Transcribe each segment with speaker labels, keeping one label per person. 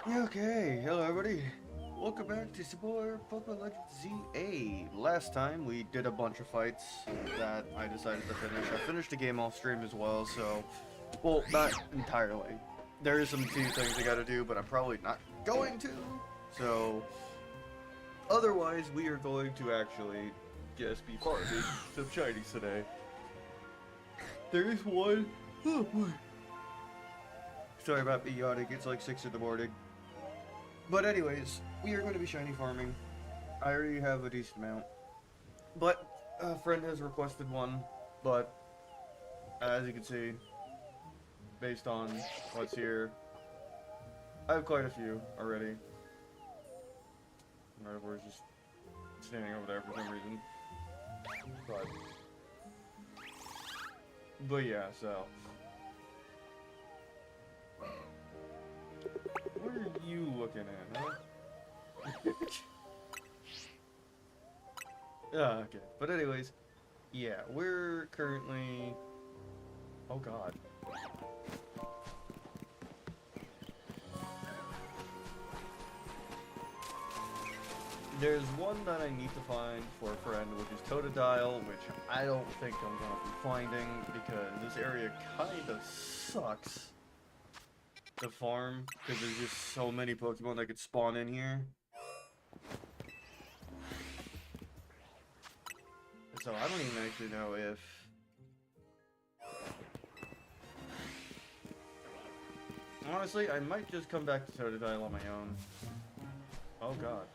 Speaker 1: Okay, hello everybody. Welcome back to Super Pokemon Legends ZA. Last time we did a bunch of fights that I decided to finish. I finished the game off stream as well, so... Well, not entirely. There is some few things I gotta do, but I'm probably not going to. So... Otherwise, we are going to actually just be farming some shinies today. There is one... Oh boy. Sorry about me yawning, it's like 6 in the morning. But anyways, we are going to be shiny farming. I already have a decent amount. But a friend has requested one, but as you can see, based on what's here, I have quite a few already. Reservoir's just standing over there for some reason. But yeah, so. What are you looking at, huh? Okay. But anyways, yeah, we're currently... Oh god. There's one that I need to find for a friend, which is Totodile, which I don't think I'm gonna be finding, because this area kinda sucks to farm, because there's just so many Pokemon that could spawn in here. So I don't even actually know if... Honestly, I might just come back to Totodile on my own. Oh god.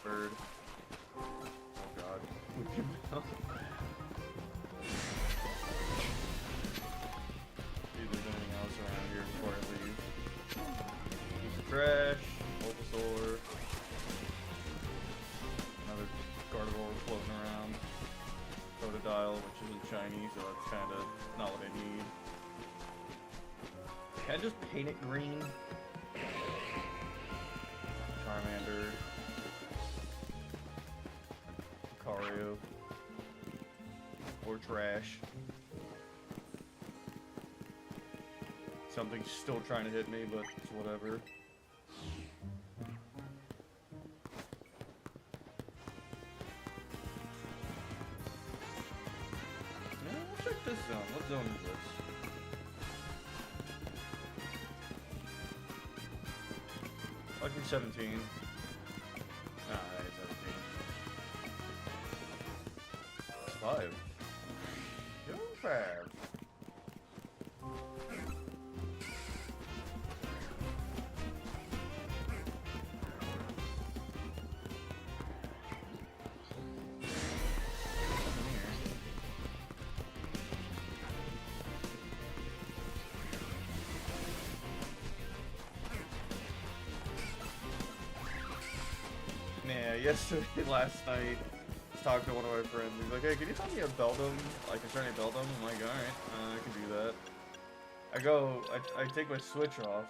Speaker 1: Bird. Oh god. See if there's anything else around here before I leave. Piece of trash, Bulbasaur, another Gardevoir floating around, Totodile, which isn't shiny, so that's kind of not what I need. Can I just paint it green? Charmander, Lucario, or trash. Something's still trying to hit me, but it's whatever. Yeah, let's check this zone. What zone is this? Lucky 17. Alright, 17. It's 5. Go 5. Yeah, yesterday, last night, I was talking to one of my friends. He's like, hey, can you tell me a Beldum? Like a shiny Beldum? I'm like, alright, I can do that. I take my switch off,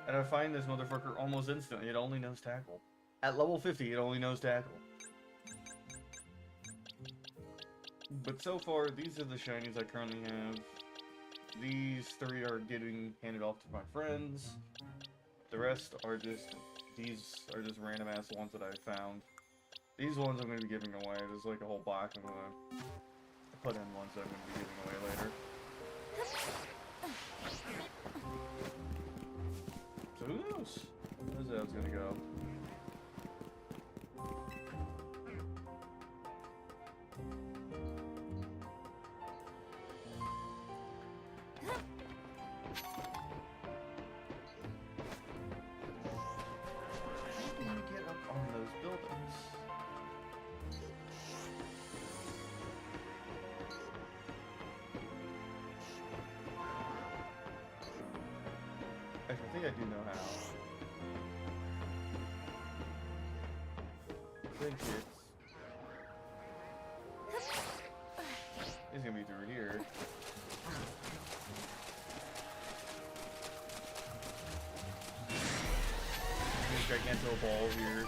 Speaker 1: and I find this motherfucker almost instantly. It only knows Tackle. At level 50, it only knows Tackle. But so far, these are the shinies I currently have. These 3 are getting handed off to my friends. The rest are just... These are just random ass ones that I found. These ones I'm going to be giving away. There's like a whole box I'm going to put in ones that I'm going to be giving away later. So who knows? Where's that going to go? I think I do know how. I think it's gonna be through here. There's a giganto ball here.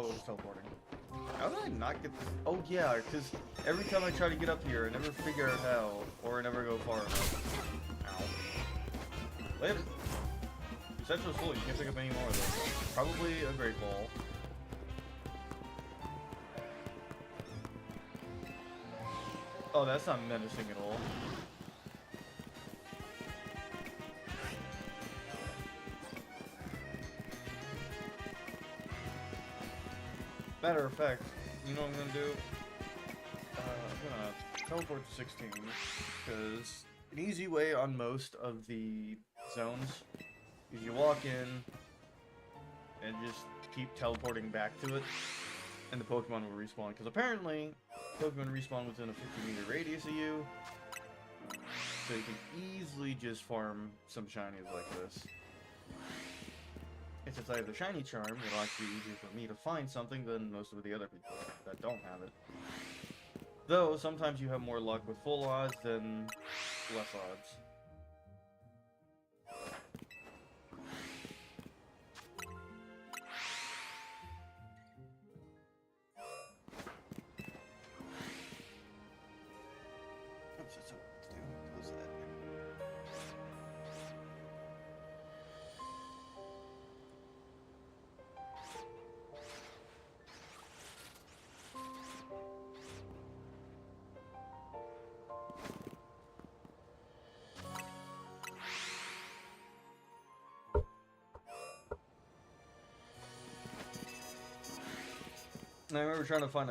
Speaker 1: Oh, it's teleporting. How did I not get this? Oh yeah, because every time I try to get up here, I never figure out how, or I never go far enough. Ow. Later. You're such a fool, you can't pick up any more of those. Probably a great ball. Oh, that's not menacing at all. Matter of fact, you know what I'm gonna do? I'm gonna teleport to 16, because an easy way on most of the zones is you walk in and just keep teleporting back to it, and the Pokemon will respawn. Because apparently, Pokemon respawn within a 50-meter radius of you, so you can easily just farm some shinies like this. And since I have the shiny charm, it'll actually be easier for me to find something than most of the other people that don't have it. Though, sometimes you have more luck with full odds than less odds. I remember trying to find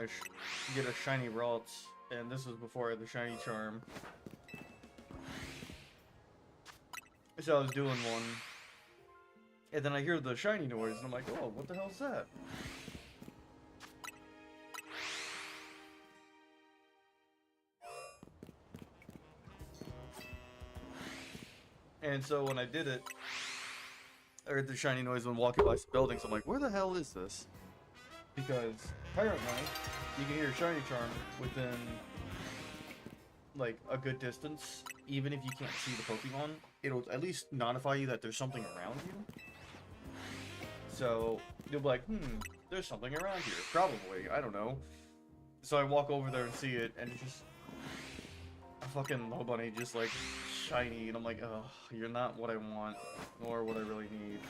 Speaker 1: get a shiny Ralts, and this was before I had the shiny charm. So I was doing one, and then I hear the shiny noise, and I'm like, oh, what the hell is that? And so when I did it, I heard the shiny noise when walking by some buildings. I'm like, where the hell is this? Because apparently you can hear shiny charm within like a good distance, even if you can't see the Pokemon. It'll at least notify you that there's something around you. So you'll be like, there's something around here. Probably, I don't know. So I walk over there and see it, and it's just a fucking Lobunny, just like shiny, and I'm like, ugh, you're not what I want, nor what I really need.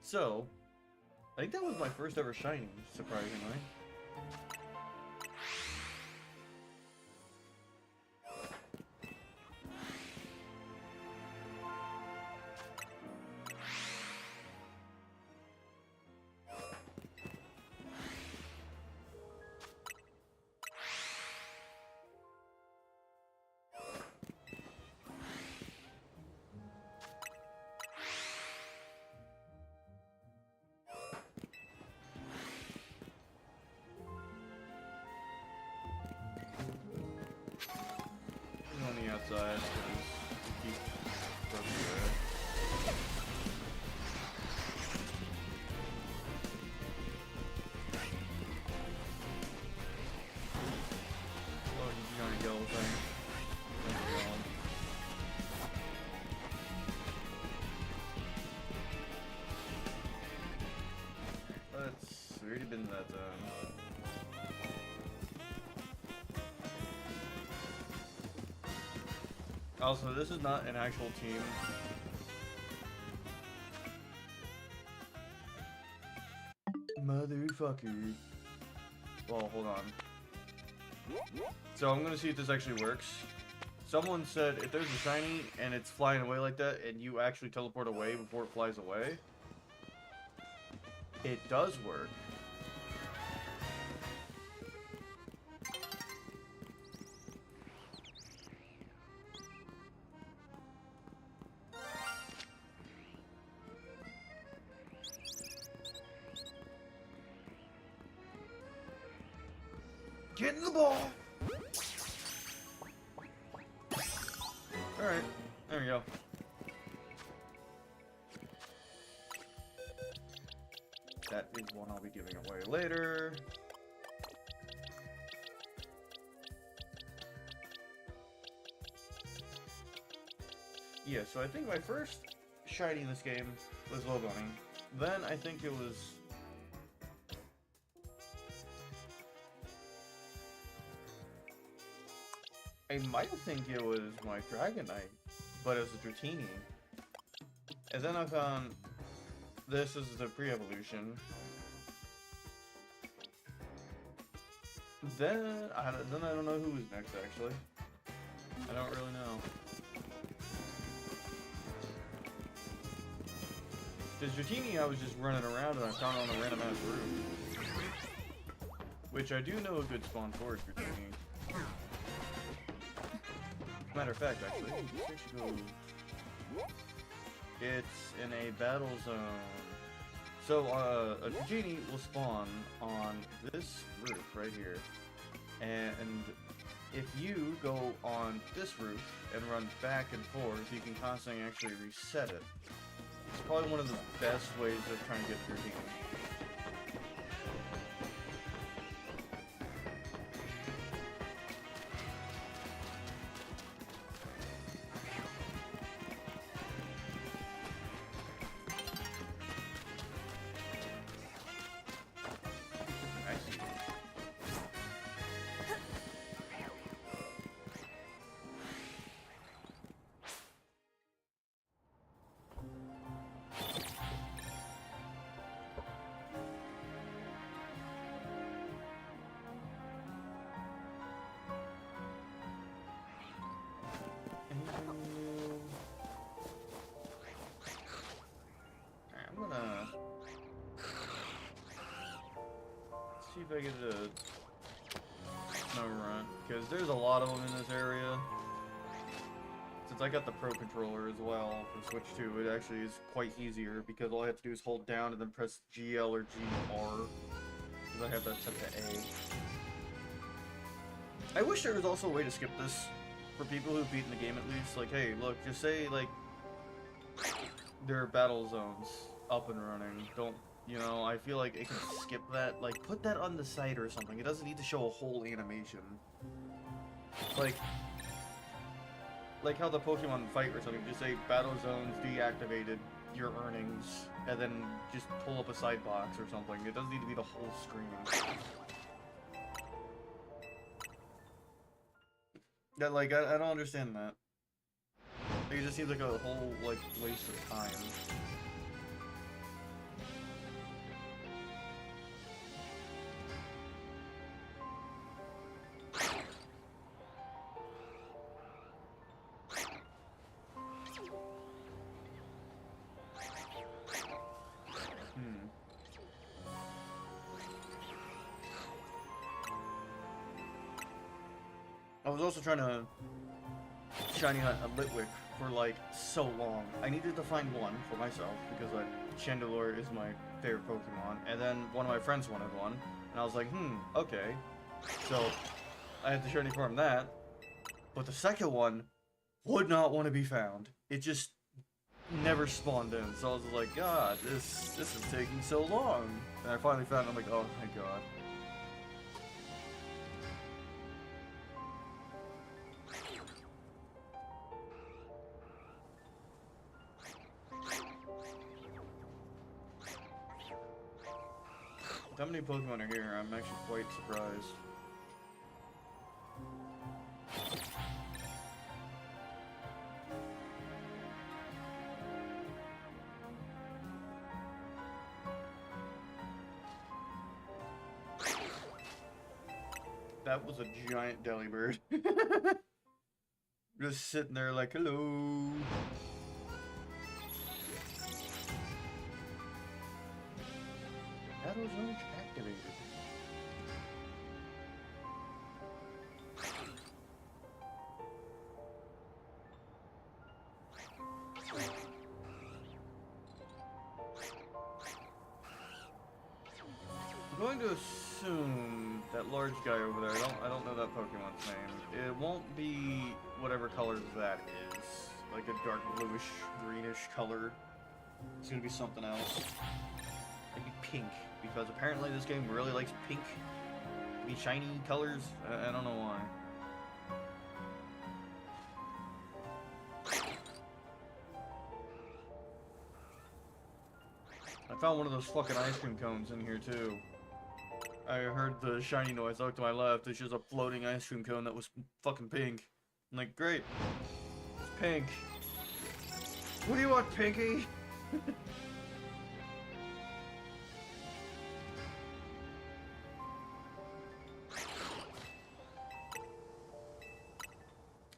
Speaker 1: So, I think that was my first ever shiny, surprisingly. On the outside, because keep pushing it. Oh, you giant yellow thing. That's already been that time. Also, this is not an actual team. Motherfucker. Well, hold on. So I'm gonna see if this actually works. Someone said if there's a shiny and it's flying away like that and you actually teleport away before it flies away, it does work. Get in the ball! Alright, there we go. That is one I'll be giving away later. Yeah, so I think my first shiny in this game was Lobunny, Then I think it was... I might think it was my Dragonite, but it was a Dratini. And then I found this is the pre-evolution. Then I don't know who was next actually. I don't really know. Because Dratini, I was just running around and I found it on a random ass roof. Which I do know a good spawn for is Dratini. Matter of fact, actually, I should go. It's in a battle zone. So, a Dratini will spawn on this roof right here. And if you go on this roof and run back and forth, you can constantly actually reset it. It's probably one of the best ways of trying to get through Hunion. I'm gonna see if I get a snow run, because there's a lot of them in this area. Since I got the Pro Controller as well for Switch 2, it actually is quite easier, because all I have to do is hold down and then press GL or GR, because I have that set to A. I wish there was also a way to skip this, for people who've beaten the game at least. Like, hey, look, just say, like, there are battle zones up and running. Don't, you know, I feel like it can skip that. Like, put that on the site or something. It doesn't need to show a whole animation. Like how the Pokemon fight or something, just say battle zones deactivated, your earnings, and then just pull up a side box or something. It doesn't need to be the whole screen. Yeah, like, I don't understand that. It just seems like a whole, like, waste of time. I was also trying to shiny hunt a Litwick for like so long. I needed to find one for myself because like Chandelure is my favorite Pokemon, and then one of my friends wanted one, and I was like, okay. So I had to shiny farm that, but the second one would not want to be found. It just never spawned in. So I was like, God, this is taking so long. And I finally found it. I'm like, oh my God. How many Pokemon are here? I'm actually quite surprised. That was a giant Delibird. Just sitting there like, hello. Battle zone activated. I'm going to assume that large guy over there, I don't know that Pokemon's name. It won't be whatever color that is. Like a dark bluish, greenish color. It's gonna be something else. Maybe pink, because apparently this game really likes pink. Be shiny colors. I don't know why. I found one of those fucking ice cream cones in here too. I heard the shiny noise. I looked to my left. It's just a floating ice cream cone that was fucking pink. I'm like, great. It's pink. What do you want, Pinky?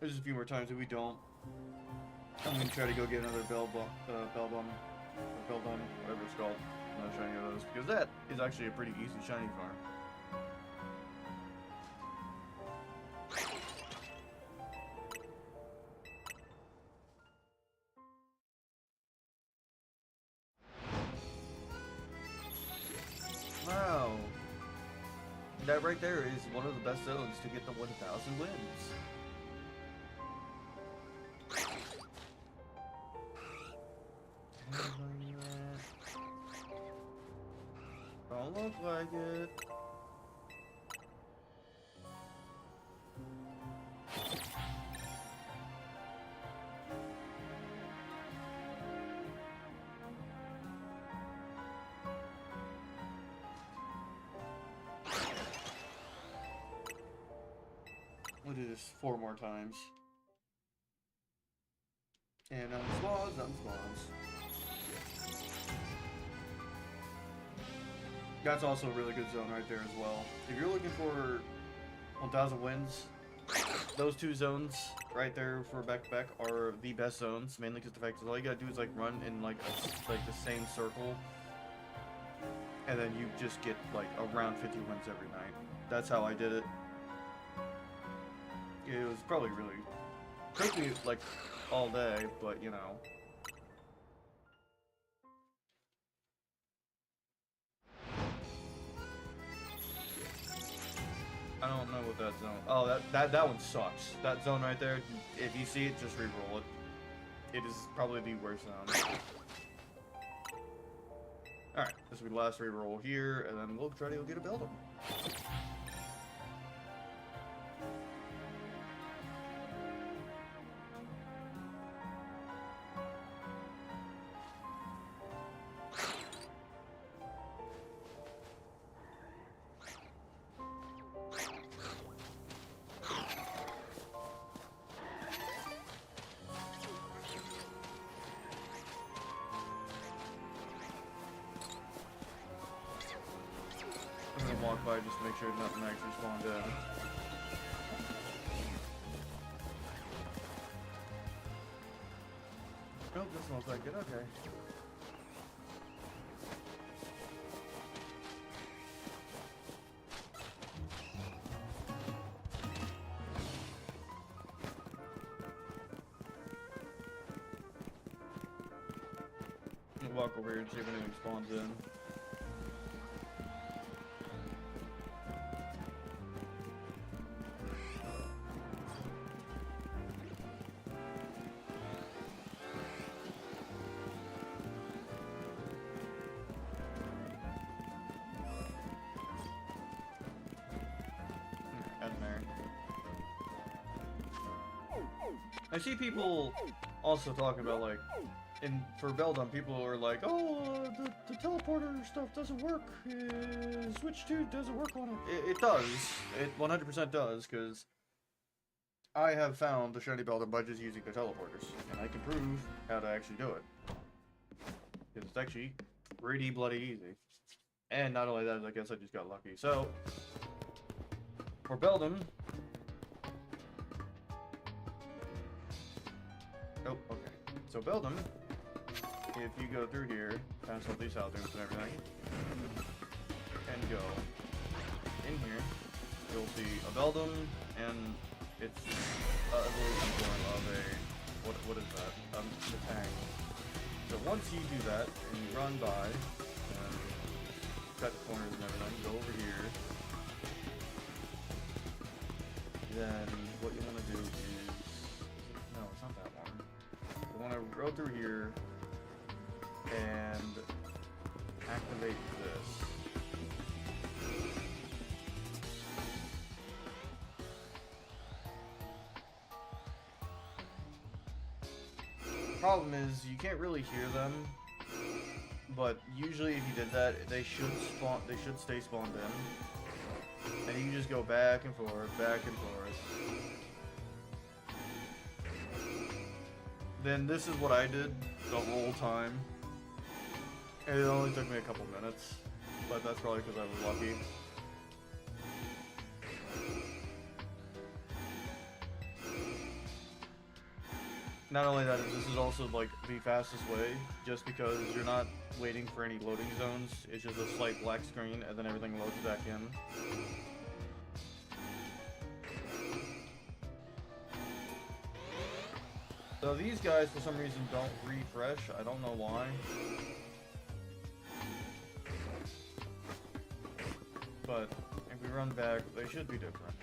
Speaker 1: There's just a few more times that we don't. I'm gonna try to go get another bell bum, whatever it's called. Another shiny of those, because that is actually a pretty easy shiny farm. Wow. That right there is one of the best zones to get the 1,000 wins. Don't look like it. We'll do this 4 more times. And spawns. That's also a really good zone right there as well. If you're looking for 1,000 wins, those 2 zones right there for back-to-back are the best zones, mainly because the fact is all you gotta do is like run in like the same circle, and then you just get like around 50 wins every night. That's how I did it. It was probably really took me like all day, but you know. I don't know what that zone. Oh, that one sucks. That zone right there. If you see it, just re-roll it. It is probably the worst zone. All right, this will be the last re-roll here, and then we'll try to go get a build-up. I'm gonna walk by just to make sure nothing actually spawned in. Nope, doesn't look like it. Okay. I'm gonna walk over here and see if anything spawns in. I see people also talking about like, for Beldum, people are like, oh, the teleporter stuff doesn't work. Switch 2 doesn't work on it. It does. It 100% does, because I have found the shiny Beldum by just using the teleporters, and I can prove how to actually do it. Because it's actually pretty bloody easy. And not only that, I guess I just got lucky. So, for Beldum. Oh, okay. So Beldum, if you go through here, pass all these out rooms and everything, and go in here, you'll see a Beldum, and it's an evolution form of a, what is that? The tank. So once you do that, and you run by, and cut the corners and everything, go over here, then what you want to do is, no, it's not that one. You want to go through here and activate this. Problem is, you can't really hear them, but usually if you did that, they should spawn. They should stay spawned in, and you just go back and forth, back and forth. Then this is what I did the whole time. And it only took me a couple minutes, but that's probably because I was lucky. Not only that, this is also like the fastest way, just because you're not waiting for any loading zones. It's just a slight black screen, and then everything loads back in. So these guys, for some reason, don't refresh. I don't know why. But if we run back, they should be different.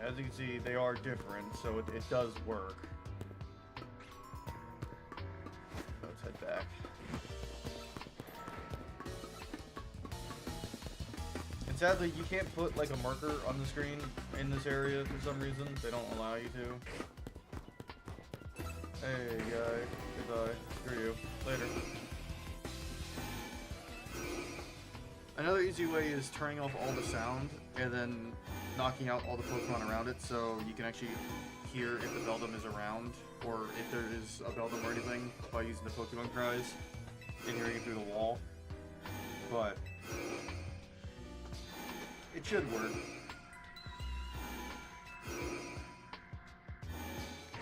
Speaker 1: As you can see, they are different, so it does work. Let's head back. And sadly, you can't put like a marker on the screen in this area for some reason. They don't allow you to. Hey guy, goodbye. Screw you. Later. Another easy way is turning off all the sound and then knocking out all the Pokemon around it, so you can actually hear if the Beldum is around, or if there is a Beldum or anything, by using the Pokemon cries and hearing it through the wall. But it should work.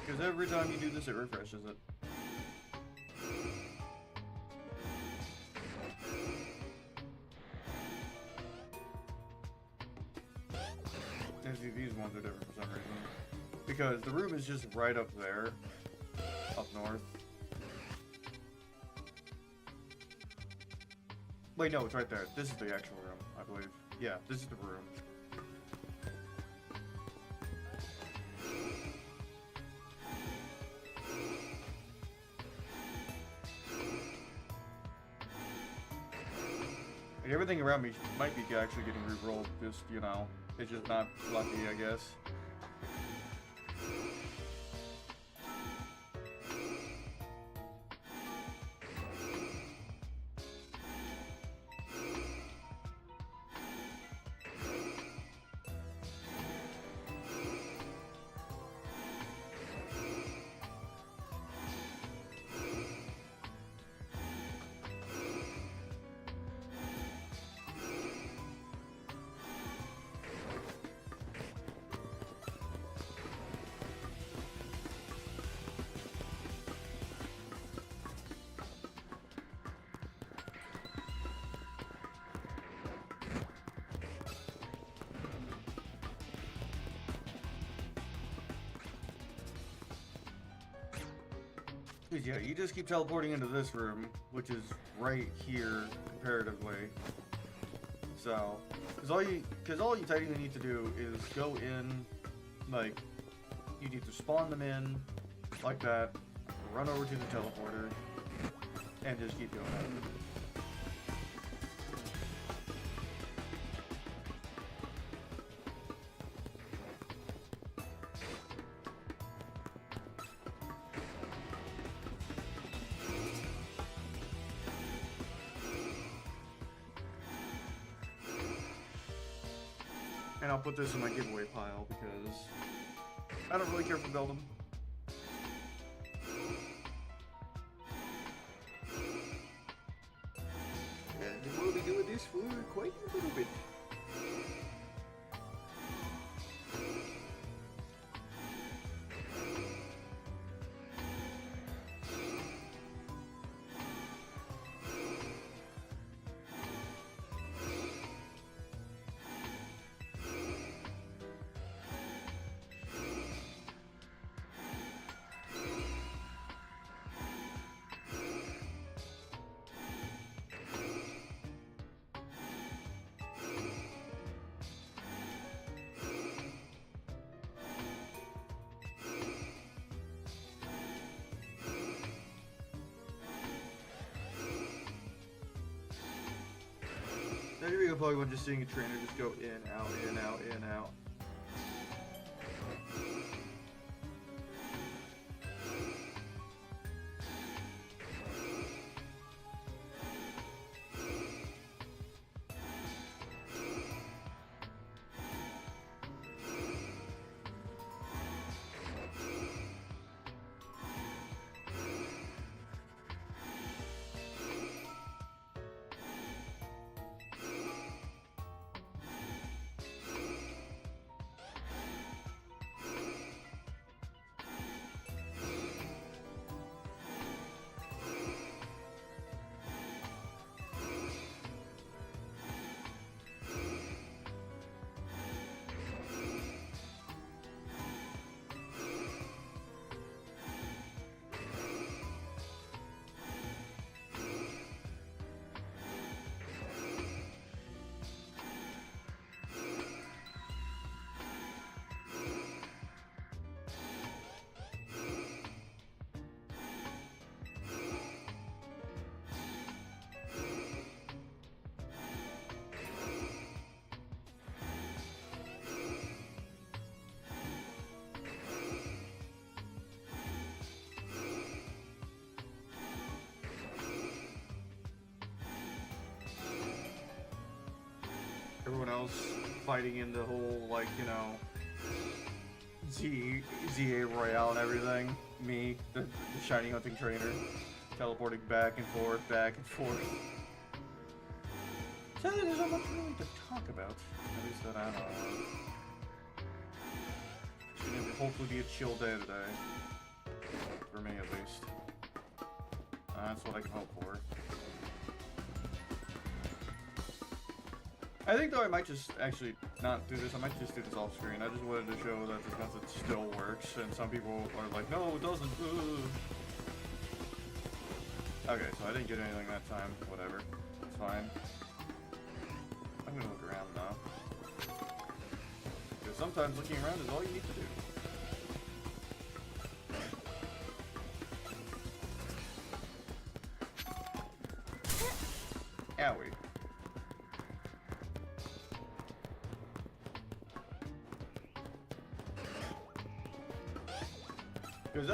Speaker 1: Because every time you do this, it refreshes it. These ones are different for some reason. Because the room is just right up there. Up north. Wait, no, it's right there. This is the actual room, I believe. Yeah, this is the room. Like, everything around me might be actually getting re-rolled, just, you know. It's just not lucky, I guess. Yeah, you just keep teleporting into this room, which is right here, comparatively. So, because all you technically need to do is go in, like, you need to spawn them in, like that, run over to the teleporter, and just keep doing that. And I'll put this in my giveaway pile because I don't really care for Beldum.
Speaker 2: And we'll be doing this for quite a little bit.
Speaker 1: enjoying a Pokemon just seeing a trainer just go in, out, in, out, in, out. Everyone else fighting in the whole, like, you know, ZA Royale and everything. Me, the shiny hunting trainer, teleporting back and forth, back and forth. Sadly, there's not much really to talk about. At least that I know. It's gonna hopefully be a chill day today. For me, at least. That's what I can hope for. I think though I might just actually not do this. I might just do this off screen. I just wanted to show that this method still works, and some people are like, no, it doesn't. Okay, so I didn't get anything that time. Whatever. It's fine. I'm gonna look around now. Because sometimes looking around is all you need to do. Owie. Because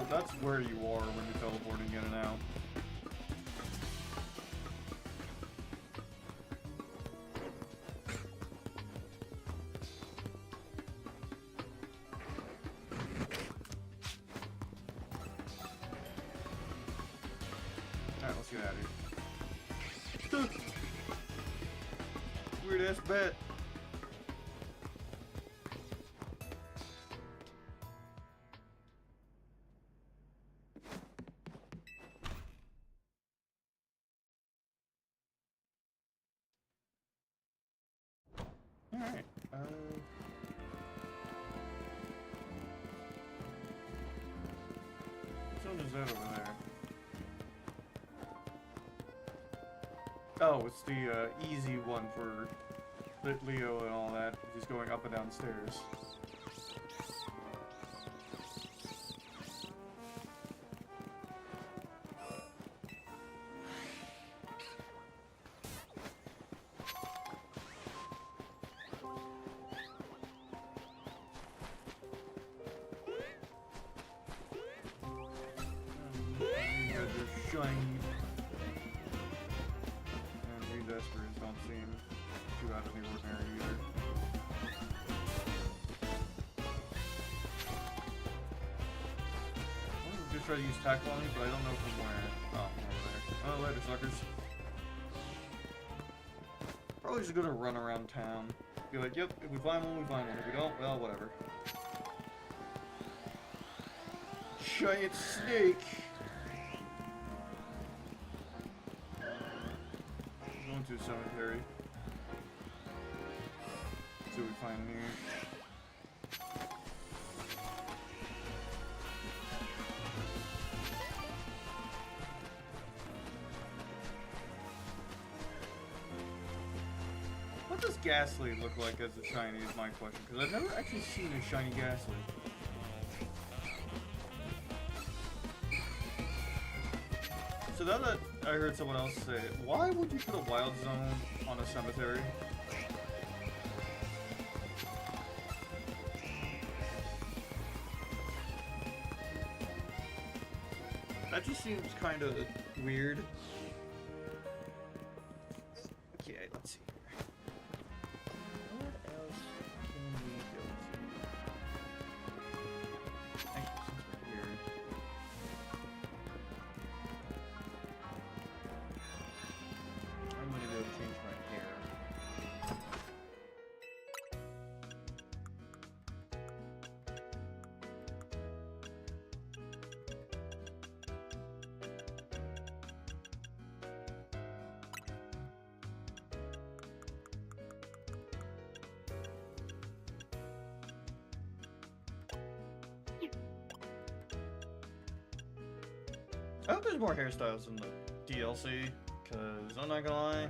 Speaker 1: that's where you are when you're teleporting in and out. Alright, let's get out of here. Weird ass bet. Alright, which one is that over there? Oh, it's the, easy one for Leo and all that. He's going up and down stairs. Shiny. And these espers don't seem too out of the ordinary either. I'm just try to use tackle on me, but I don't know from where. Oh, from over there. Oh, later, suckers. Probably just gonna run around town. Be like, yep, if we find one, we find one. If we don't, well, whatever. Giant snake! Going to a cemetery. See what we find here. What does Ghastly look like as a shiny is my question, because I've never actually seen a shiny Ghastly. So now that I heard someone else say, why would you put a wild zone on a cemetery? That just seems kind of weird. Okay, let's see here. What else can we go to? Actually, since we're here. I'm gonna go change my hair. I hope there's more hairstyles in the DLC, because I'm not gonna lie,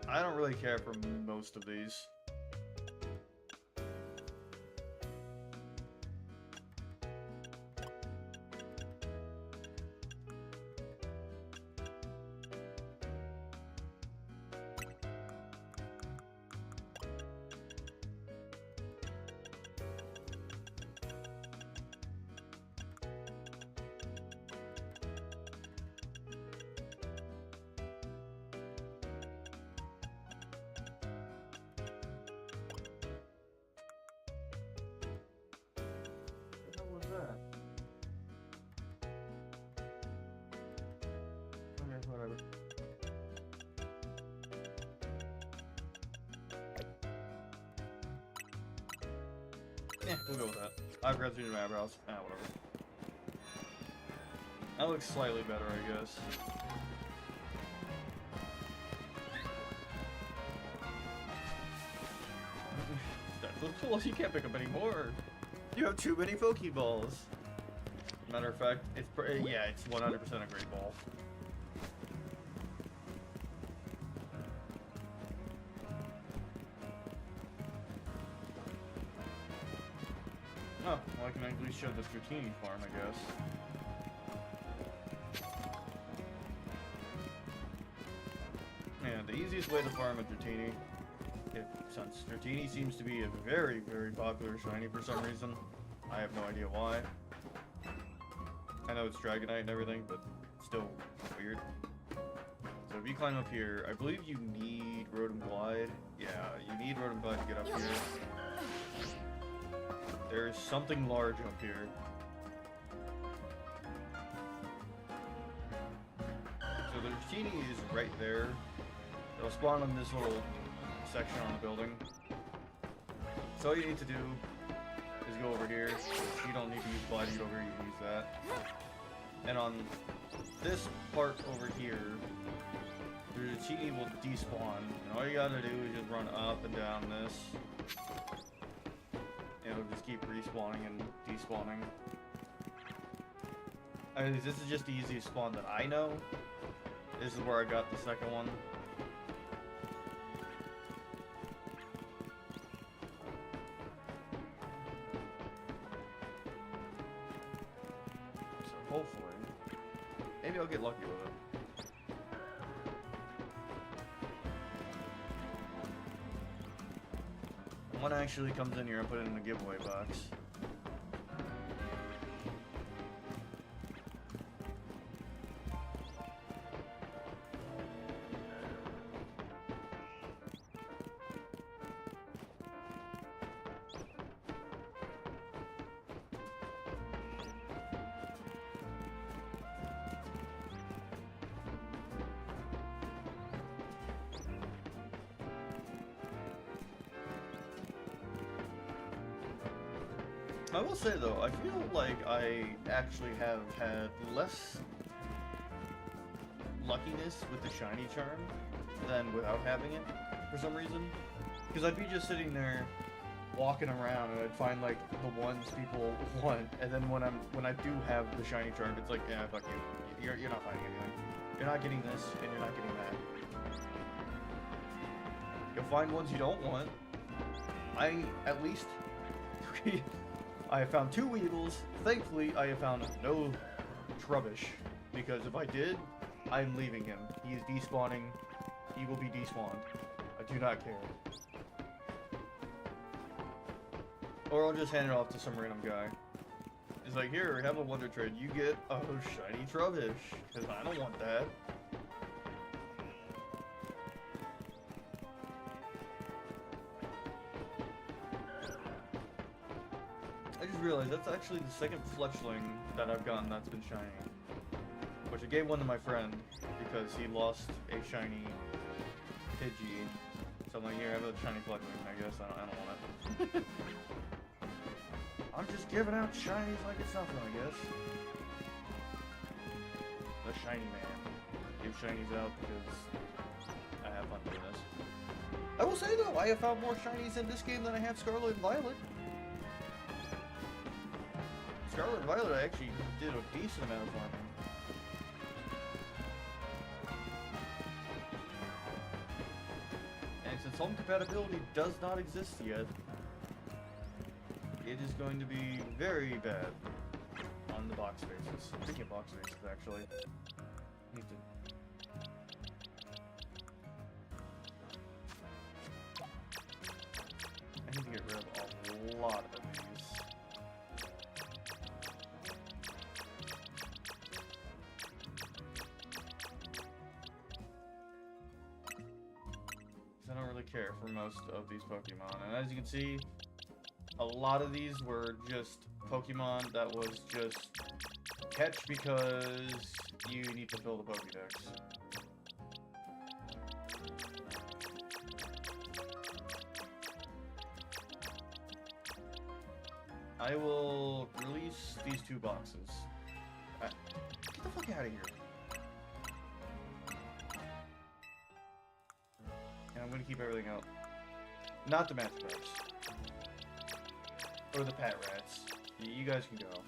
Speaker 1: I don't really care for most of these. What was that? Okay, whatever. Yeah, we'll go with that. I've got through my eyebrows. Ah, whatever. That looks slightly better, I guess. That looks cool. You can't pick up any more. You have too many Pokeballs. Matter of fact, it's yeah, it's 100% a Great Ball. Oh, well, I can at least show the Dratini farm, I guess. Yeah, the easiest way to farm a Dratini, since Dratini seems to be a very, very popular shiny for some reason. I have no idea why. I know it's Dragonite and everything, but still weird. So if you climb up here, I believe you need Rotom Glide. Yeah, you need Rotom Glide to get up here. There's something large up here. So the Dratini is right there. It'll spawn on this little section on the building. So all you need to do is go over here. You don't need to use Glide to get over here, you can use that. And on this part over here, the Dratini will despawn. And all you gotta do is just run up and down this. And it'll just keep respawning and despawning. I mean, this is just the easiest spawn that I know. This is where I got the second one. So hopefully, maybe I'll get lucky with it. One actually comes in here and put it in the giveaway box. I will say though, I feel like I actually have had less luckiness with the shiny charm than without having it, for some reason. Because I'd be just sitting there, walking around, and I'd find like the ones people want, and then when I do have the shiny charm, it's like, yeah, fuck you. You're not finding anything. You're not getting this, and you're not getting that. You'll find ones you don't want. I at least I have found 2 Weevils. Thankfully, I have found no Trubbish, because if I did, I'm leaving him. He is despawning. He will be despawned. I do not care. Or I'll just hand it off to some random guy. He's like, here, have a wonder trade. You get a shiny Trubbish. Because I don't want that. I just realized that's actually the second fletchling that I've gotten that's been shiny. Which I gave one to my friend because he lost a shiny Pidgey. So I'm like, here, have a shiny fletchling. I guess I don't want it. I'm just giving out shinies like it's nothing, I guess. The shiny man. Give shinies out because I have fun doing this. I will say though, I have found more shinies in this game than I have Scarlet and Violet. Scarlet and Violet, I actually did a decent amount of farming. And since home compatibility does not exist yet, it is going to be very bad on the box faces. Speaking of box faces, actually, need to. I need to get rid of a lot of these. I don't really care for most of these Pokemon, and as you can see, a lot of these were just Pokemon that was just catch because you need to fill the Pokédex. I will release these 2 boxes. Get the fuck out of here. And I'm gonna keep everything out. Not the match packs. Or the Pat Rats. You guys can go.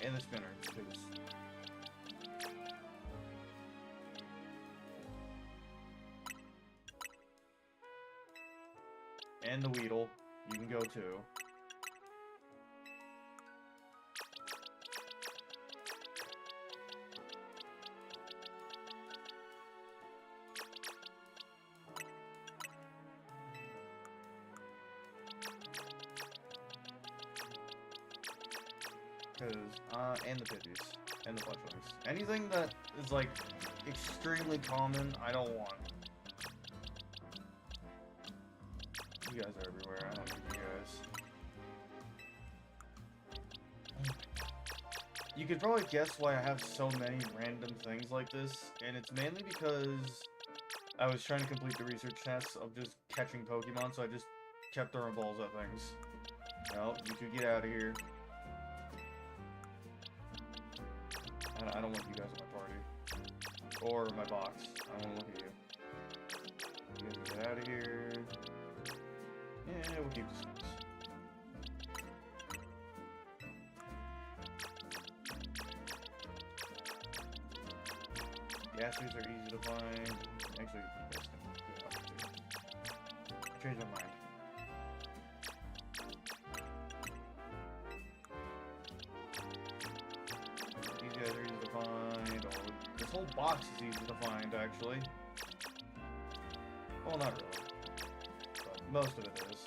Speaker 1: And the Spinner, please. And the Weedle. You can go too. And the Pidgeys. And the Fletchlings. Anything that is, like, extremely common, I don't want. You guys are everywhere, I don't need you guys. You could probably guess why I have so many random things like this, and it's mainly because I was trying to complete the research tasks of just catching Pokemon, so I just kept throwing balls at things. No, you two get out of here. I don't want you guys in my party. Or my box. I don't want to look at you. You guys get out of here. Yeah, we'll keep this. Gassers are easy to find. Actually, yes, I changed my mind. These guys are easy to find. Oh, this whole box is easy to find, actually. Well, not really. But most of it is.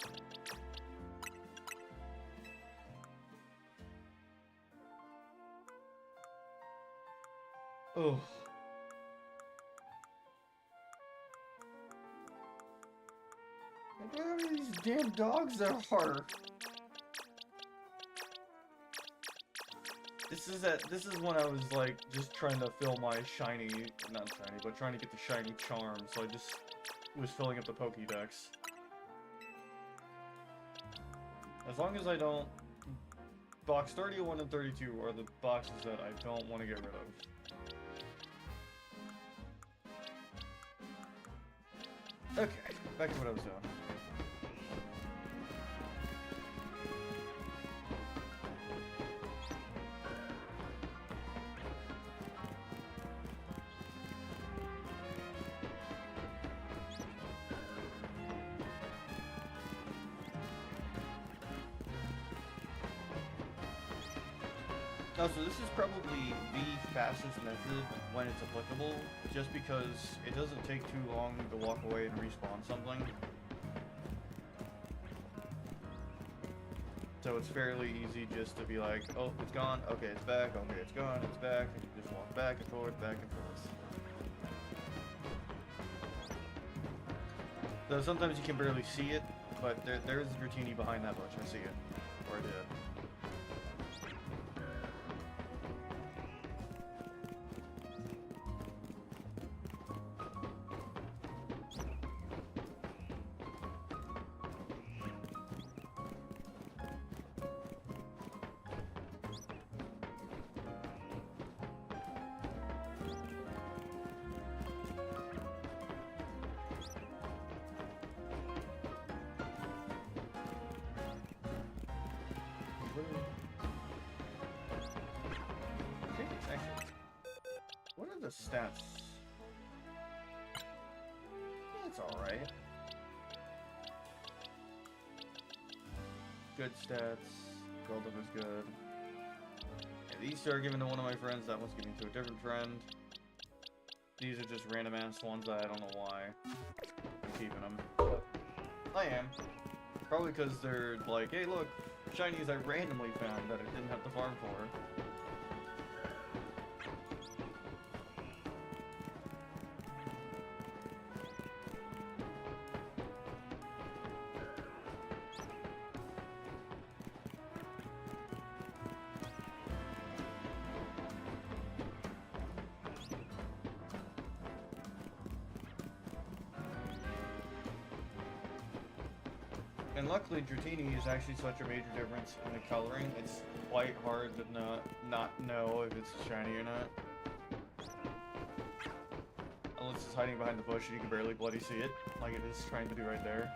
Speaker 1: Oh. Where are these damn dogs that are? This is when I was like just trying to fill my shiny, not shiny, but trying to get the shiny charm, so I just was filling up the Pokédex. As long as I don't, box 31 and 32 are the boxes that I don't want to get rid of. Okay, back to what I was doing. Oh, so this is probably the fastest method when it's applicable, just because it doesn't take too long to walk away and respawn something. So it's fairly easy just to be like, oh, it's gone, okay, it's back, okay, it's gone, it's back, and you just walk back and forth, back and forth. Though sometimes you can barely see it, but there's Dratini behind that bush, I see it. Or I did. Okay, actually, what are the stats? It's alright. Good stats. Golden is good. Yeah, these two are given to one of my friends. That one's given to a different friend. These are just random ass ones that I don't know why I'm keeping them. But I am. Probably because they're like, hey look, shinies I randomly found that I didn't have to farm for. And luckily, Dratini is actually such a major difference in the coloring. It's quite hard to not know if it's shiny or not. Unless it's hiding behind the bush and you can barely bloody see it, like it is trying to do right there.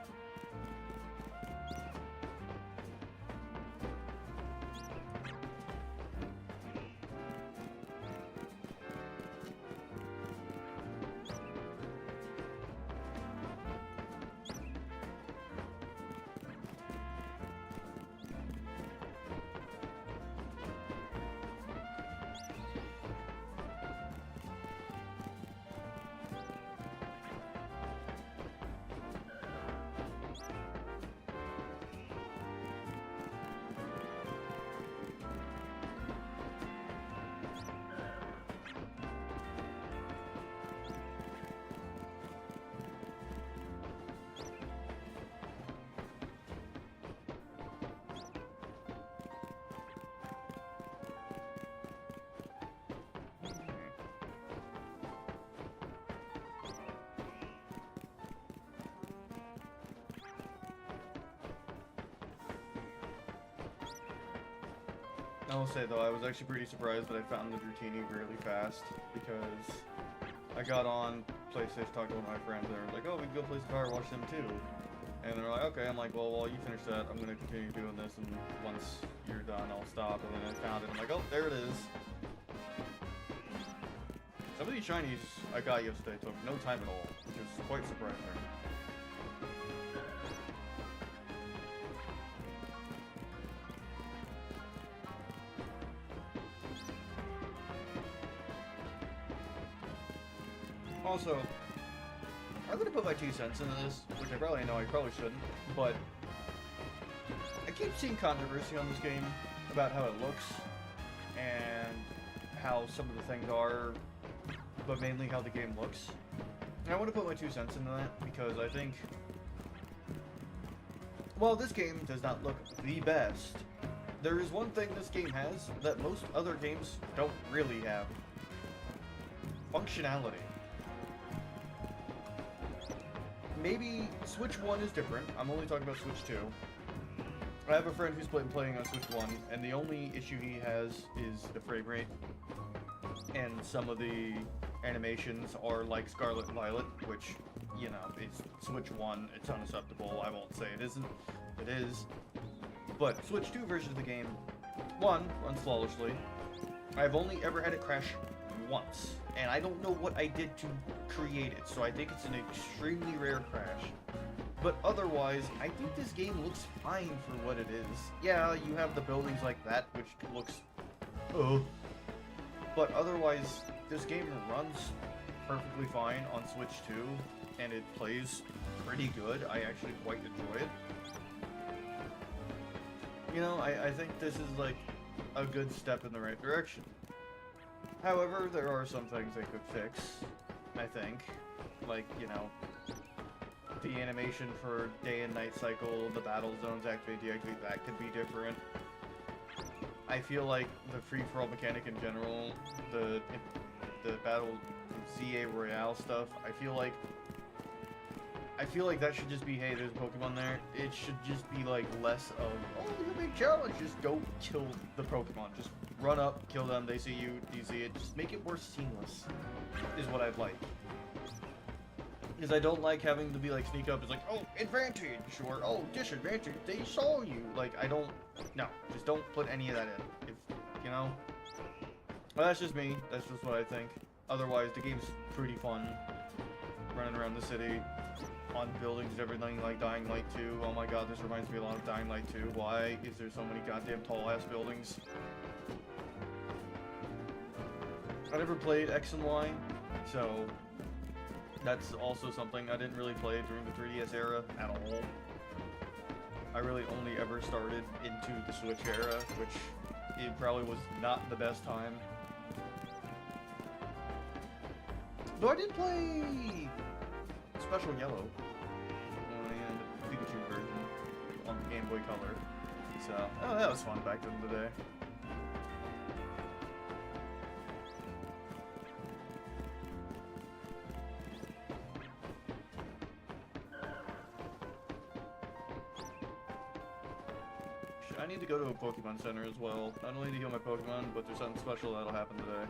Speaker 1: I will say though, I was actually pretty surprised that I found the Dratini really fast, because I got on PlayStation, talked to one of my friends, and they were like, oh, we can go play some Power Wash Sim too. And they're like, okay, I'm like, well, while you finish that, I'm going to continue doing this, and once you're done, I'll stop. And then I found it, I'm like, oh, there it is. Some of these shinies I got yesterday took no time at all, which is quite surprising. Also, I'm gonna put my 2 cents into this, which I probably know I probably shouldn't, but I keep seeing controversy on this game about how it looks and how some of the things are, but mainly how the game looks. And I want to put my 2 cents into that because I think, while this game does not look the best, there is one thing this game has that most other games don't really have: functionality. Maybe Switch 1 is different. I'm only talking about Switch 2. I have a friend who's playing on Switch 1, and the only issue he has is the frame rate. And some of the animations are like Scarlet and Violet, which, you know, it's Switch 1, it's unacceptable. I won't say it isn't. It is. But Switch 2 version of the game, 1, runs flawlessly. I've only ever had it crash once, and I don't know what I did to create it, so I think it's an extremely rare crash. But otherwise, I think this game looks fine for what it is. Yeah, you have the buildings like that, which looks Oh. But otherwise, this game runs perfectly fine on Switch 2, and it plays pretty good. I actually quite enjoy it. You know, I think this is like a good step in the right direction. However, there are some things they could fix, I think. Like, you know, the animation for day and night cycle, the battle zones activate, deactivate, that could be different. I feel like the free-for-all mechanic in general, the battle ZA Royale stuff, I feel like that should just be, hey, there's a Pokemon there. It should just be like less of, oh, look at a big challenge. Just go kill the Pokemon. Just run up, kill them. They see you, you see it. Just make it more seamless. Is what I'd like. Because I don't like having to be like sneak up. It's like, oh, advantage, or oh, disadvantage. They saw you. Like, I don't. No, just don't put any of that in. If you know. Well, that's just me. That's just what I think. Otherwise, the game's pretty fun. Running around the city, on buildings and everything, like Dying Light 2. Oh my god, this reminds me a lot of Dying Light 2. Why is there so many goddamn tall-ass buildings? I never played X and Y, so that's also something I didn't really play during the 3DS era at all. I really only ever started into the Switch era, which it probably was not the best time. Though I did play Special Yellow and Pikachu version on the Game Boy Color. So, oh, that was fun back in the day. I need to go to a Pokemon Center as well. Not only to heal my Pokemon, but there's something special that'll happen today.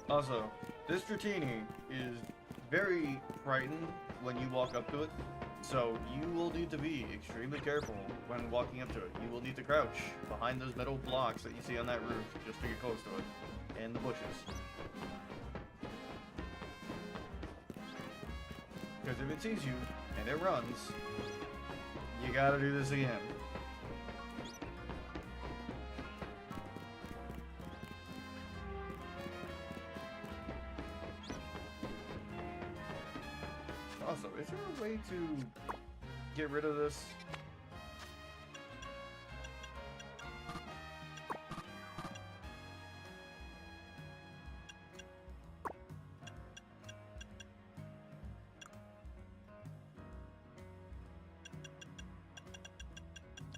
Speaker 1: Also, this Dratini is very frightened when you walk up to it, so you will need to be extremely careful when walking up to it. You will need to crouch behind those metal blocks that you see on that roof just to get close to it, and the bushes. Because if it sees you, and it runs, you gotta do this again. Also, is there a way to get rid of this?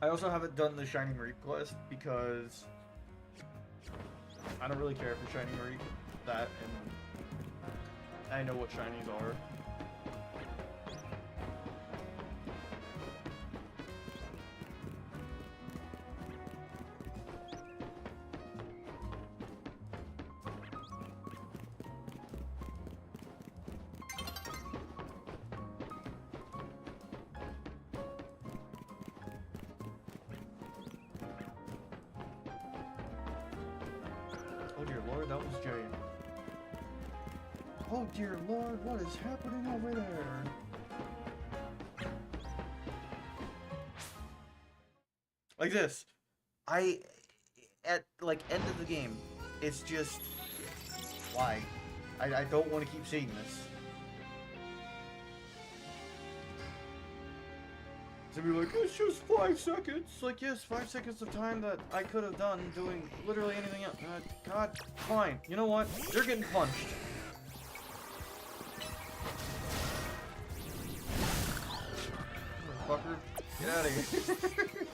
Speaker 1: I also haven't done the Shiny Mareep quest because I don't really care for Shiny Mareep. That, and I know what shinies are. Oh dear lord, that was Jay. Oh dear lord, what is happening over there? Like this. At like end of the game, it's just, why? I don't want to keep seeing this. To be like, it's just 5 seconds. Like, yes, 5 seconds of time that I could have done doing literally anything else. God, fine. You know what? You're getting punched. Fucker, get out of here.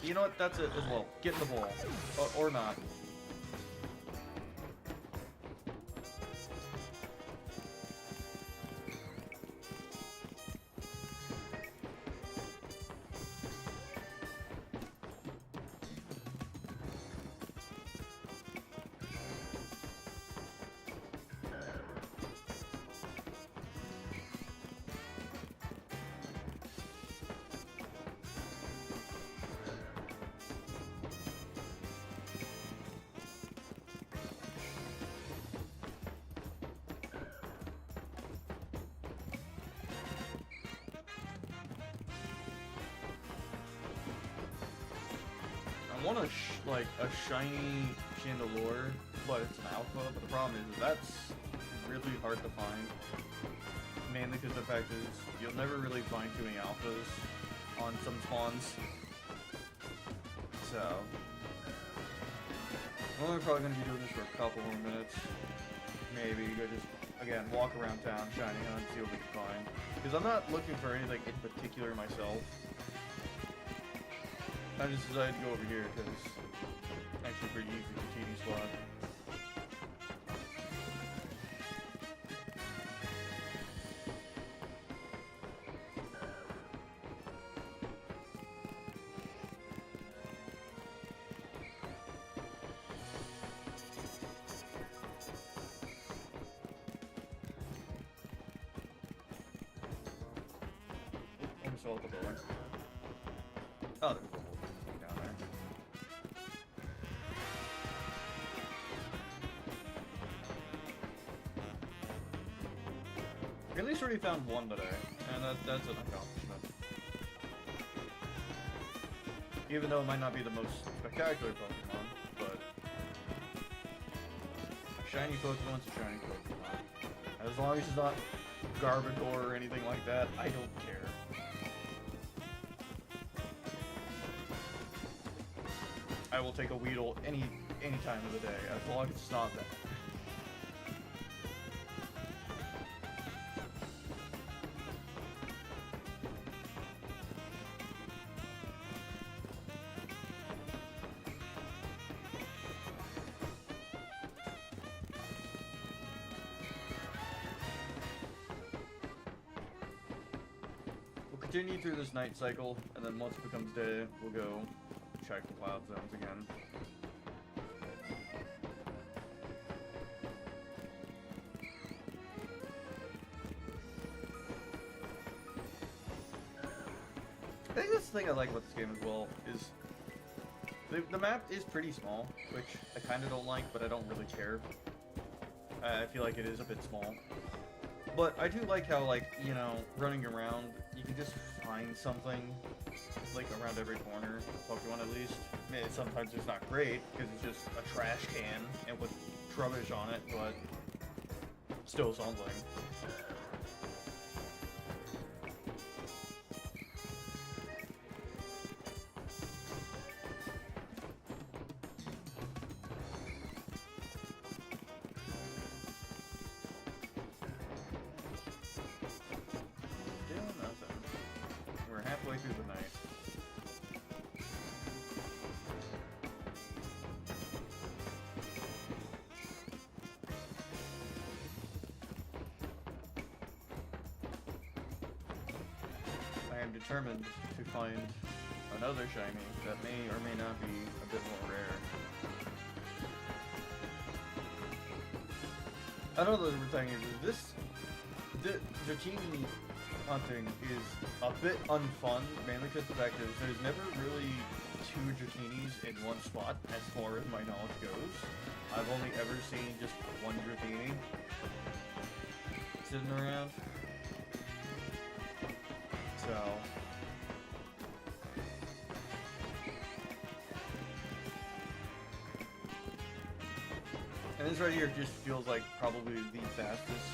Speaker 1: You know what? That's it as well. Get in the ball. Or not. want like a shiny Chandelure, but it's an alpha. But the problem is that's really hard to find. Mainly because the fact is you'll never really find too many alphas on some spawns. So I'm only probably gonna be doing this for a couple more minutes. Maybe go just again walk around town, shiny hunt, see what we can find. Because I'm not looking for anything in particular myself. I just decided to go over here because it's actually pretty easy for TD squad. Almost all the building. Oh, there's a wolf down there. We at least already found one today, and that's an accomplishment. Even though it might not be the most spectacular Pokemon, but a shiny Pokemon's a shiny Pokemon. As long as it's not Garbodor or anything like that, I don't care. I will take a Weedle any time of the day, as long as it's not that. We'll continue through this night cycle, and then once it becomes day, we'll go check the cloud zones again. I think that's the thing I like about this game as well, is the map is pretty small, which I kind of don't like, but I don't really care. I feel like it is a bit small. But I do like how, like, you know, running around, you can just find something, like, around every corner, Pokemon at least. I mean, sometimes it's not great, because it's just a trash can, and with rubbish on it, but still something. Halfway through the night. I am determined to find another shiny that may or may not be a bit more rare. Another thing is the Dratini hunting is a bit unfun, mainly because the fact is there's never really two Dratinis in one spot as far as my knowledge goes. I've only ever seen just one Dratini sitting around. So and this right here just feels like probably the fastest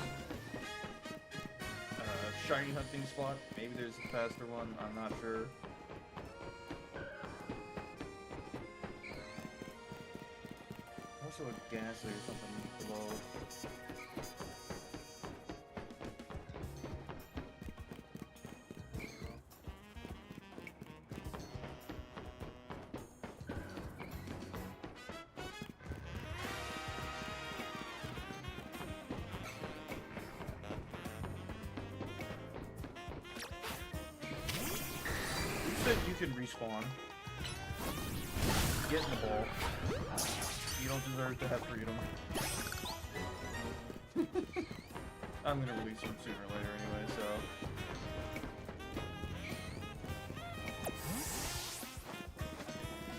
Speaker 1: shiny hunting spot. Maybe there's a faster one, I'm not sure. Also a ghastly or something below. You can respawn. Get in the ball. You don't deserve to have freedom. I'm gonna release him sooner or later anyway, so.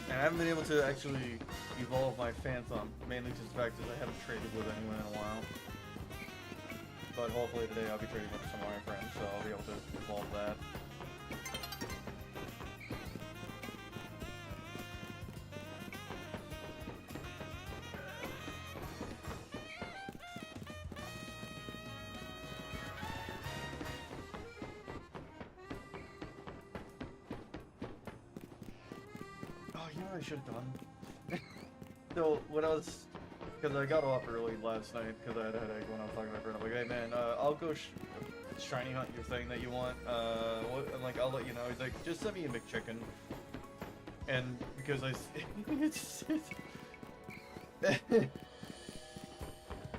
Speaker 1: And I haven't been able to actually evolve my Phantom, mainly just the fact that I haven't traded with anyone in a while. But hopefully today I'll be trading with some of my friends, so I'll be able to evolve that. Oh, you know what I should have done? So, when I was... Because I got off early last night, because I had a headache when I was talking to my friend. I'm like, hey man, I'll go shiny hunt your thing that you want. I'm like, I'll let you know. He's like, just send me a McChicken. And because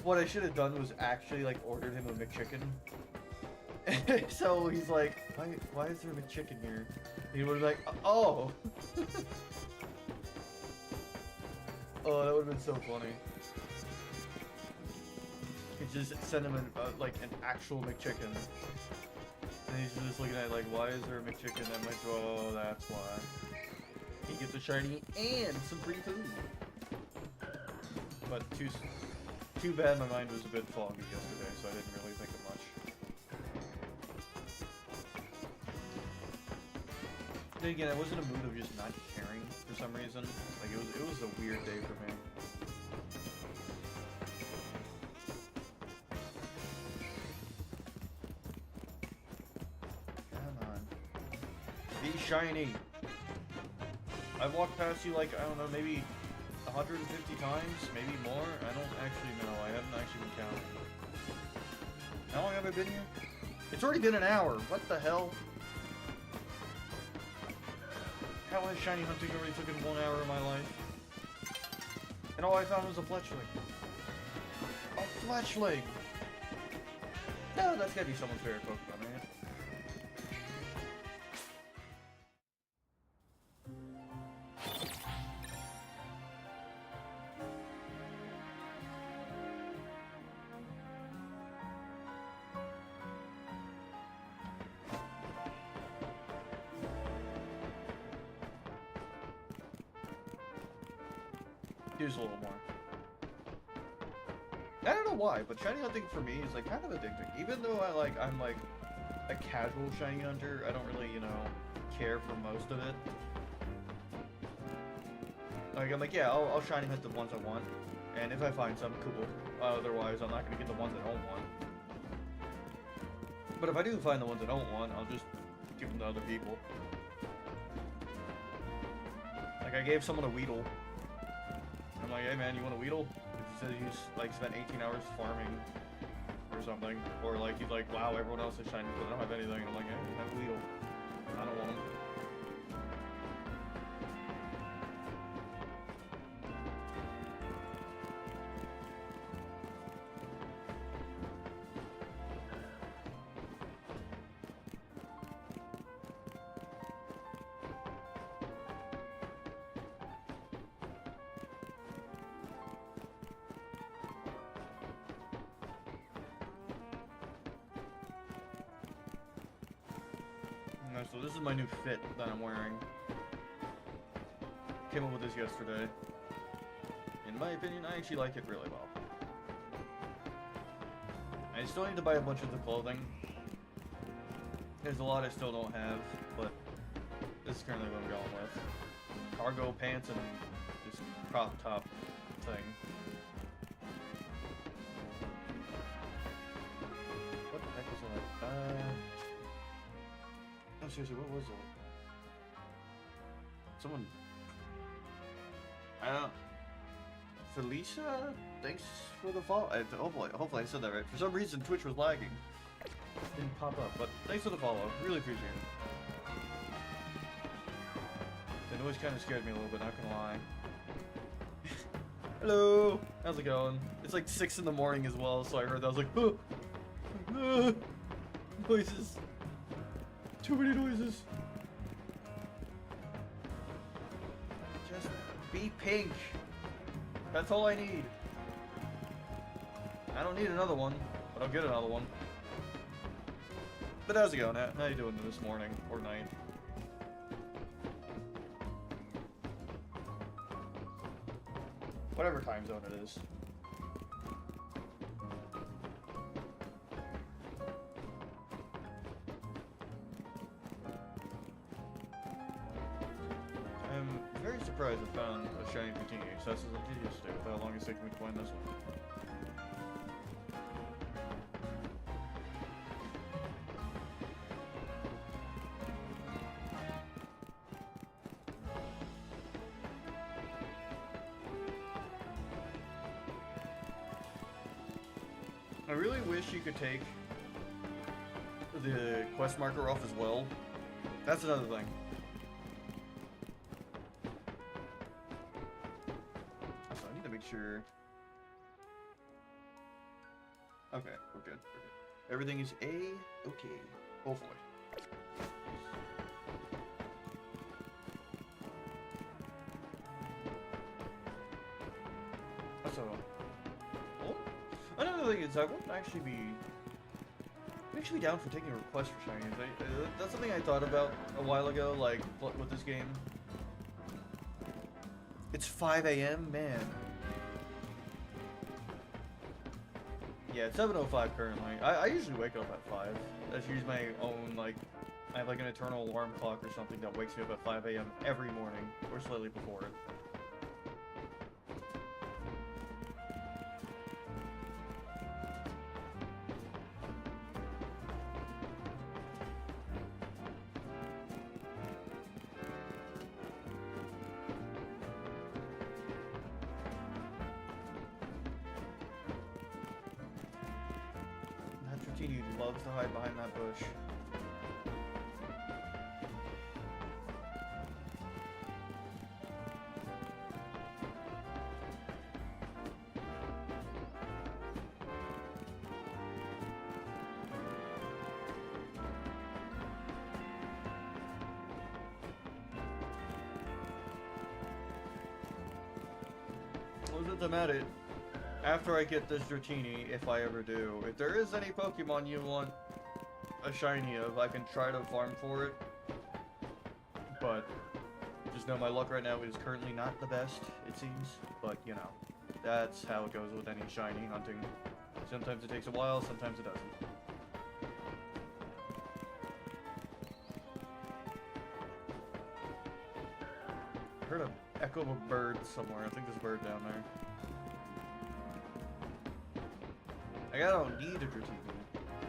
Speaker 1: what I should have done was actually, like, ordered him a McChicken. So he's like, why is there a McChicken here? He was like, oh! Oh, that would have been so funny. He just sent him like an actual McChicken. And he's just looking at it like, why is there a McChicken? I'm like, oh, that's why. He gets a shiny and some free food. But too bad my mind was a bit foggy yesterday, so I didn't really think of much. Then again, I was in a mood of just not caring for some reason. Like it was a weird day for me. Come on. Be shiny. I've walked past you like, I don't know, maybe 150 times, maybe more. I don't actually know. I haven't actually been counting. How long have I been here? It's already been an hour. What the hell? How has shiny hunting already taken 1 hour of my life? And all I found was a fletchling. A fletchling! No, that's gotta be someone's favorite Pokemon, right? Here's a little more. I don't know why, but shiny hunting for me is like kind of addicting. Even though I'm like a casual shiny hunter, I don't really, you know, care for most of it. Like I'm like, yeah, I'll shiny hunt the ones I want, and if I find some, cool. Otherwise, I'm not gonna get the ones I don't want. But if I do find the ones I don't want, I'll just give them to other people. Like I gave someone a Weedle. I'm like, hey man, you want a Weedle? He said he's like spent 18 hours farming or something. Or like he's like, wow, everyone else is shiny, but I don't have anything. And I'm like, hey, have a Weedle. I don't want them. So this is my new fit that I'm wearing. Came up with this yesterday. In my opinion, I actually like it really well. I still need to buy a bunch of the clothing. There's a lot I still don't have, but this is currently what I'm going with. Cargo pants and this crop top thing. What the heck was that? Oh, seriously, what was it? Someone... I don't... Felicia? Thanks for the follow. Hopefully I said that right. For some reason, Twitch was lagging. Didn't pop up, but thanks for the follow. Really appreciate it. The noise kind of scared me a little bit, not gonna lie. Hello! How's it going? It's like 6 in the morning as well, so I heard that. I was like, oh! Noises. Too many noises. Just be pink. That's all I need. I don't need another one, but I'll get another one. But how's it going? How you doing this morning or night? Whatever time zone it is. I'm very surprised I found a shiny bikini. That's as I did yesterday with how long it's taken me to find this one. I really wish you could take the quest marker off as well. That's another thing. So I need to make sure. Okay, we're good. We're good. Everything is okay. Hopefully. So, well, another thing is I wouldn't actually be down for taking a request for shinies. That's something I thought about a while ago, like with this game. It's 5 a.m., man. Yeah, it's 7:05 currently. I usually wake up at 5. That's usually my own, like, I have like an eternal alarm clock or something that wakes me up at 5 a.m. every morning, or slightly before it. He loves to hide behind that bush. Well, since I'm at it, after I get this Dratini, if I ever do, if there is any Pokemon you want a shiny of, I can try to farm for it. But just know my luck right now is currently not the best, it seems. But, you know, that's how it goes with any shiny hunting. Sometimes it takes a while, sometimes it doesn't. I heard an echo of a bird somewhere. I think there's a bird down there. I don't need a Dratini.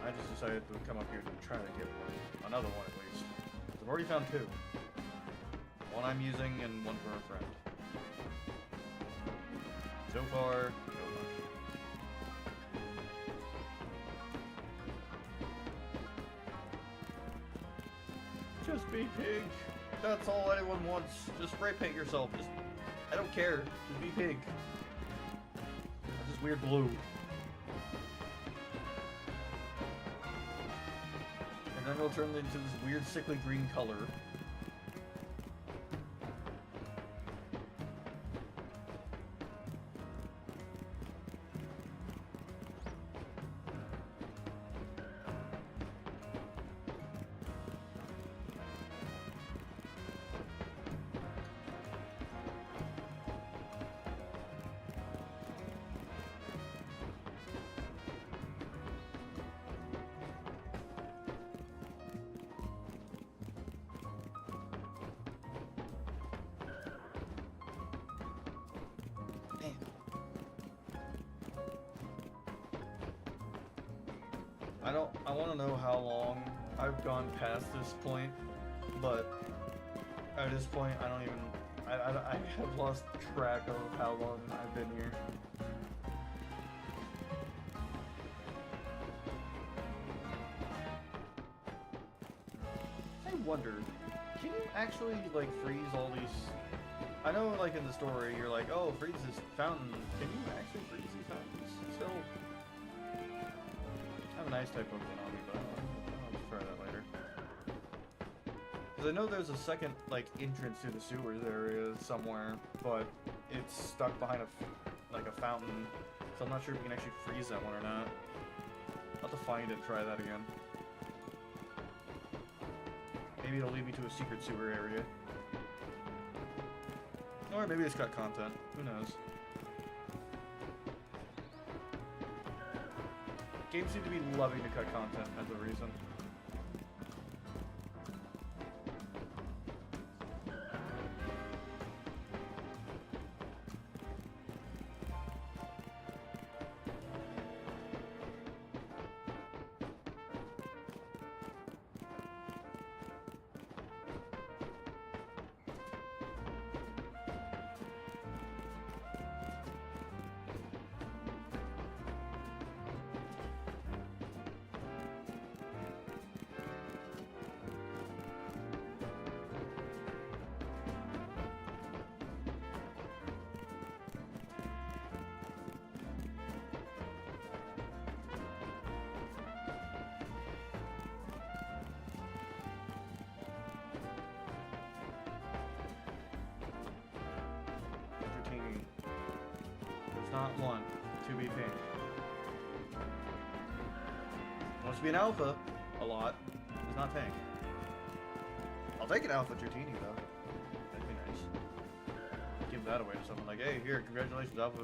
Speaker 1: I just decided to come up here to try to get one. Another one at least. I've already found 2. One I'm using and one for a friend. So far, no luck. Just be pink. That's all anyone wants. Just spray paint yourself. I don't care. Just be pink. That's just weird blue. And then it'll turn into this weird sickly green color. I want to know how long I've gone past this point, but at this point I don't even, I have lost track of how long I've been here. I wonder, can you actually like freeze all these? I know like in the story you're like, oh, freeze this fountain. Can you actually freeze these fountains still? I have an ice type Pokemon on me, but I'll try that later. Because I know there's a second, like, entrance to the sewers area somewhere, but it's stuck behind a fountain, so I'm not sure if we can actually freeze that one or not. I'll have to find it and try that again. Maybe it'll lead me to a secret sewer area. Or maybe it's got content. Who knows? Games seem to be loving to cut content as a reason. not want to be pink. Wants to be an alpha a lot. It's not pink. I'll take an alpha Dratini though. That'd be nice. Give that away to someone like, hey, here, congratulations, alpha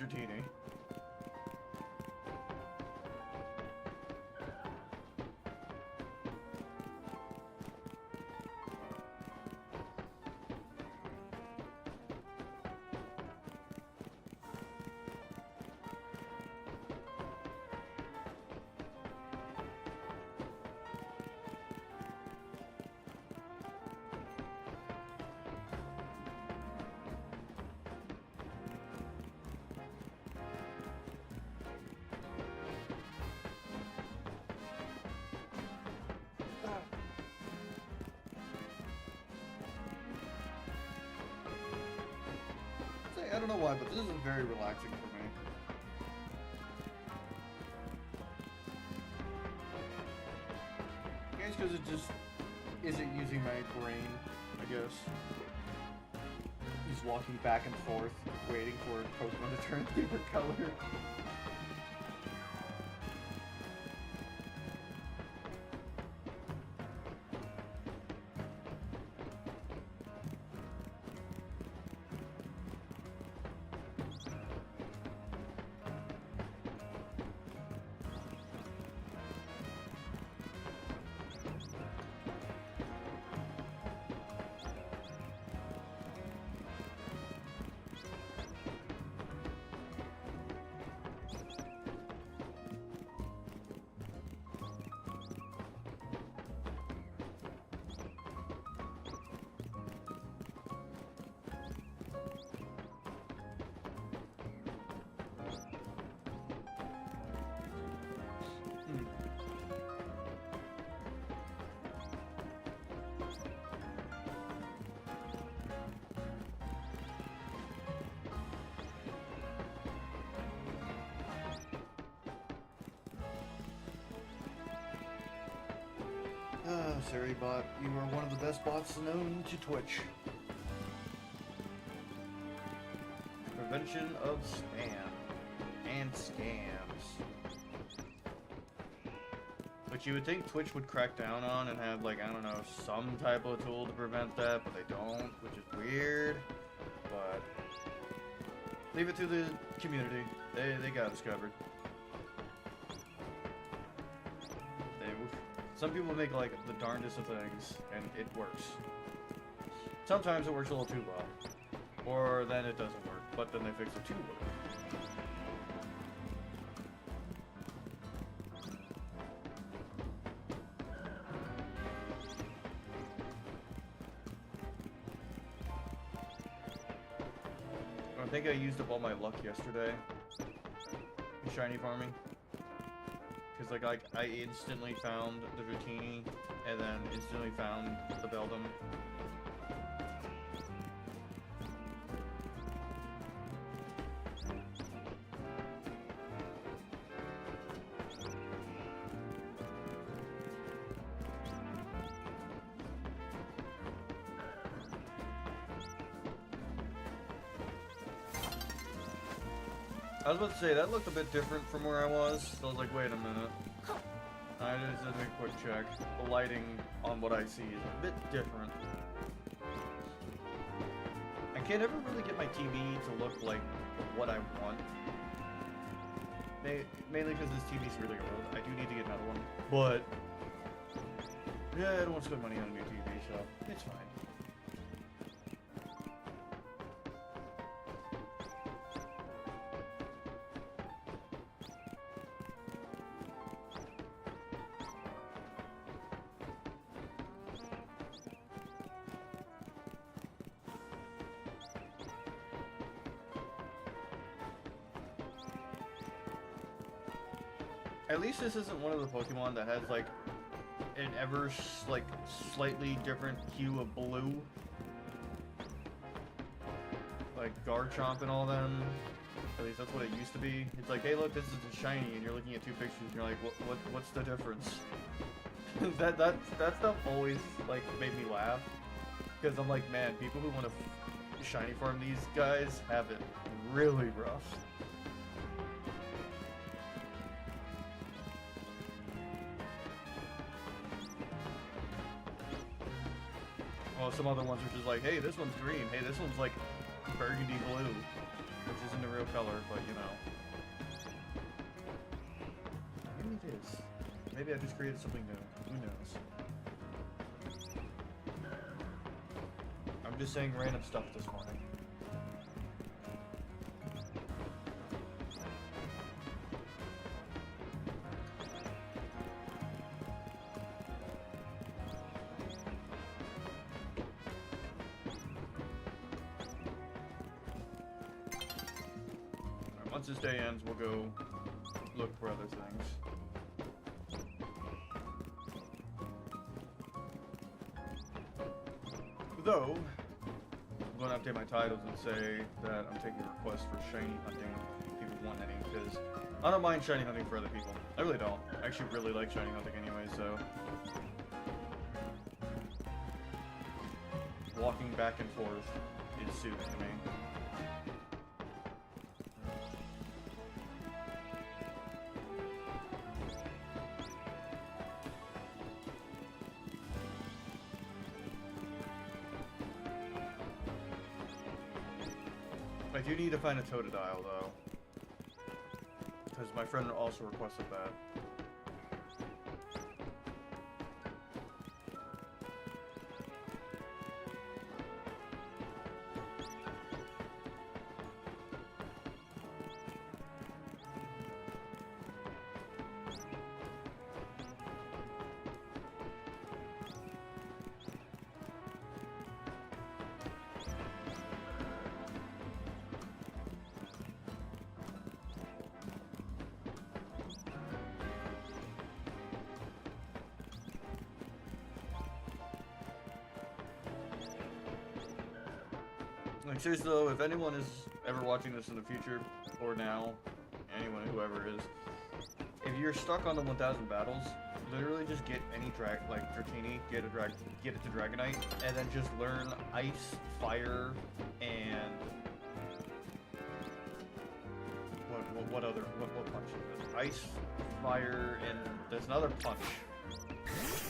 Speaker 1: Dratini. I don't know why, but this is very relaxing for me. I guess because it just isn't using my brain, I guess. Just walking back and forth, waiting for Pokemon to turn a different color. Bot, you are one of the best bots known to Twitch. Prevention of spam and scams. Which you would think Twitch would crack down on and have, like, I don't know, some type of tool to prevent that, but they don't, which is weird. But leave it to the community. They got us covered. Some people make, like, the darndest of things, and it works. Sometimes it works a little too well. Or then it doesn't work, but then they fix it too well. I think I used up all my luck yesterday in shiny farming. Because, like, I instantly found the Dratini, and then instantly found the Beldum. I was about to say, that looked a bit different from where I was, so I was like, wait a minute. I just did a quick check. The lighting on what I see is a bit different. I can't ever really get my TV to look like what I want. Mainly because this TV's really old. I do need to get another one. But, yeah, I don't want to spend money on a new TV, so it's fine. At least this isn't one of the Pokemon that has, like, an slightly different hue of blue. Like Garchomp and all them. At least that's what it used to be. It's like, hey look, this is a shiny, and you're looking at two pictures and you're like, what's the difference? that stuff always, like, made me laugh. Because I'm like, man, people who want to shiny farm these guys have it really rough. know, some other ones are just like, hey, this one's green. Hey, this one's like burgundy blue, which isn't a real color, but you know. Maybe it is. Maybe I just created something new. Who knows? I'm just saying random stuff this morning. Once this day ends, we'll go look for other things. Though, I'm going to update my titles and say that I'm taking requests for shiny hunting if people want any, because I don't mind shiny hunting for other people. I really don't. I actually really like shiny hunting anyway, so... walking back and forth is soothing to me. I do need to find a Totodile, though. Because my friend also requested that. Like, seriously though, if anyone is ever watching this in the future, or now, anyone, whoever is, if you're stuck on the 1000 battles, literally just get any Dratini, get it to Dragonite, and then just learn Ice, Fire, and... What punch is this? Ice, Fire, and there's another punch.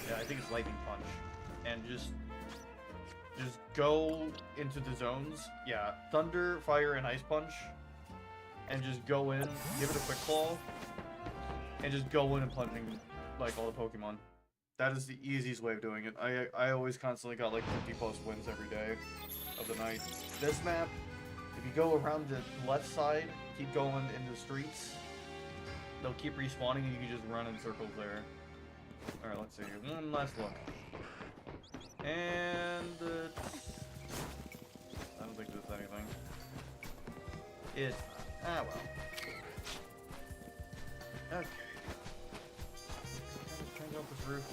Speaker 1: Yeah, I think it's Lightning Punch. And just go into the zones. Yeah, Thunder, Fire, and Ice Punch. And just go in, give it a quick claw, and just go in and punching like all the Pokemon. That is the easiest way of doing it. I always constantly got like 50 plus wins every day of the night. This map, if you go around the left side, keep going into the streets, they'll keep respawning and you can just run in circles there. Alright, let's see. One last look. And I don't think there's anything. Well. Okay. Turn off this roof.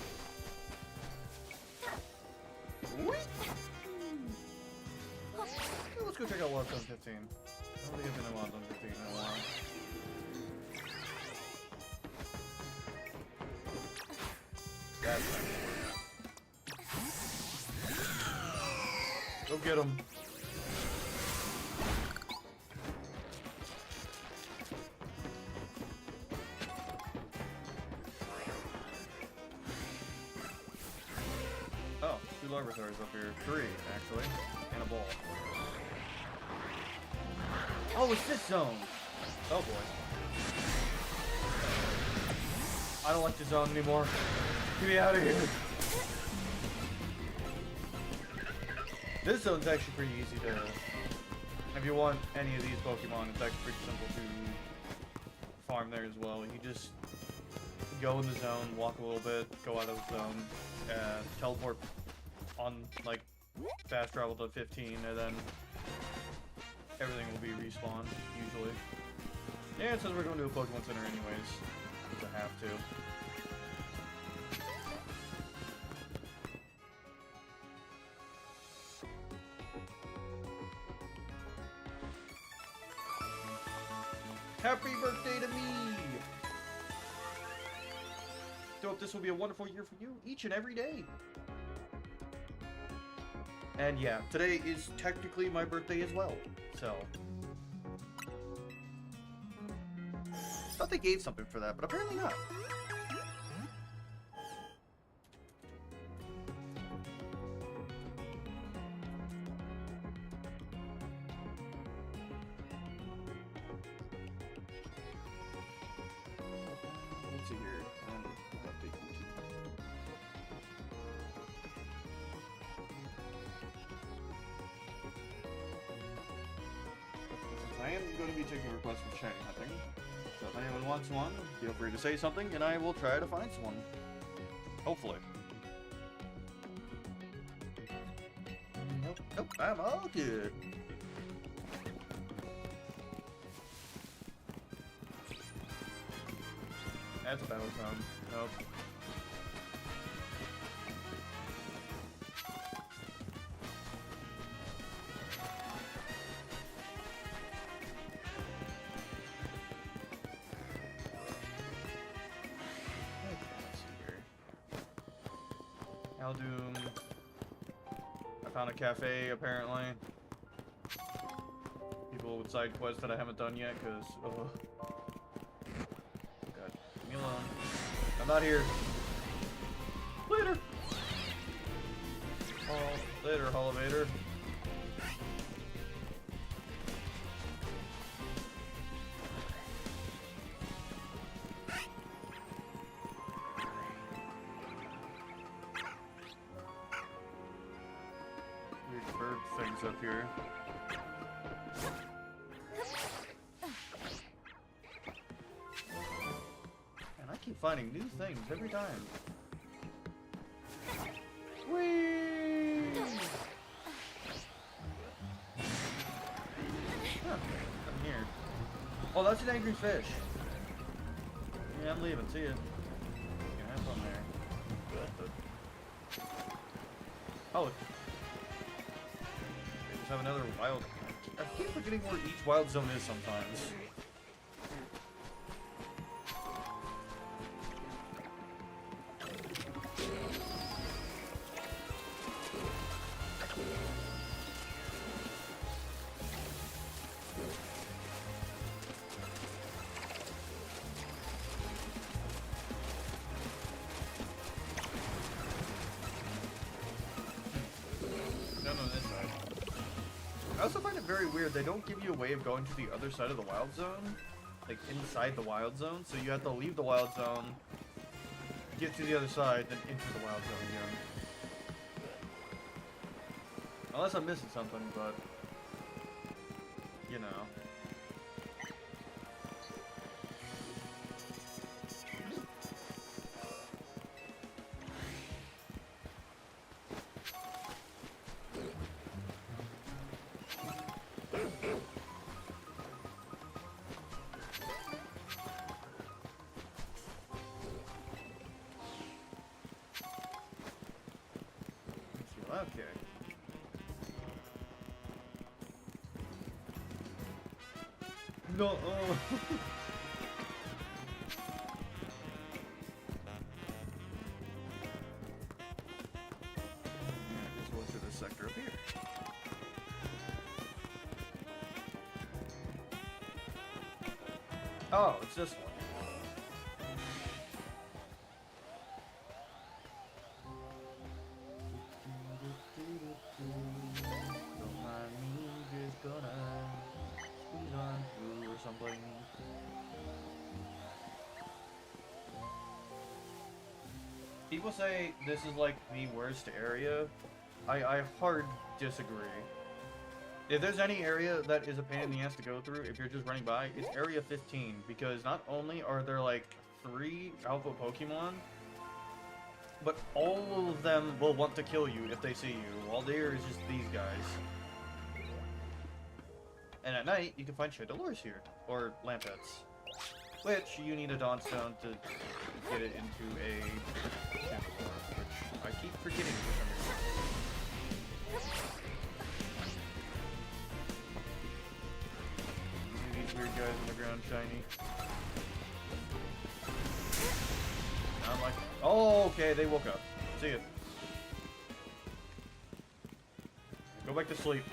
Speaker 1: Let's go check out Wild Zone 15. I don't think I've been in Wild Zone 15 in a while. That's nice. Go get him. Oh, 2 laboratories up here. 3, actually. And a ball. Oh, it's this zone. Oh boy. I don't like this zone anymore. Get me out of here. This zone's actually pretty easy to... If you want any of these Pokemon, it's actually pretty simple to farm there as well. You just go in the zone, walk a little bit, go out of the zone, teleport on, like, fast travel to 15, and then everything will be respawned, usually. Yeah, it says we're going to a Pokemon Center anyways, because I have to. Happy birthday to me! I hope this will be a wonderful year for you, each and every day. And yeah, today is technically my birthday as well, so... I thought they gave something for that, but apparently not. am going to be taking requests for shiny hunting. So if anyone wants one, feel free to say something, and I will try to find one. Hopefully. Nope, nope, I'm all good. That's a battle zone. Nope. Aldoom. I found a cafe, apparently. People with side quests that I haven't done yet, because, oh god, leave me alone. I'm not here. Later! Oh, later, Holovator. Bird things up here. And I keep finding new things every time. Whee! Huh, I'm here. Oh, that's an angry fish. Yeah, I'm leaving. See ya. Yeah, have fun there. Oh. Have another wild. I keep forgetting where each wild zone is sometimes. I also find it very weird, they don't give you a way of going to the other side of the wild zone, like inside the wild zone, so you have to leave the wild zone, get to the other side, then enter the wild zone again. Unless I'm missing something, but, you know. Okay. No. Oh. Just go to this sector up here. Oh, it's this one. People say this is like the worst area. I hard disagree. If there's any area that is a pain in the ass to go through, if you're just running by, it's Area 15, because not only are there like 3 alpha Pokemon, but all of them will want to kill you if they see you, while there is just these guys. And at night, you can find Chandelures here, or Lampettes, which you need a Dawnstone to get it into a Chandelure, which I keep forgetting for some reason. These weird guys on the ground shiny. Now I'm like, oh, okay, they woke up. See ya. Go back to sleep.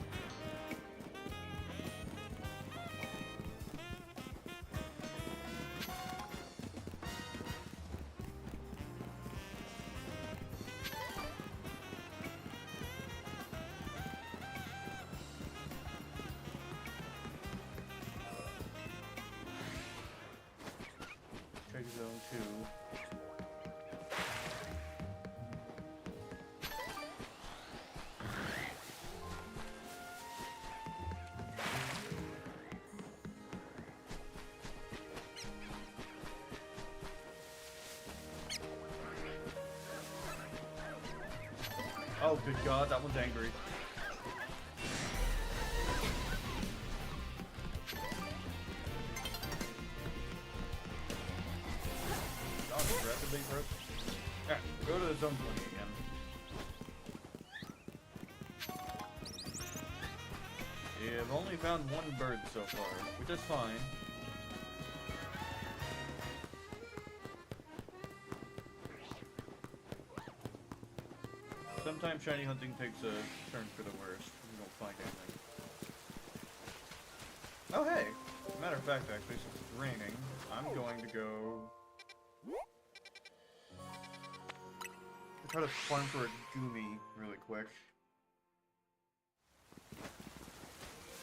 Speaker 1: Zone 2. Oh, good God, that one's angry. Dodge rapidly, bro. Yeah, go to the zone 20 again. Yeah, I've only found one bird so far, which is fine. Sometimes shiny hunting takes a turn for the worst. You don't find anything. Oh hey! Matter of fact, actually, since it's raining, I'm going to go try to farm for a Goomy really quick.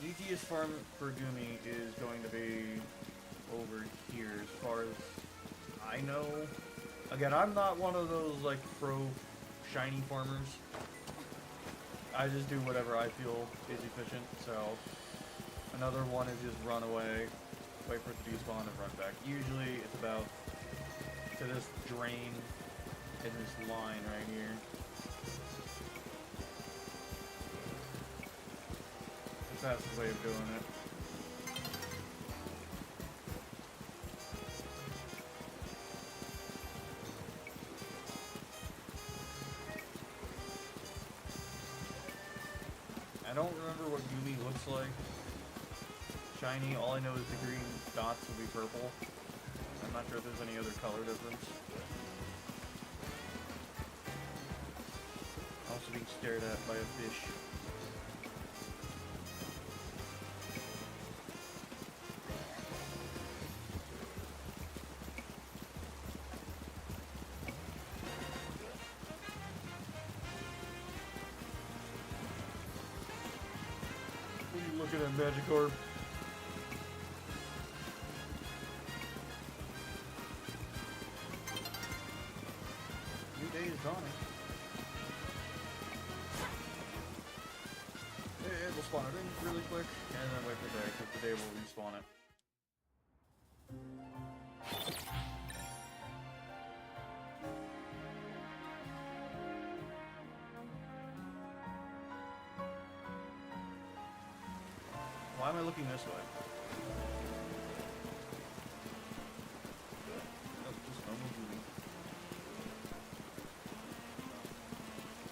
Speaker 1: The easiest farm for Goomy is going to be over here, as far as I know. Again, I'm not one of those, like, pro shiny farmers. I just do whatever I feel is efficient, so another one is just run away, wait for it to despawn, and run back. Usually it's about to this drain in this line right here. The fastest way of doing it. I don't remember what Goomy looks like. Shiny, all I know is the green dots will be purple. I'm not sure if there's any other color difference. Also being stared at by a fish. What are you looking at, Magikarp? New day is dawning. Yeah, we'll spawn it in really quick, and then wait for day, because the day will respawn it. Why am I looking this way? Oh, just normal Goomy.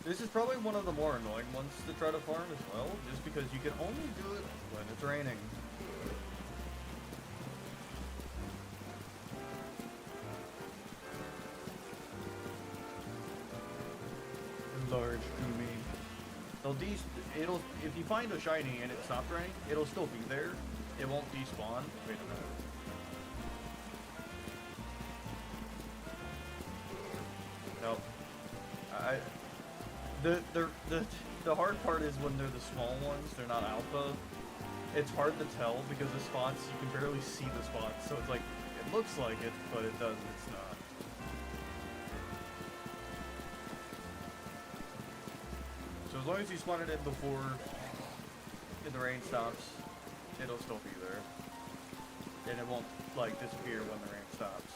Speaker 1: This is probably one of the more annoying ones to try to farm as well, just because you can only do it when it's raining. Large Goomy. It'll if you find a shiny and it stopped raining, it'll still be there. It won't despawn. Wait a minute. Nope. The hard part is when they're the small ones, they're not alpha. It's hard to tell because the spots, you can barely see the spots, so it's like, it looks like it, but it doesn't, it's not. So as long as you spawn it in before the rain stops, it'll still be there. And it won't, like, disappear when the rain stops.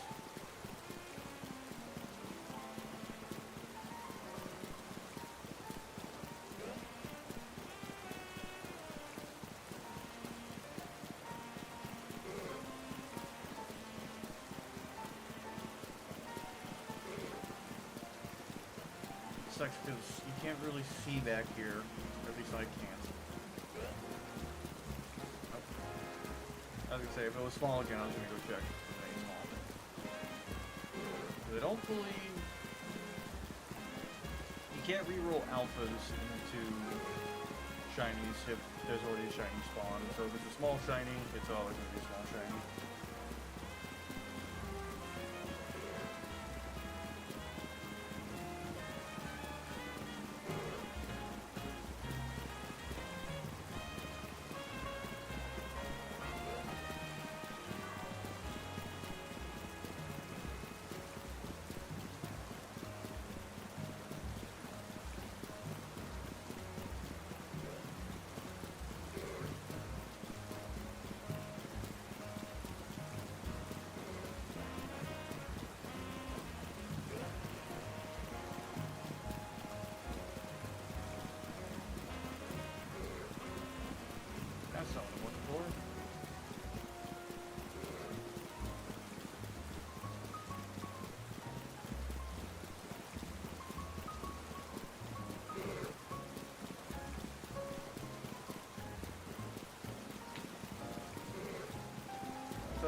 Speaker 1: Sucks because you can't really see back here, or at least I can't. Oh. I was gonna say, if it was small again, I was gonna go check if it was small. I don't believe you can't reroll alphas into shinies if there's already a shiny spawn. So if it's a small shiny, it's always gonna be a small shiny.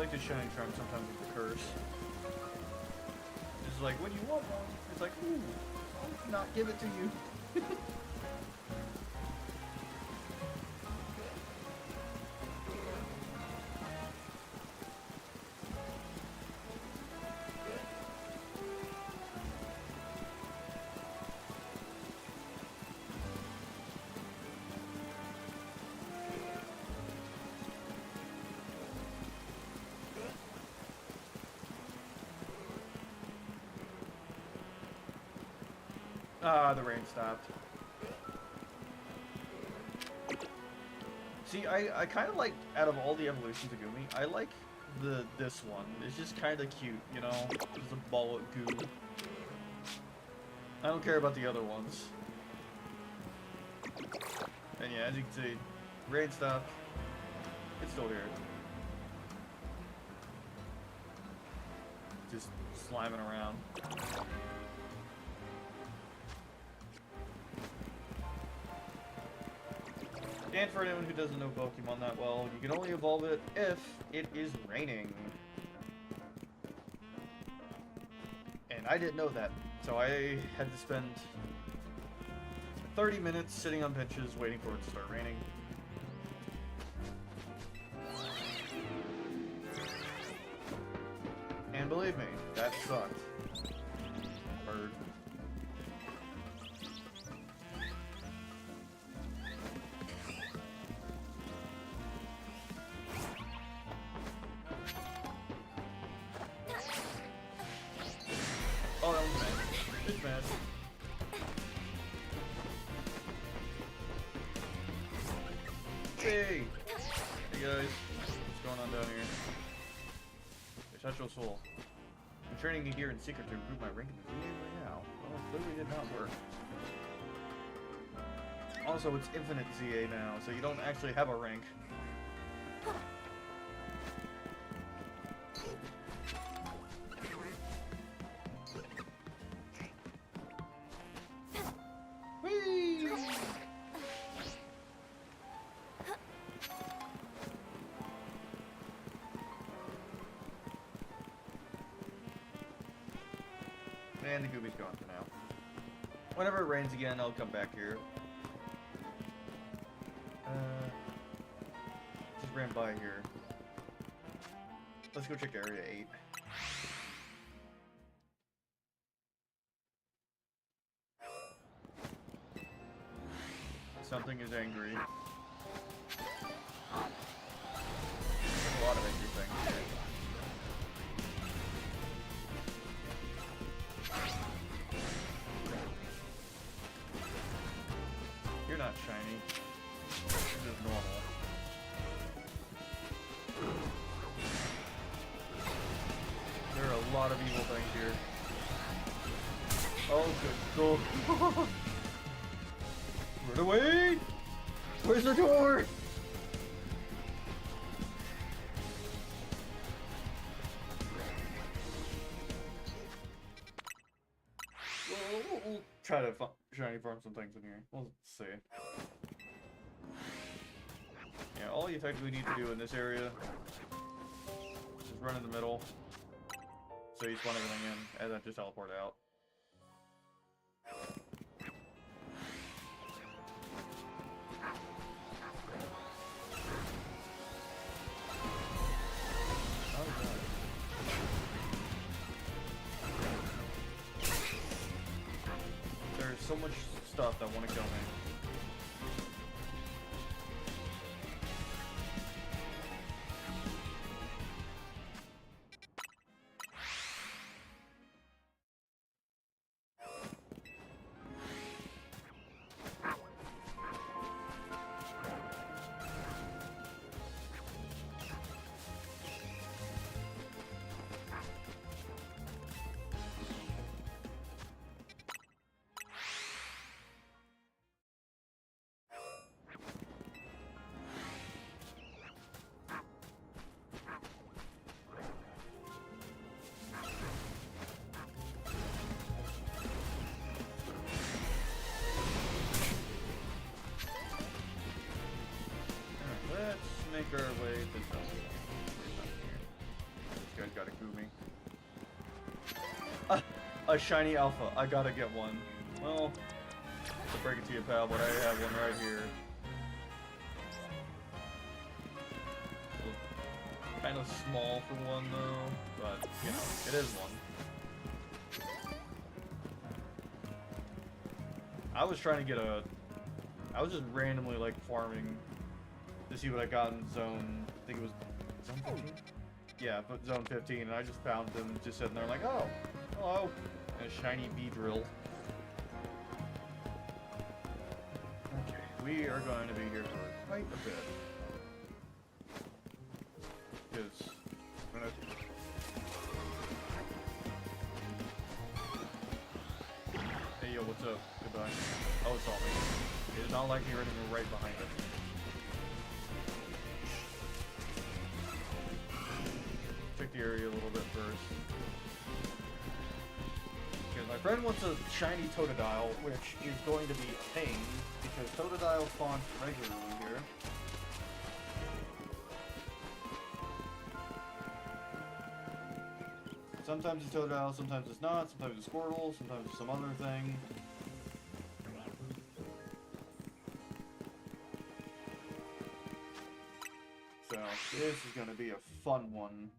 Speaker 1: like the Shining Charm sometimes with the curse. It's like, when you want one, it's like, ooh, I'll not give it to you. Ah, the rain stopped. See, I kind of like, out of all the evolutions of Goomy, I like this one. It's just kind of cute, you know? Just a ball of goo. I don't care about the other ones. And yeah, as you can see, rain stopped. It's still here. Just sliming around. And for anyone who doesn't know Pokemon that well, you can only evolve it if it is raining. And I didn't know that, so I had to spend 30 minutes sitting on benches waiting for it to start raining. And believe me, that sucked. Bird. Oh, that was mad. It's mad. Hey! Hey guys. What's going on down here? Essential Soul. I'm training here in secret to improve my rank in the VA right now. Well, it clearly did not work. Also, it's infinite ZA now, so you don't actually have a rank. Whee! And the Gooby's gone for now. Whenever it rains again, I'll come back here. Just ran by here. Let's go check Area 8. Something is angry. There's a lot of angry things. You're not shiny. You're just normal. There are a lot of evil things here. Oh, good. Go. Run away! Where's the door? Well, we'll try to shiny farm some things in here. We'll see. Yeah, all you technically need to do in this area is run in the middle. So you spawn everything in, and then just teleport out. There's so much stuff that want to kill me. Make our way to somewhere. A shiny alpha. I gotta get one. Well, to break it to you, pal, but I have one right here. Kind of small for one, though, but, you know, it is one. I was trying to get I was just randomly, like, farming to see what I got in zone, I think it was zone 15? Yeah, but zone 15, and I just found them just sitting there like, oh, hello, and a shiny Beedrill. Okay, we are going to be here for quite a bit. Because I'm gonna... Hey, yo, what's up? Goodbye. Oh, it's all me. It is not like me running right behind it. Check the area a little bit first. Because my friend wants a shiny Totodile, which is going to be a pain, because Totodile spawns regularly here. Sometimes it's Totodile, sometimes it's not, sometimes it's Squirtle, sometimes it's some other thing. So, this is going to be a fun one.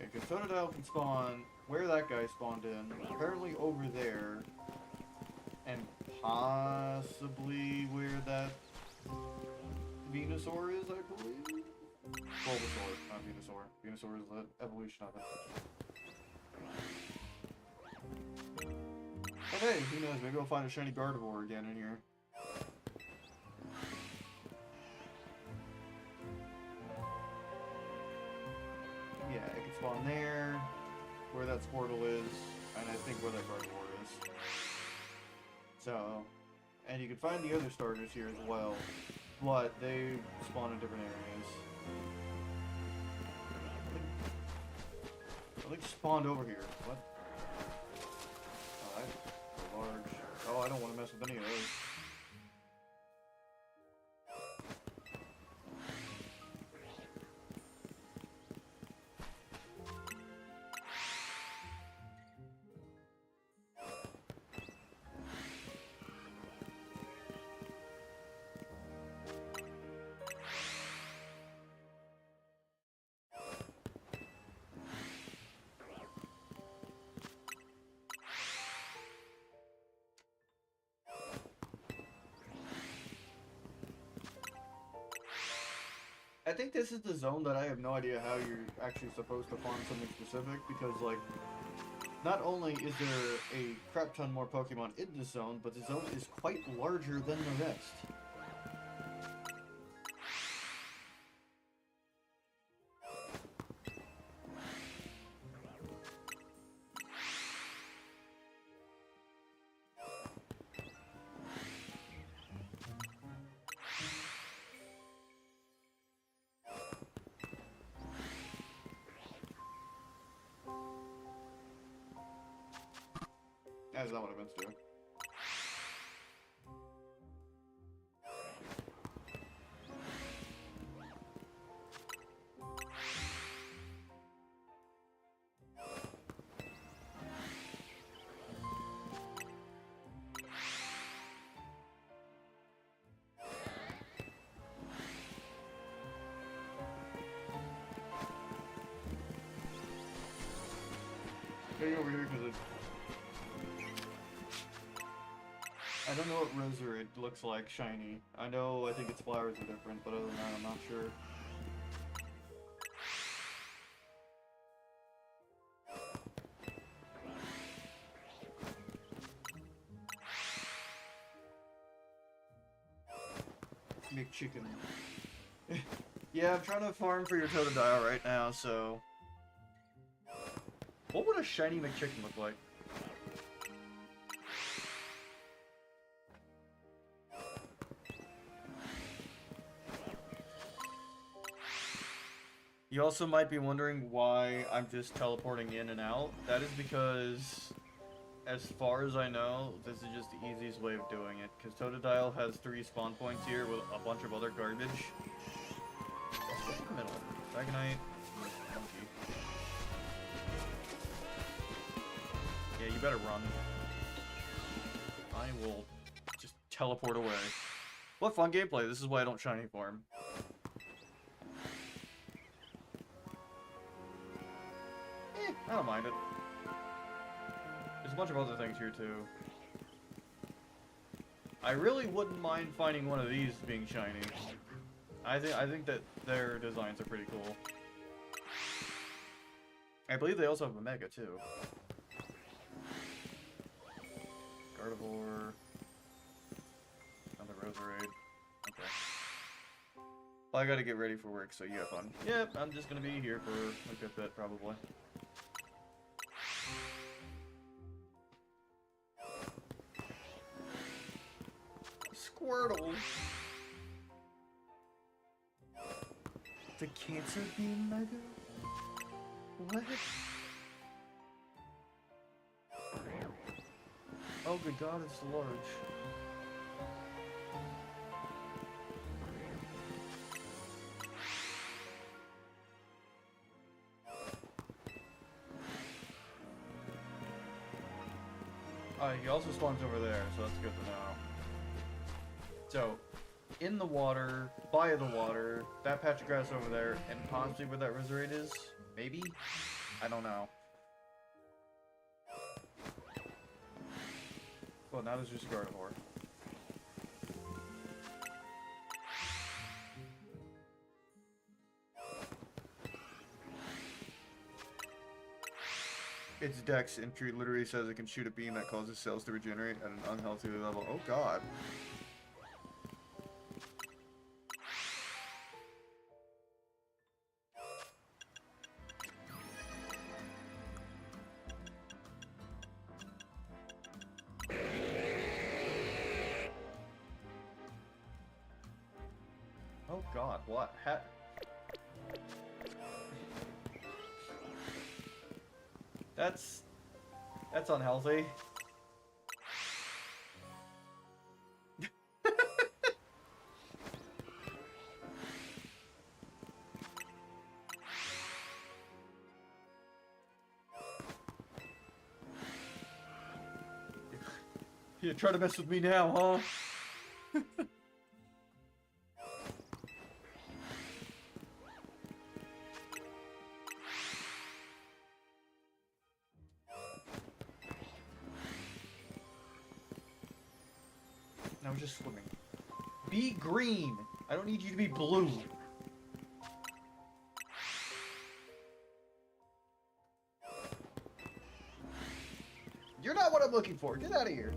Speaker 1: Yeah, because Totodile can spawn where that guy spawned in, apparently over there, and possibly where that Venusaur is, I believe? Bulbasaur, not Venusaur. Venusaur is the evolution of it. And hey, who knows, maybe I'll find a shiny Gardevoir again in here. Yeah, it can spawn there, where that Squirtle is, and I think where that Gardevoir is. So, and you can find the other starters here as well, but they spawn in different areas. I think spawned over here. What? Oh, that's large. Oh, I don't want to mess with any of those. I think this is the zone that I have no idea how you're actually supposed to farm something specific, because, like, not only is there a crap ton more Pokemon in this zone, but the zone is quite larger than the rest. That is not what I meant to do. Getting over here because it's... I don't know what Roserade looks like shiny. I know, I think its flowers are different, but other than that, I'm not sure. McChicken. Yeah, I'm trying to farm for your Totodile right now, so... What would a shiny McChicken look like? You also might be wondering why I'm just teleporting in and out. That is because, as far as I know, this is just the easiest way of doing it. Because Totodile has 3 spawn points here with a bunch of other garbage. Let's go in the middle. Dragonite, Monkey. Yeah, you better run. I will just teleport away. What fun gameplay. This is why I don't shiny form. I don't mind it. There's a bunch of other things here too. I really wouldn't mind finding one of these being shiny. I think that their designs are pretty cool. I believe they also have a Mega too. Gardevoir. Another Roserade. Okay. Well, I gotta get ready for work, so you have fun. Yep, I'm just gonna be here for a good bit, probably. Squirtle! The Cancer Beam Mega? What? Oh good god, it's large. He also spawns over there, so that's good to know. So, in the water, by the water, that patch of grass over there, and possibly where that Roserade is? Maybe? I don't know. Well, now there's just a Gardevoir. Its dex entry literally says it can shoot a beam that causes cells to regenerate at an unhealthy level. Oh god. Oh god, what? That's unhealthy. You try to mess with me now, huh? I was just swimming. Be green! I don't need you to be blue. You're not what I'm looking for. Get out of here.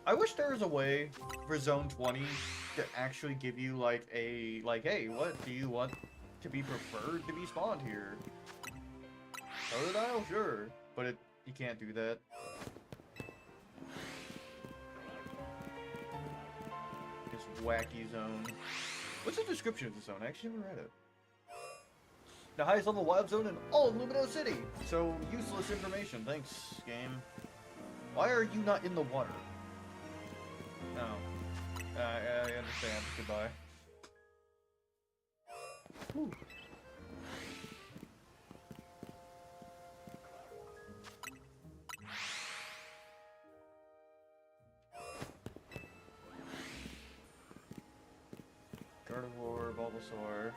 Speaker 1: I wish there was a way for Zone 20 to actually give you like a, hey, what do you want to be preferred to be spawned here? Totodile? Sure. But you can't do that. This wacky zone. What's the description of the zone? I actually haven't read it. The highest level wild zone in all of Lumino City. So useless information. Thanks, game. Why are you not in the water? No. I understand. Goodbye. Whew. Gardevoir, Bulbasaur.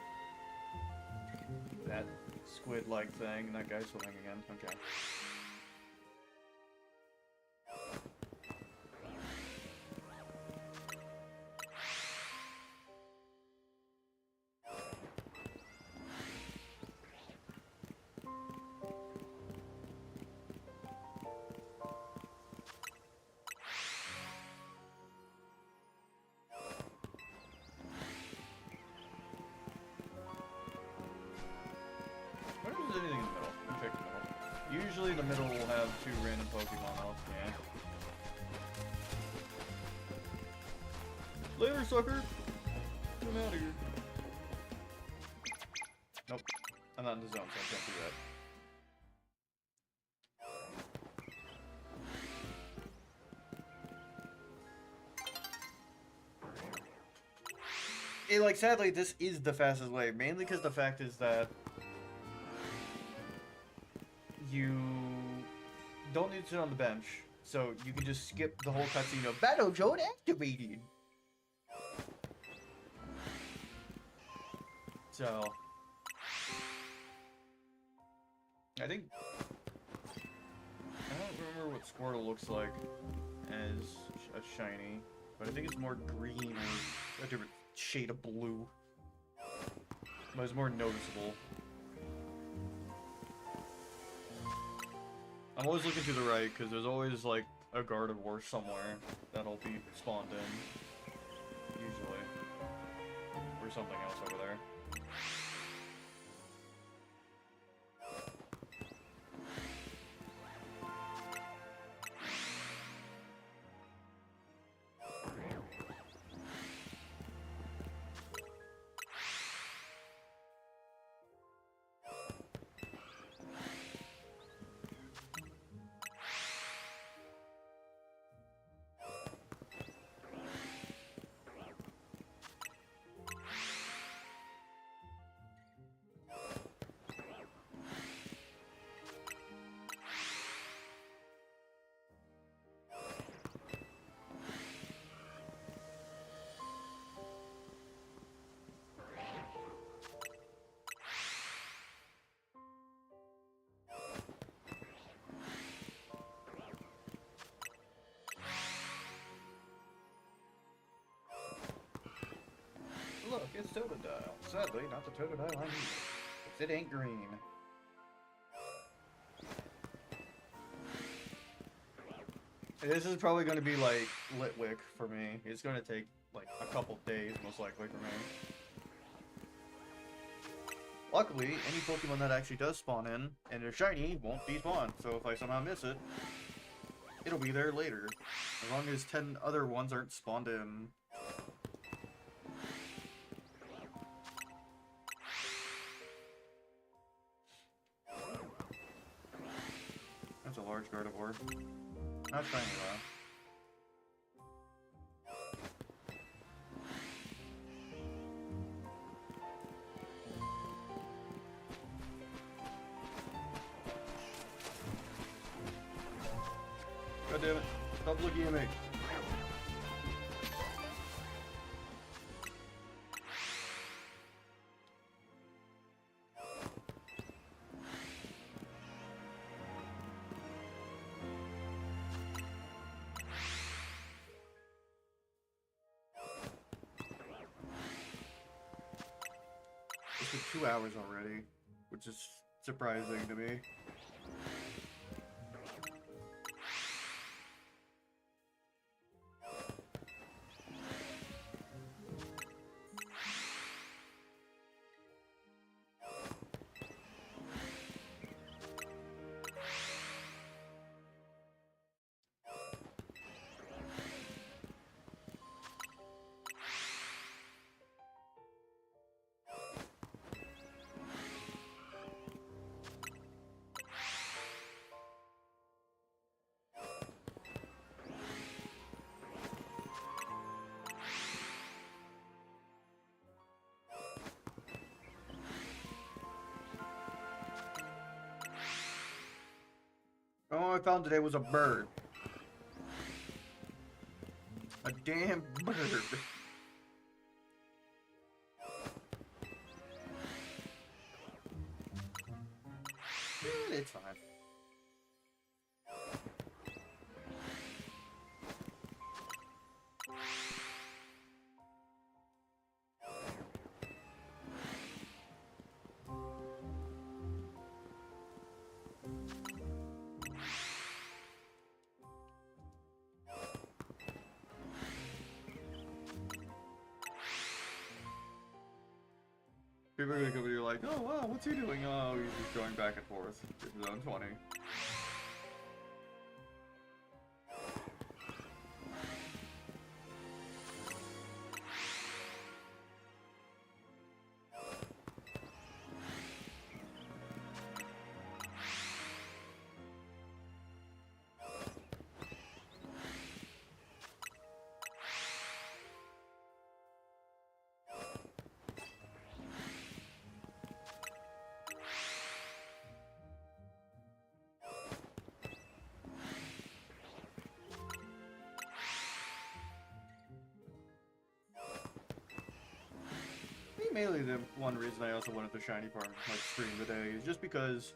Speaker 1: That squid-like thing, and that guy swimming again. Okay. Anything in the middle. Let me check the middle. Usually the middle will have two random Pokemon off. Yeah. Later, sucker! Get out of here. Nope. I'm not in the zone, so I can't do that. Like, sadly, this is the fastest way. Mainly because the fact is that you don't need to sit on the bench, so you can just skip the whole cutscene of Battle Zone activated. So, I think, I don't remember what Squirtle looks like as a shiny, but I think it's more green or a different shade of blue. But it's more noticeable. I'm always looking to the right, because there's always, like, a Gardevoir somewhere that'll be spawned in. Usually. Or something else over there. Look, it's Totodile. Sadly, not the Totodile I need. 'Cause it ain't green. This is probably going to be like Litwick for me. It's going to take like a couple days, most likely, for me. Luckily, any Pokemon that actually does spawn in, and they're shiny, won't despawn. So if I somehow miss it, it'll be there later. As long as 10 other ones aren't spawned in. That's a large Gardevoir. Not shiny though. God damn it. Stop looking at me. It's been 2 hours already, which is surprising to me. All I found today was a bird. A damn bird. It's fine. People are gonna come and you're like, oh wow, what's he doing? Oh, he's just going back and forth. Get his own 20. mainly the one reason I also wanted the shiny part like stream today is just because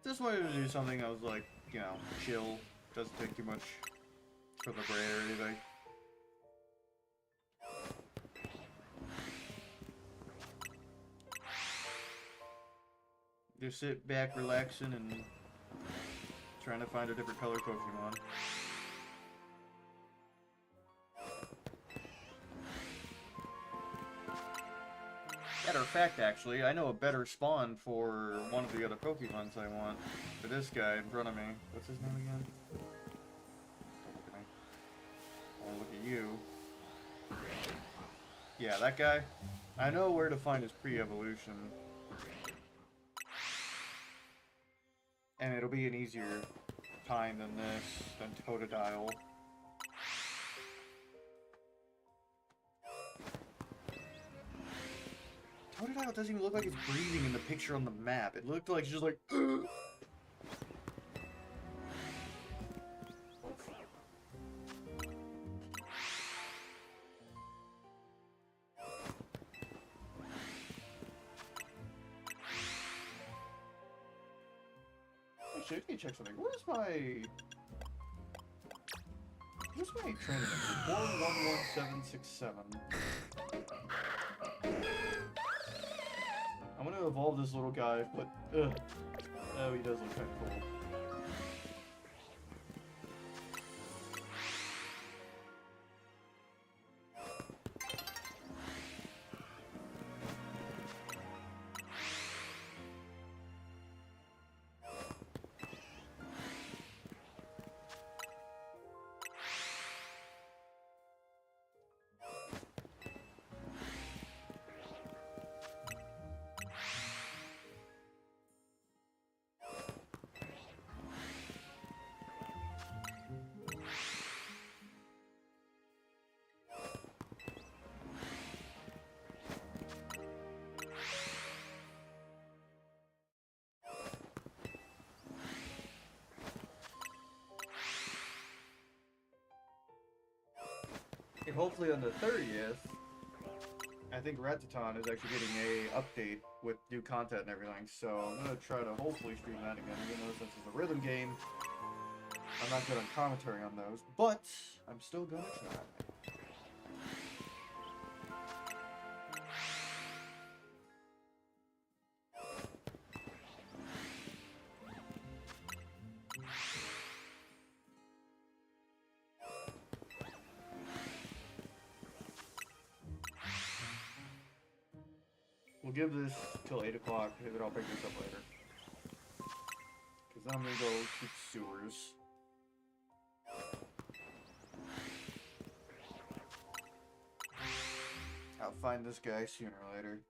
Speaker 1: just wanted to do something I was like, you know, chill, doesn't take too much for the brain or anything. Just sit back, relaxing, and trying to find a different color Pokemon. Matter of fact, actually, I know a better spawn for one of the other Pokemons I want. For this guy in front of me. What's his name again? Don't look at me. I want to look at you. Yeah, that guy. I know where to find his pre-evolution. And it'll be an easier time than this, than Totodile. Totodile doesn't even look like it's breathing in the picture on the map. It looked like it's just like, ugh. Actually, I need to check something. Where's my training number? 411767. I'm gonna evolve this little guy, but ugh. Oh, he does look kind of cool. And hopefully on the 30th, I think Rataton is actually getting a update with new content and everything, so I'm gonna try to hopefully stream that again, even though since it's a rhythm game, I'm not good on commentary on those, but I'm still gonna try. We'll give this till 8 o'clock, and then I'll pick this up later. Because then I'm gonna go to sewers. I'll find this guy sooner or later.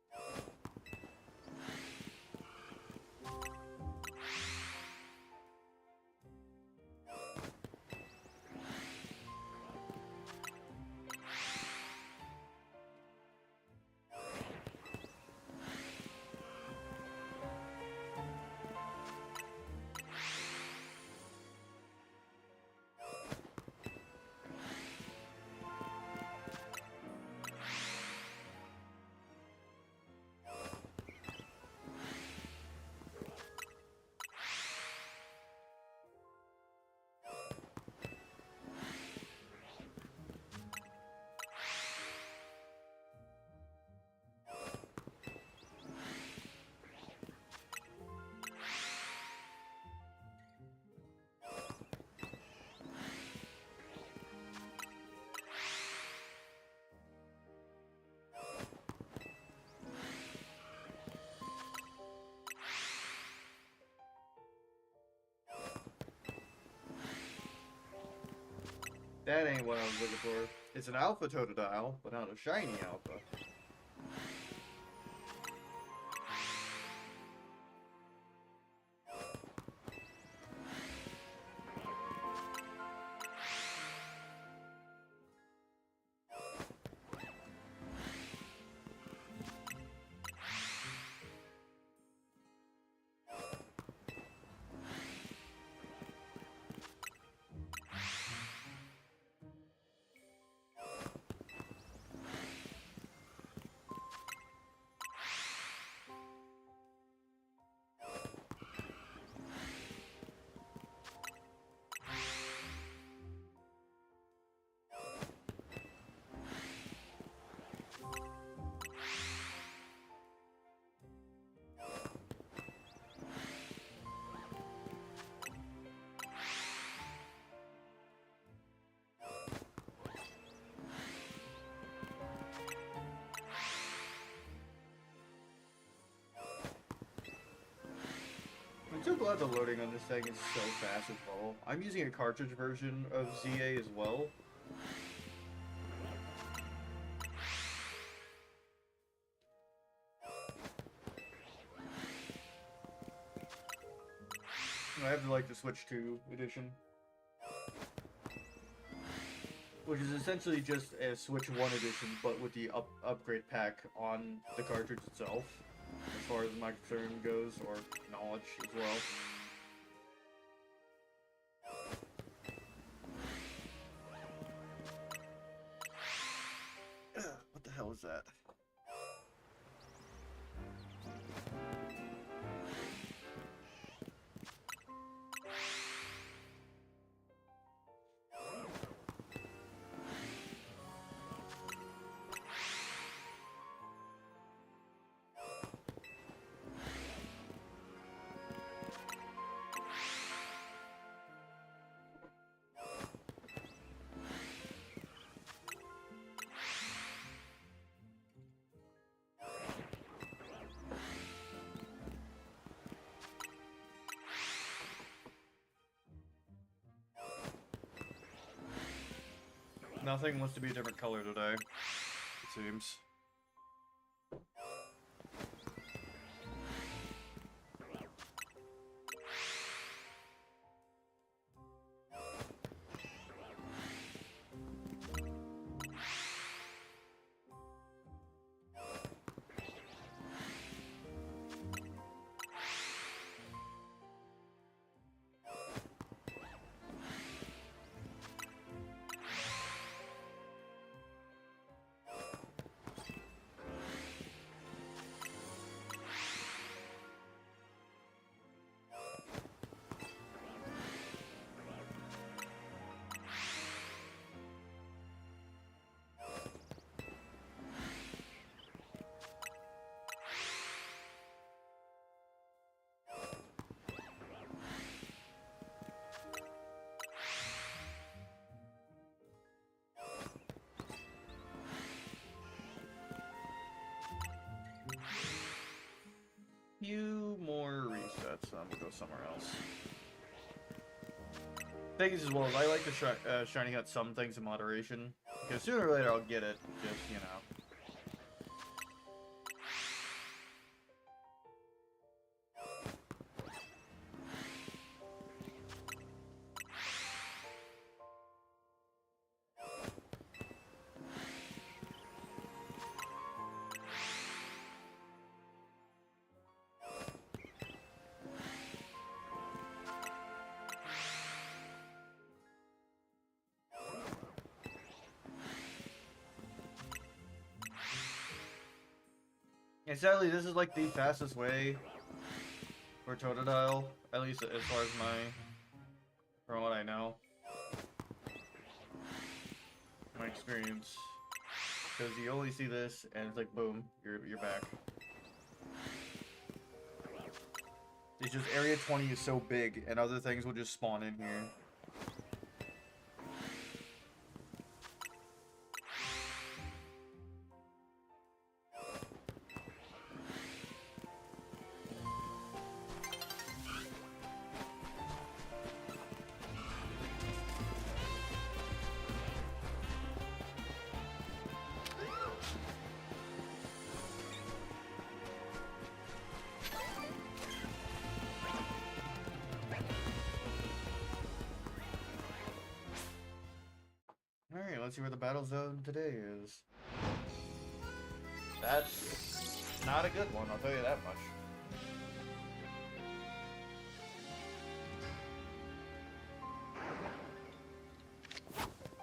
Speaker 1: That ain't what I was looking for. It's an alpha Totodile, but not a shiny alpha. I'm so glad the loading on this thing is so fast as well. I'm using a cartridge version of ZA as well. I have to like the Switch 2 edition, which is essentially just a Switch 1 edition, but with the upgrade pack on the cartridge itself, as far as my concern goes, or knowledge as well. What the hell is that? Nothing wants to be a different color today, it seems. Few more resets, then we'll go somewhere else. Things as well as I like to shiny out some things in moderation, because sooner or later I'll get it, just, you know. And sadly, this is like the fastest way for Totodile, at least as far as from what I know, my experience. Because you only see this, and it's like, boom, you're back. It's just Area 20 is so big, and other things will just spawn in here. Alright, let's see where the battle zone today is. That's not a good one, I'll tell you that much.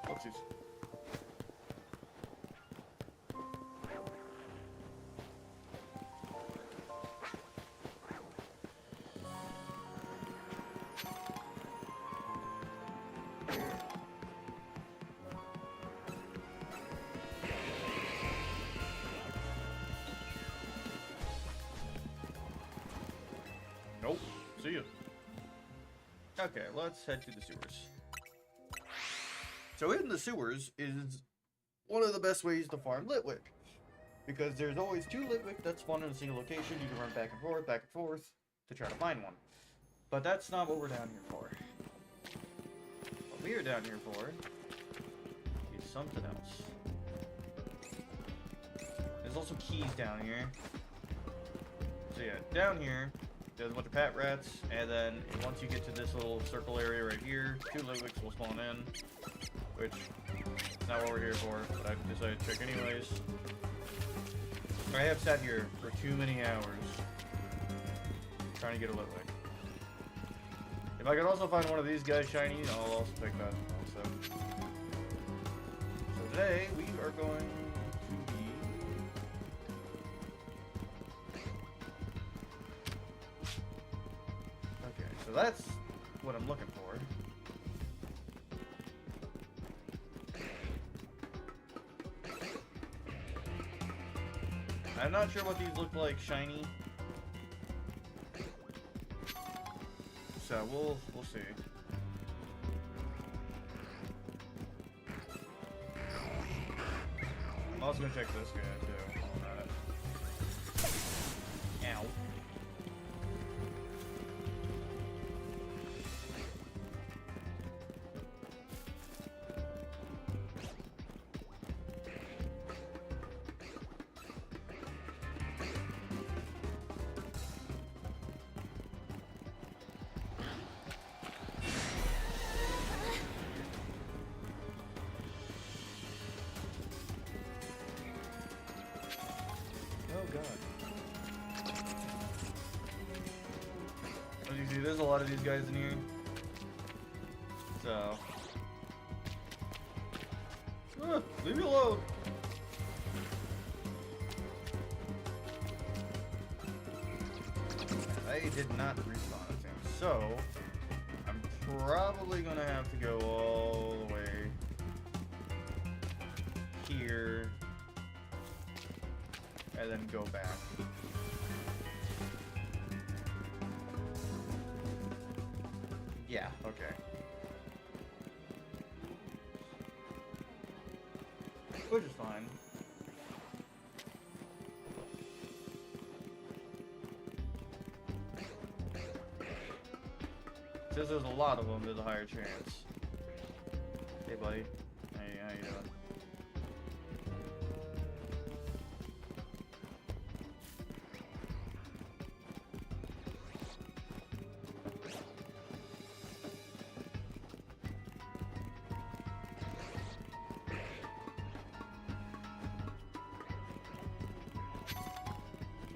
Speaker 1: Oopsies. Nope. See ya. Okay, let's head to the sewers. So in the sewers is one of the best ways to farm Litwick. Because there's always two Litwick that spawn in a single location. You can run back and forth to try to find one. But that's not what we're down here for. What we are down here for is something else. There's also keys down here. So yeah, down here, there's a bunch of pat rats, and then once you get to this little circle area right here, 2 Ludwigs will spawn in, which is not what we're here for, but I decided to check anyways. I have sat here for too many hours trying to get a Ludwig. If I could also find one of these guys shiny, I'll also take that also. So today, we are going to be... Okay, so that's what I'm looking for. I'm not sure what these look like shiny. So we'll see. I'm also gonna check this guy too. Ow. Oh god. As you see, there's a lot of these guys in here. So. Leave me alone! I did not respawn this thing. So, I'm probably gonna have to go all the way here. And then go back. Yeah, okay. Which is fine. Since there's a lot of them, there's a higher chance. Hey buddy. Hey, how you doing?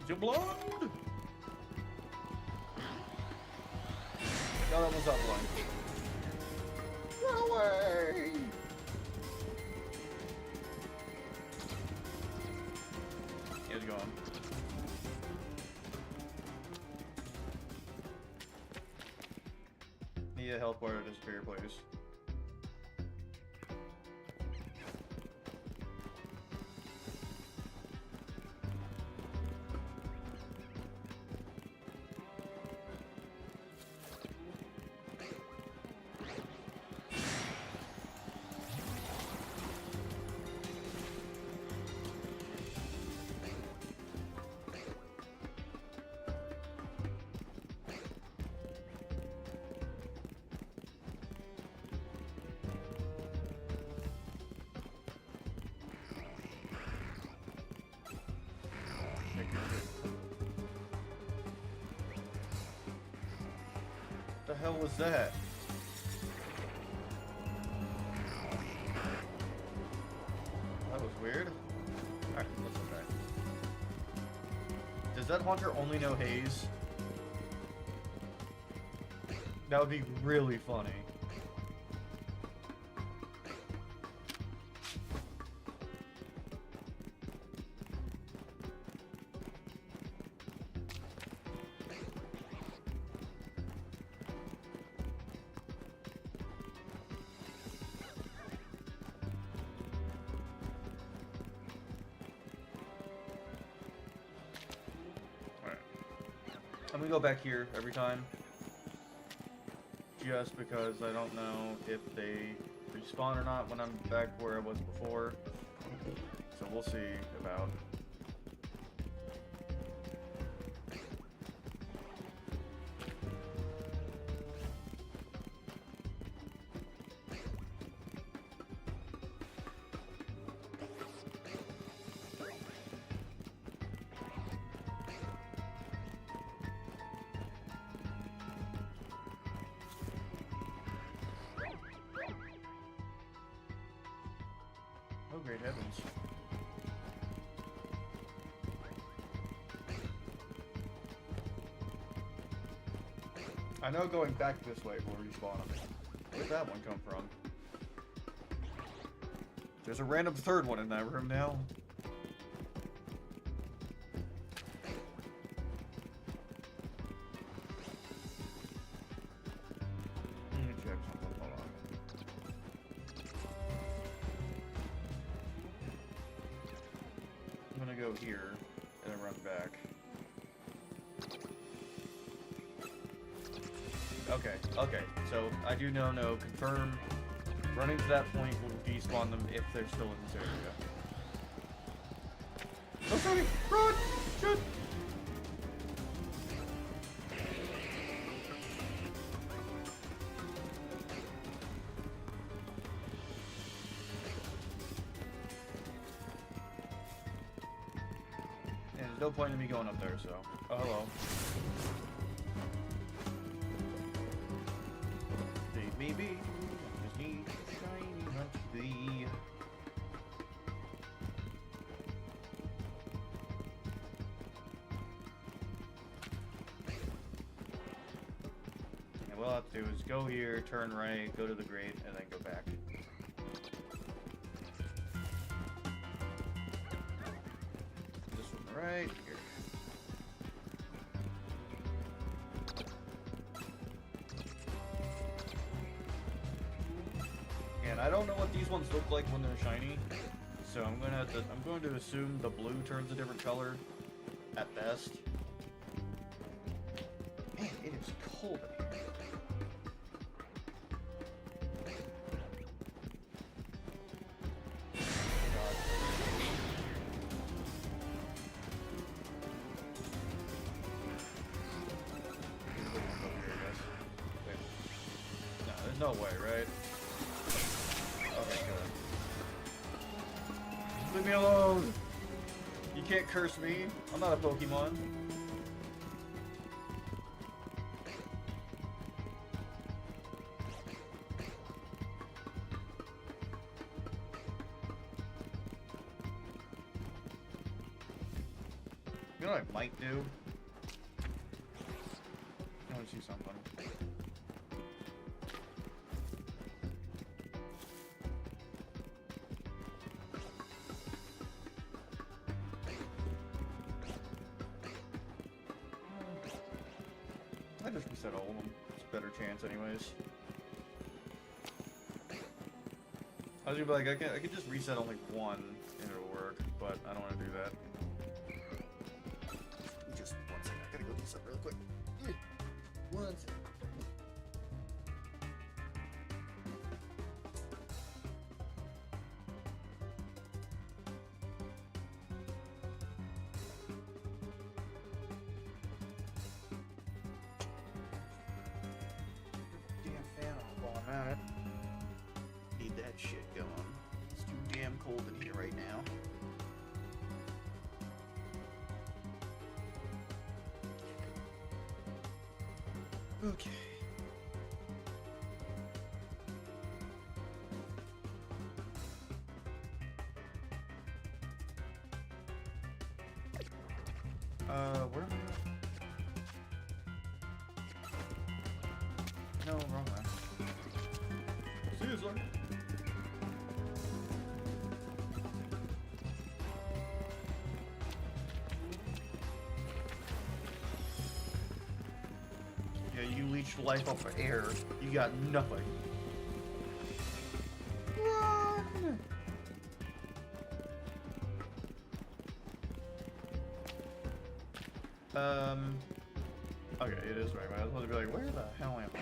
Speaker 1: You blonde? No, that was not blind. Run away! He's gone. Need a health bar to disappear, please. What the hell was that? That was weird. Alright, let's look back. Does that haunter only know haze? That would be really funny. I'm gonna go back here every time. Just because I don't know if they respawn or not when I'm back where I was before. So we'll see about. heavens. I know going back this way will respawn them. Where'd that one come from? There's a random third one in that room now. Let me check something. Hold on. I'm gonna go here and then run back. Okay, so I do know, confirm. Running to that point will despawn them if they're still in this area. Oh, sorry! Run! Shoot! And there's no point in me going up there, so... Oh, hello. Leave me be. Just need shiny much thee. And what I'll have to do is go here, turn right, go to the grate, and then go back. This one right here. And I don't know what these ones look like when they're shiny, so I'm going to assume the blue turns a different color at best. Man, it is cold in here. No, there's no way, right? Okay, good. Leave me alone! You can't curse me. I'm not a Pokemon. You know what I might do? I want to see something. I just reset all of them. It's a better chance anyways. I was gonna be like, I could just reset only one and it'll work, but I don't want to do that. Just 1 second, I gotta go do something real quick. 1 second. Alright. Need that shit going. It's too damn cold in here right now. Okay. Where am I? No, wrong way. Seriously? Yeah, you leached life off of air. You got nothing. Run! Okay, it is right. I was supposed to be like, where the hell am I?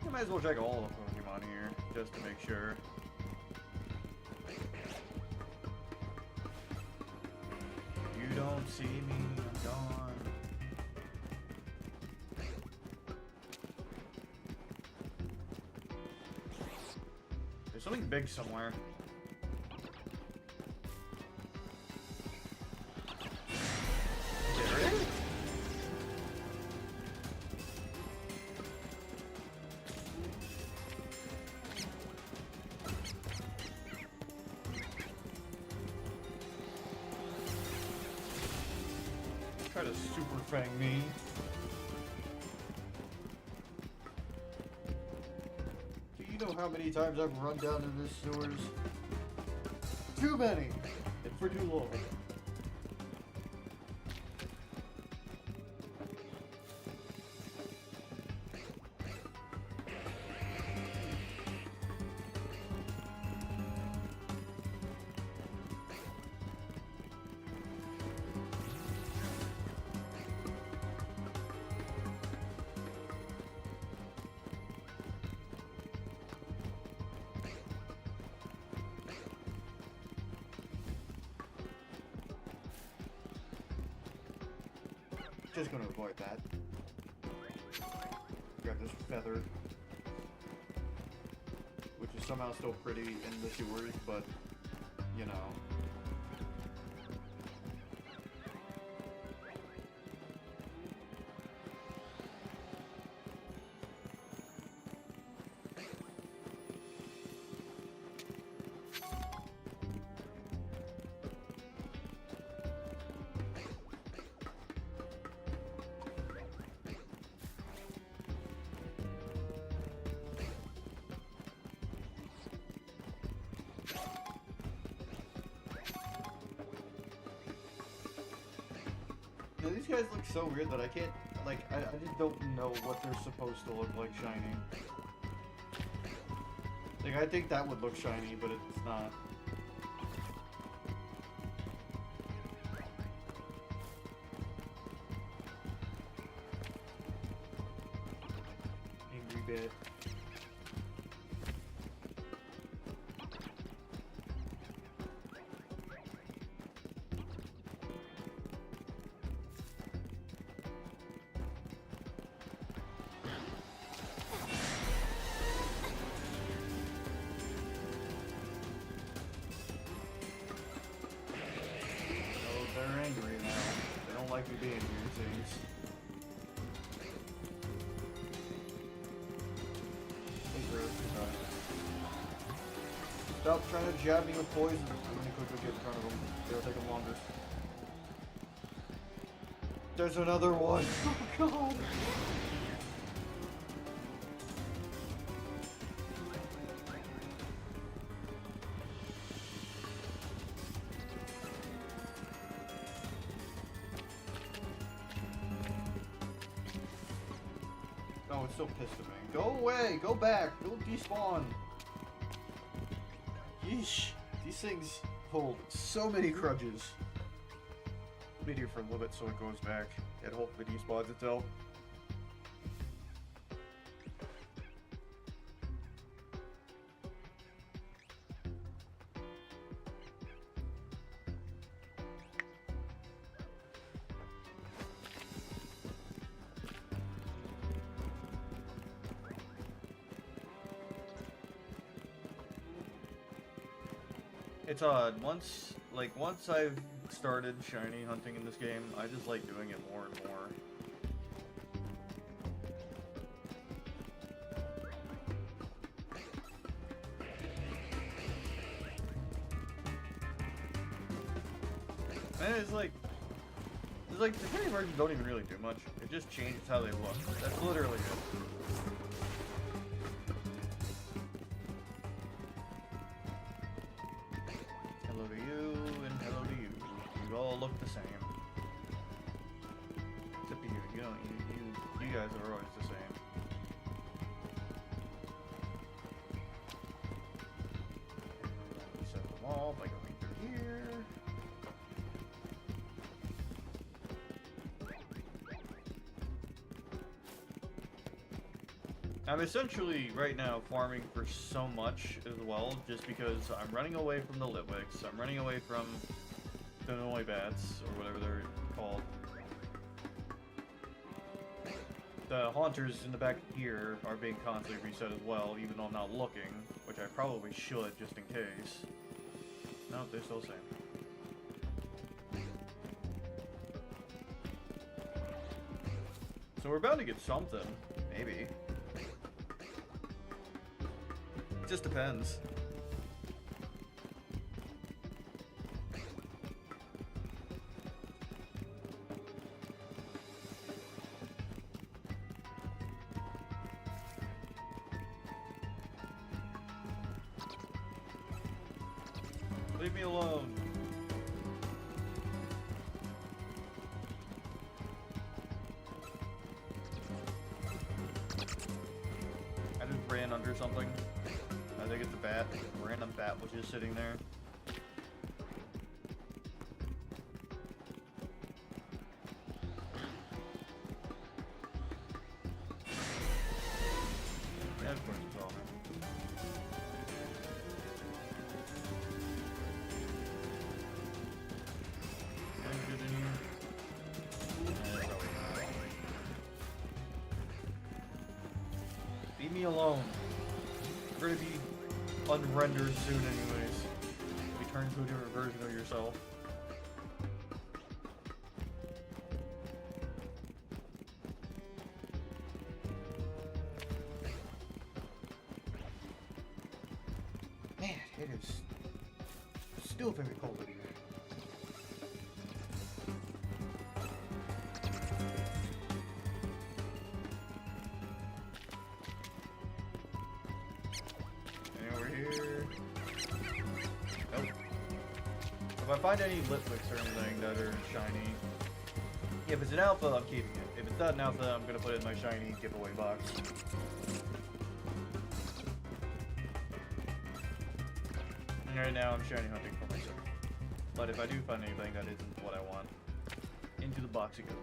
Speaker 1: I might as well check all the Pokemon here, just to make sure. You don't see me, I'm gone. something big somewhere. There it is. Try to super fang me. Do you know how many times I've run down into the sewers? Too many! And for too long. Just gonna avoid that. Grab this feather. Which is somehow still pretty in the sewers, but, you know. Now, these guys look so weird that I can't, like, I just don't know what they're supposed to look like shiny. Like, I think that would look shiny, but it's not. Angry bit. They're angry now. They don't like me being here, it seems. Hey, Rose, stop trying to jab me with poison. I'm gonna quickly get in front of them. It'll take them longer. There's another one. Oh god. Oh, it's still pissed at me. Go away! Go back! Don't despawn! Yeesh. These things hold so many grudges. Be here for a little bit so it goes back. It hopefully despawns itself. It's odd. Once I've started shiny hunting in this game, I just like doing it more and more. And it's like the shiny versions don't even really do much. It just changes how they look. That's literally it. Hello to you, and hello to you. You all look the same. Except you. You don't. You guys are always the same. Reset them all by going through here. I'm essentially, right now, farming for so much as well, just because I'm running away from the Litwicks, I'm running away from the Noibats, or whatever they're called. The Haunters in the back here are being constantly reset as well, even though I'm not looking, which which I probably should just in case. Nope, they're still the same. So we're bound to get something, maybe. It just depends. Leave me alone. I just ran under something. I think it's a bat. A random bat was just sitting there. Yeah, of course it's all there. Anything good in here? Leave me alone. We're gonna be unrendered soon anyways. You turn to a different version of yourself. Man, it is still very cold in here. If I find any lipsticks or anything that are shiny, if it's an alpha, I'm keeping it. If it's not an alpha, I'm gonna put it in my shiny giveaway box. And right now, I'm shiny hunting for myself. But if I do find anything that isn't what I want, into the box it goes.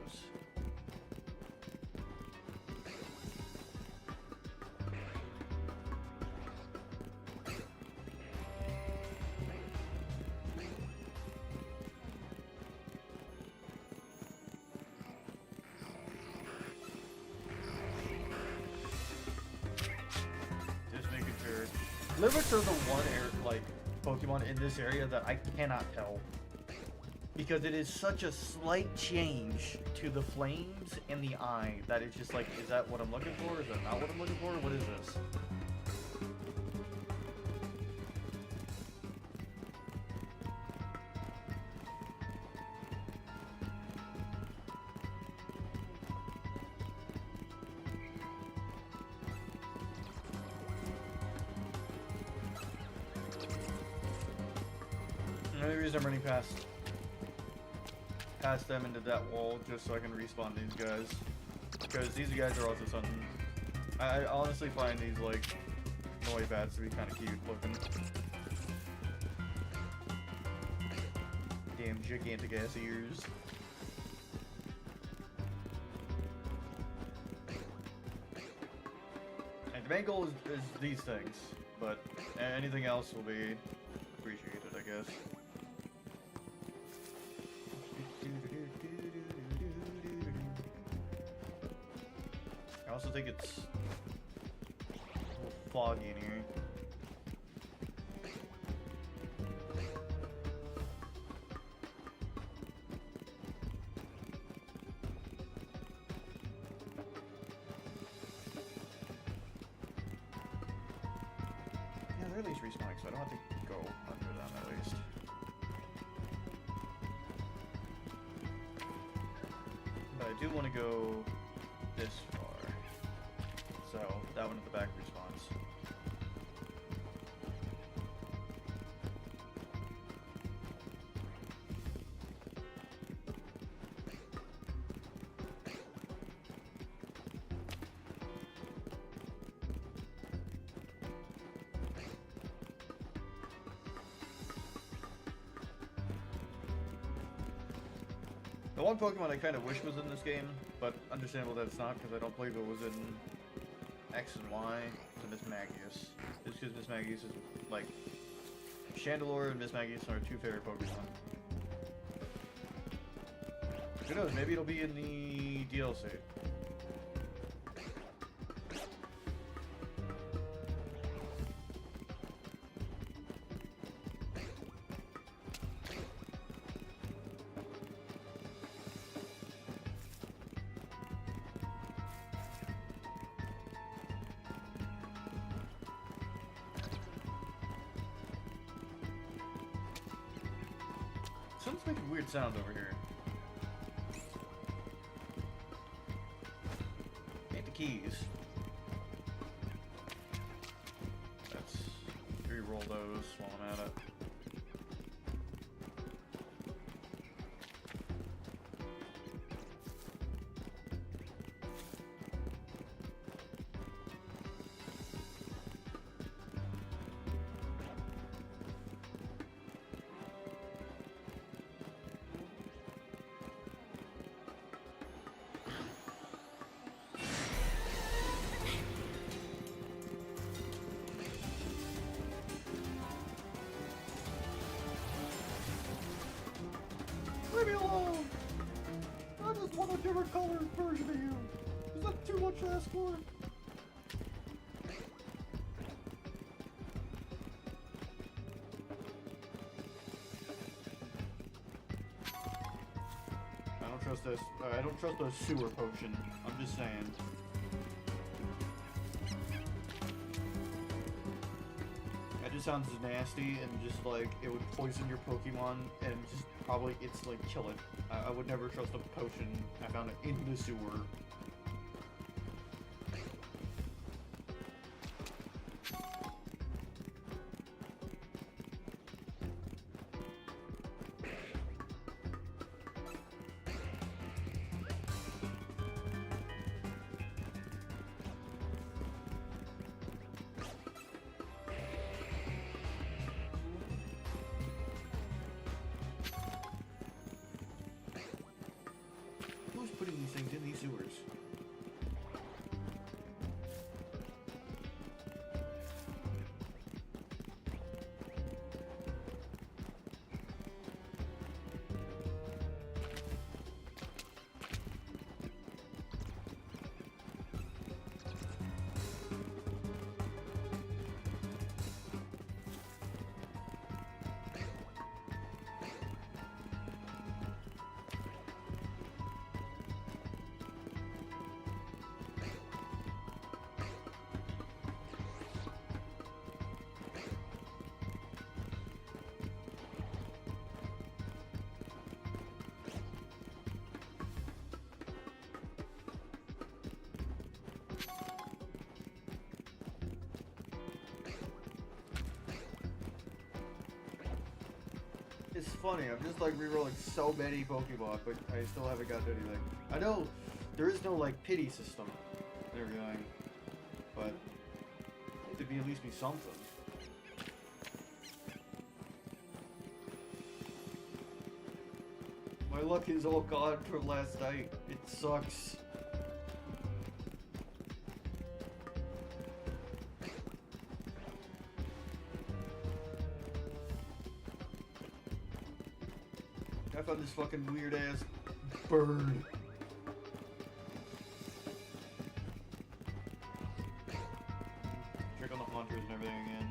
Speaker 1: Limits are the one Pokemon in this area that I cannot tell. Because it is such a slight change to the flames and the eye that it's just like, is that what I'm looking for? Is that not what I'm looking for? What is this? The only reason I'm running past them into that wall just so I can respawn these guys, because these guys are also something. I honestly find these like Noi bats to be kind of cute looking. Damn gigantic ass ears. And the main goal is these things, but anything else will be appreciated, I guess. I also think it's a little foggy in here. Yeah, they're at least respawning, so I don't have to go under them at least. But I do want to go this far. So, that one at the back respawns. The one Pokemon I kind of wish was in this game, but understandable that it's not because I don't believe it was in X and Y, to Miss Magius. Just because Miss Magius is, like, Chandelure and Miss Magius are my two favorite Pokemon. Who knows, maybe it'll be in the DLC. It's making weird sounds over here. Get the keys. Let's re-roll those while I'm at it. Leave me alone! I just want a different colored version of you! Is that too much to ask for? I don't trust this. I don't trust a sewer potion. I'm just saying. That just sounds nasty and just like it would poison your Pokemon and just probably it's like kill it. I would never trust a potion. I found it in the sewer. Who's putting these things in these sewers? It's funny, I'm just like rerolling so many Pokemon, but I still haven't gotten anything. I know there is no like pity system and everything, but it'd be at least be something. My luck is all gone from last night. It sucks. I found this fucking weird ass bird. Check on the haunters and everything again.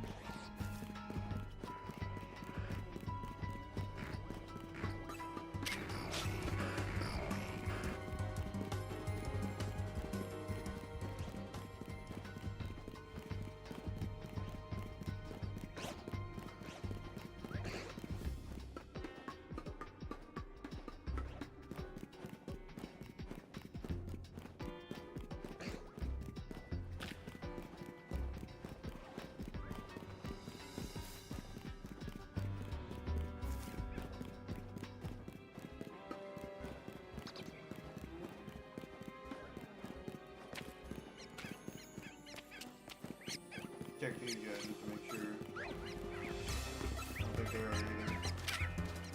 Speaker 1: Check these guys just to make sure. I don't think they're already there.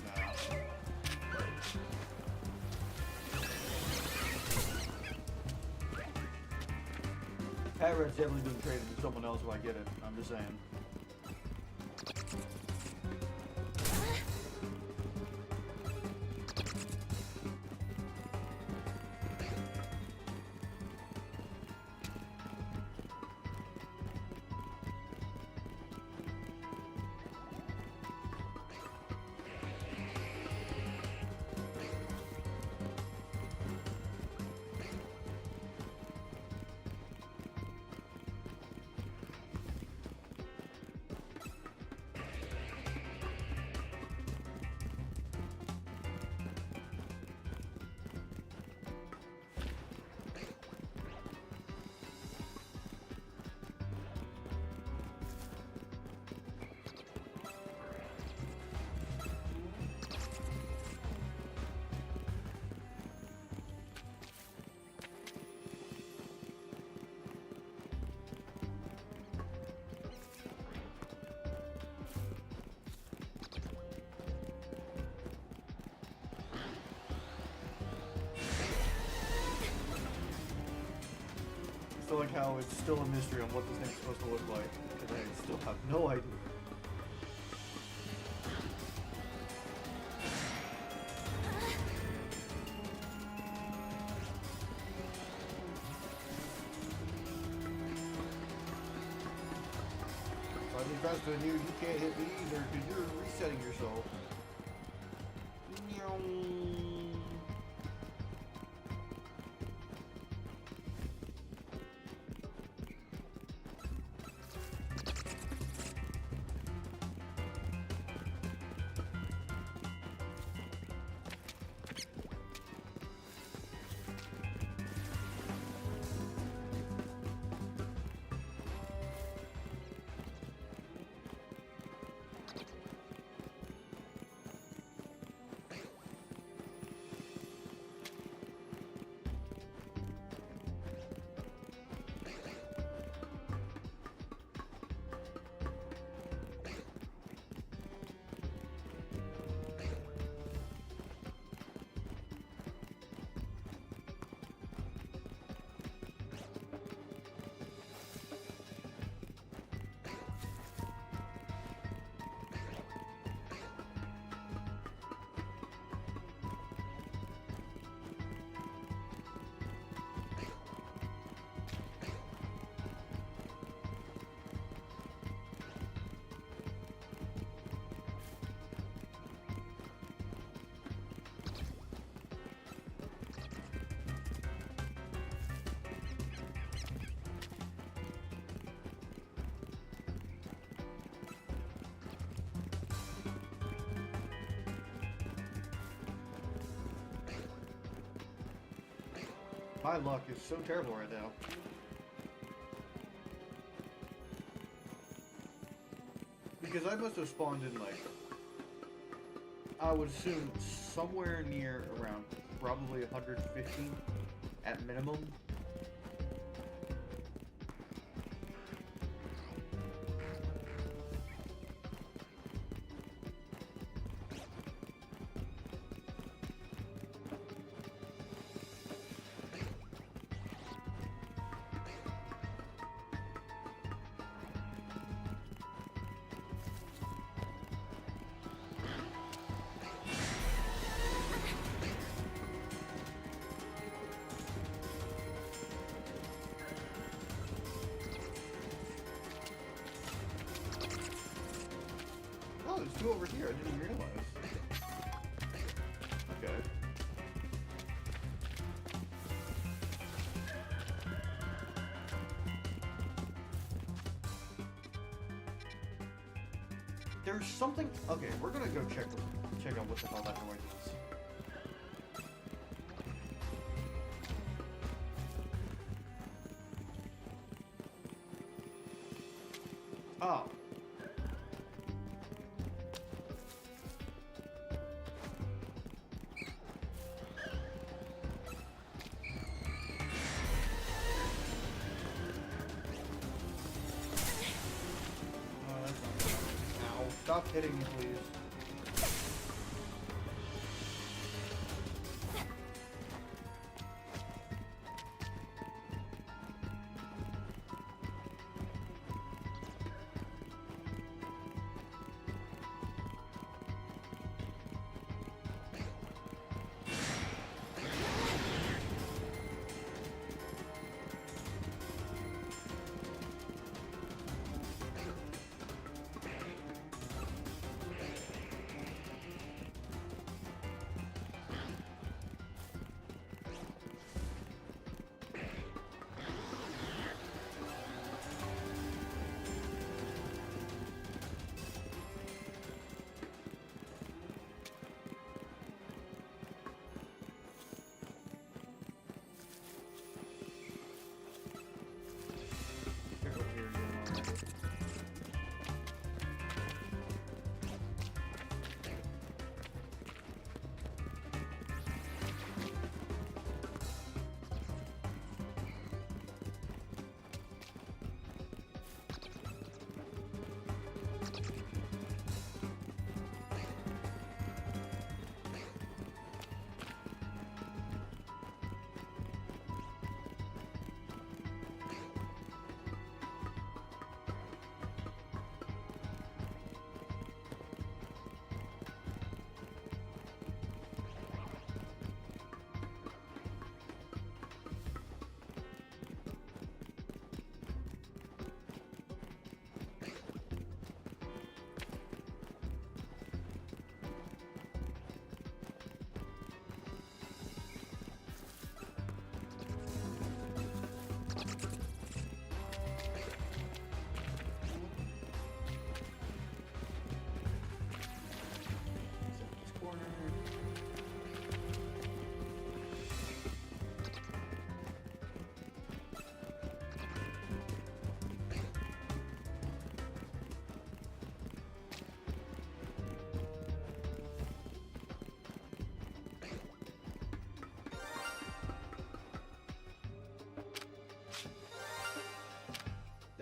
Speaker 1: No. Pat Red's definitely been traded to someone else if I get it. I'm just saying. also like how it's still a mystery on what this thing's supposed to look like, because I still have no idea.
Speaker 2: If I be faster than you, you can't hit me either, because you're resetting yourself.
Speaker 1: My luck is so terrible right now. Because I must have spawned in, like, I would assume somewhere near around probably 150 at minimum.
Speaker 2: Oh, there's two over here. I didn't realize. Okay.
Speaker 1: There's something. Okay, we're gonna go check out what the hell that noise is. Oh. Ow, stop hitting me, please.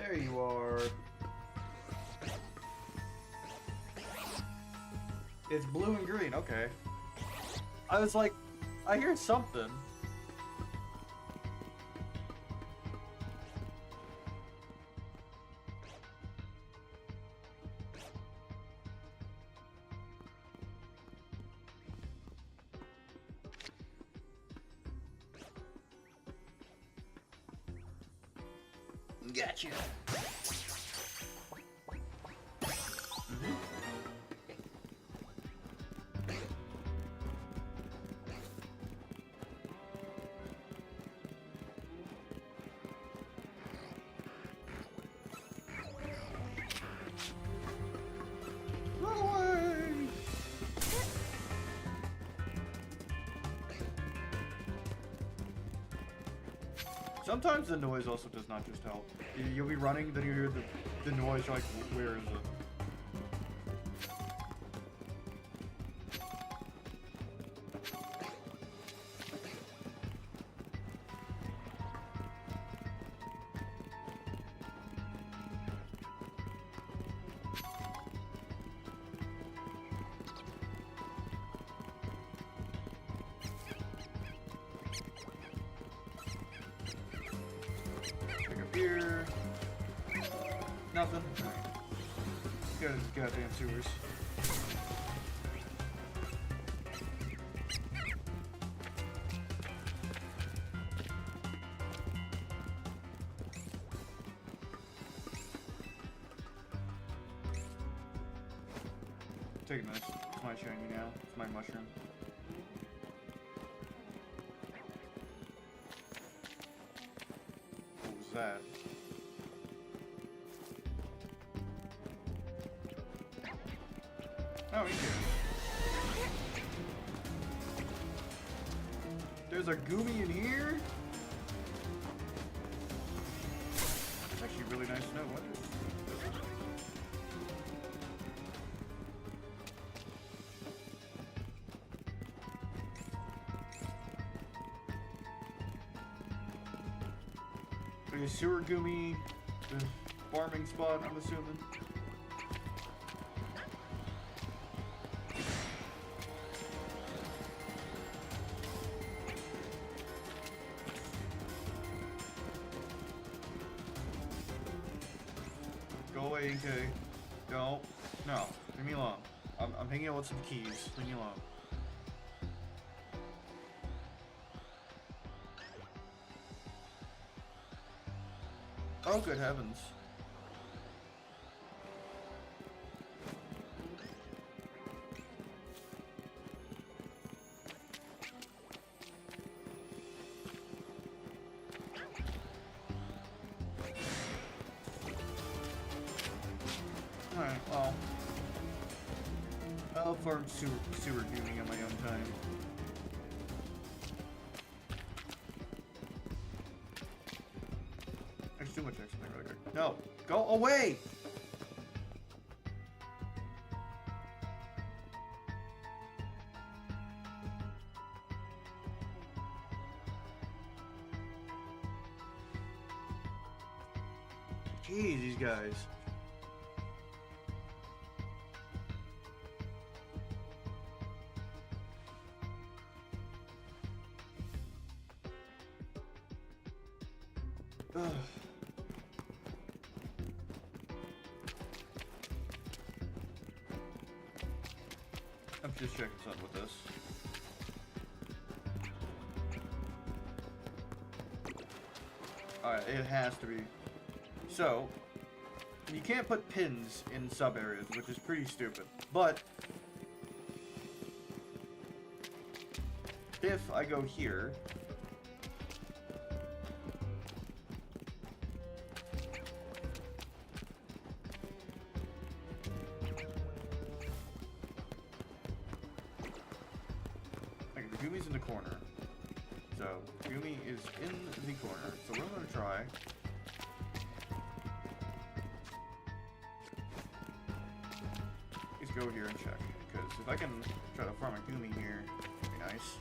Speaker 1: There you are. It's blue and green, okay. I was like, I hear something. Gotcha. Run away! Sometimes the noise also does not just help. You'll be running, then you hear the noise, you're like, where is it? Here. Nothing. Go to these goddamn sewers. Taking this. It's my shiny now. It's my mushroom. What was that? Oh, he's here. There's a Goomy in here? It's actually really nice to know what it is. A sewer Goomy, the farming spot, I'm assuming. Go away, EK. Don't. No. Leave me alone. I'm hanging out with some keys. Leave me alone. Oh, good heavens. Alright, well. I'll farm sewer Goomy on my own time. There's too much extra really quick. No! Go away! Jeez, these guys. Ugh. I'm just checking something with this. Alright, it has to be. So, you can't put pins in sub areas, which is pretty stupid. But if I go here, okay, the Goomy's in the corner. So, Goomy is in the corner. So what I'm going to try is go here and check. Because if I can try to farm a Goomy here, it'd be nice.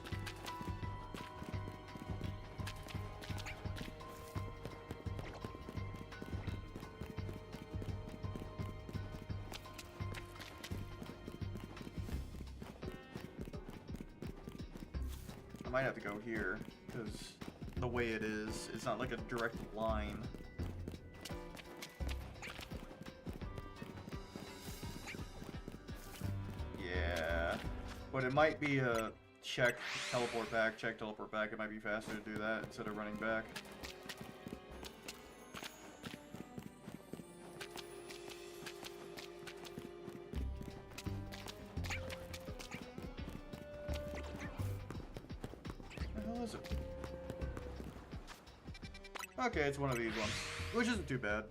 Speaker 1: might have to go here, because the way it is, it's not like a direct line. Yeah, but it might be a check, teleport back, check, teleport back. It might be faster to do that instead of running back. What the hell is it? Okay, it's one of these ones, which isn't too bad.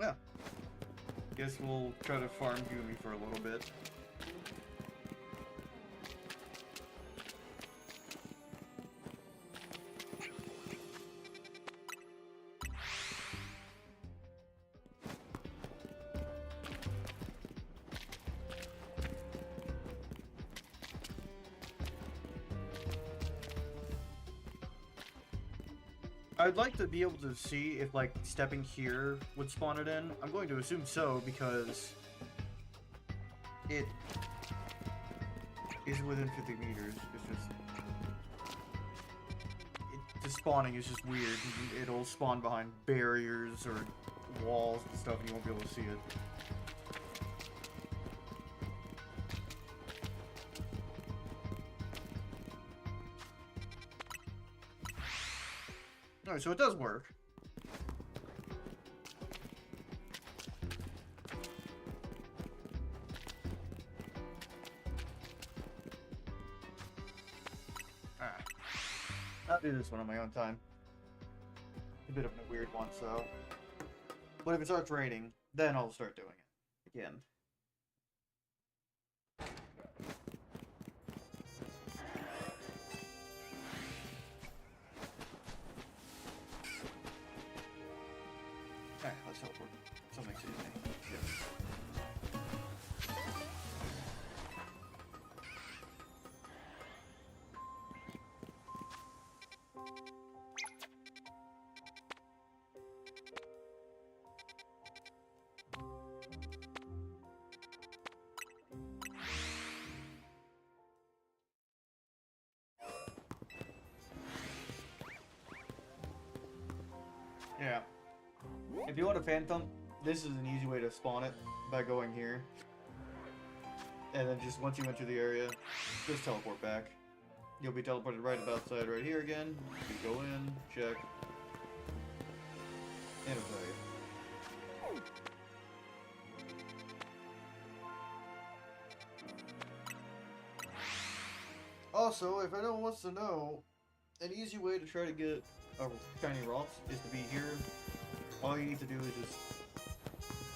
Speaker 1: Yeah. Guess we'll try to farm Gumi for a little bit. I'd like to be able to see if, like, stepping here would spawn it in. I'm going to assume so, because it is within 50 meters. It's just... the spawning is just weird. It'll spawn behind barriers or walls and stuff, and you won't be able to see it. Alright, so it does work. I'll do this one on my own time. A bit of a weird one, so... But if it starts raining, then I'll start doing it again. Alright, let's teleport. Something sees me. Yeah. Yeah. If you want a Phantom, this is an easy way to spawn it by going here. And then just once you enter the area, just teleport back. You'll be teleported right about side right here again. You go in, check, and it'll tell you. Also, if anyone wants to know, an easy way to try to get a shiny Ralts is to be here. All you need to do is just...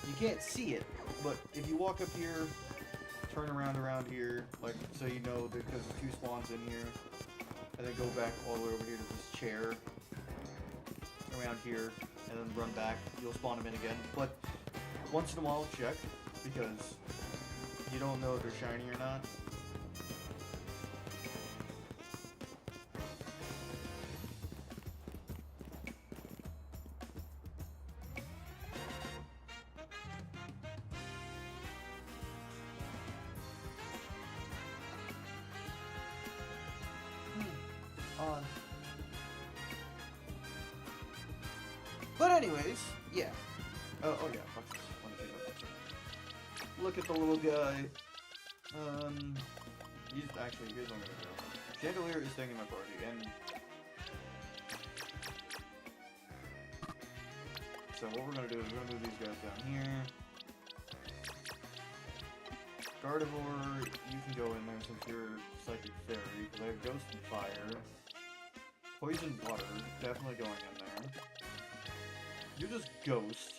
Speaker 1: You can't see it, but if you walk up here, turn around here, like, so you know because there's two spawns in here, and then go back all the way over here to this chair, around here, and then run back, you'll spawn them in again. But once in a while, check, because you don't know if they're shiny or not. But anyways, yeah. Oh yeah, fuck this. Look at the little guy. Here's what I'm gonna do. Chandelier is staying in my party, and so what we're gonna do is we're gonna move these guys down here. Gardevoir, you can go in there since you're Psychic Fairy, because I have Ghost and Fire. Poison Water, definitely going in there. You're just Ghost.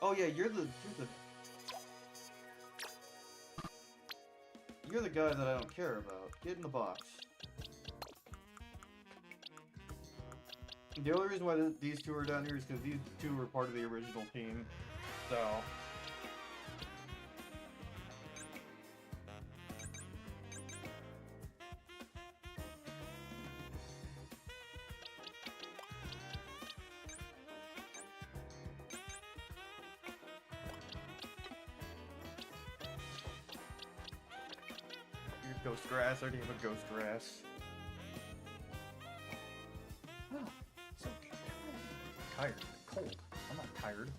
Speaker 1: Oh yeah, you're the guy that I don't care about. Get in the box. The only reason why these two are down here is because these two were part of the original team. So. Your Ghost Grass, I already have a Ghost Grass. Oh, so tired. Cold. I'm not tired.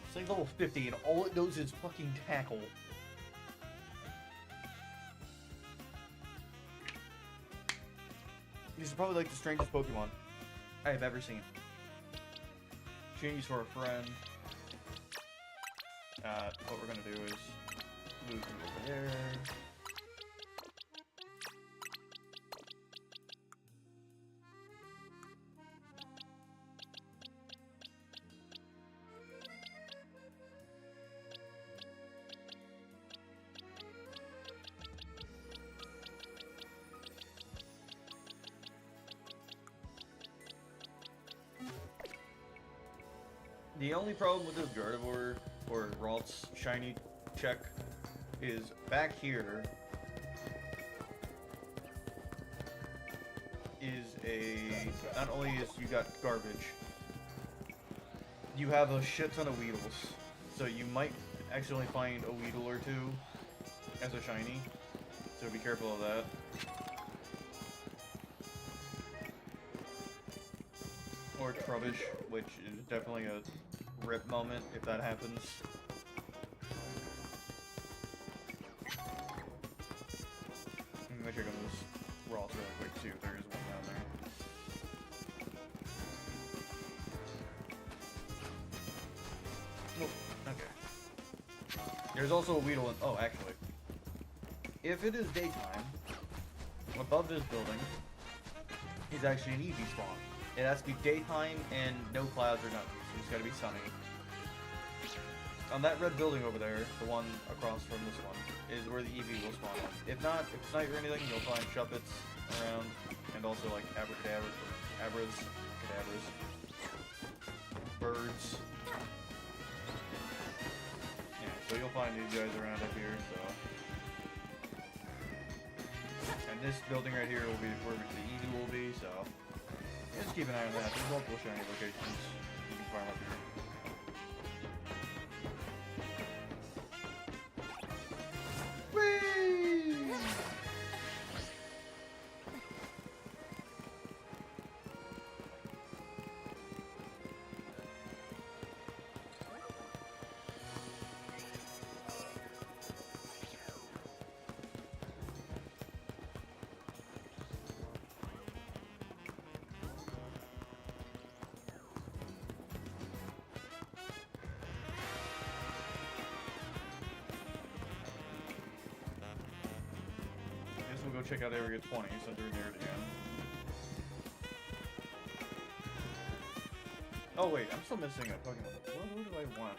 Speaker 1: This thing's level 50 and all it knows is fucking tackle. These are probably like the strangest Pokemon I have ever seen. Change for a friend. What we're gonna do is move you over there. The only problem with this Gardevoir, or Ralts shiny check, is back here is not only is you got garbage, you have a shit ton of Weedles, so you might accidentally find a Weedle or two as a shiny, so be careful of that. Or Trubbish, which is definitely a rip moment if that happens. I'm gonna check on this Ross really quick too, there is one down there. Nope, okay. There's also a Weedle in, oh actually. If it is daytime, above this building is actually an Eevee spawn. It has to be daytime and no clouds or nothing, so it's gotta be sunny. On that red building over there, the one across from this one, is where the Eevee will spawn on. If not, if it's night or anything, you'll find Shuppets around, and also like Cadabras, birds. Yeah, so you'll find these guys around up here, so. And this building right here will be where the Eevee will be, so. Just keep an eye on that. There's multiple shiny locations you can farm up here. Whee! We'll go check out Area 20 since we're near it again. Oh wait, I'm still missing a Pokemon. What do I want?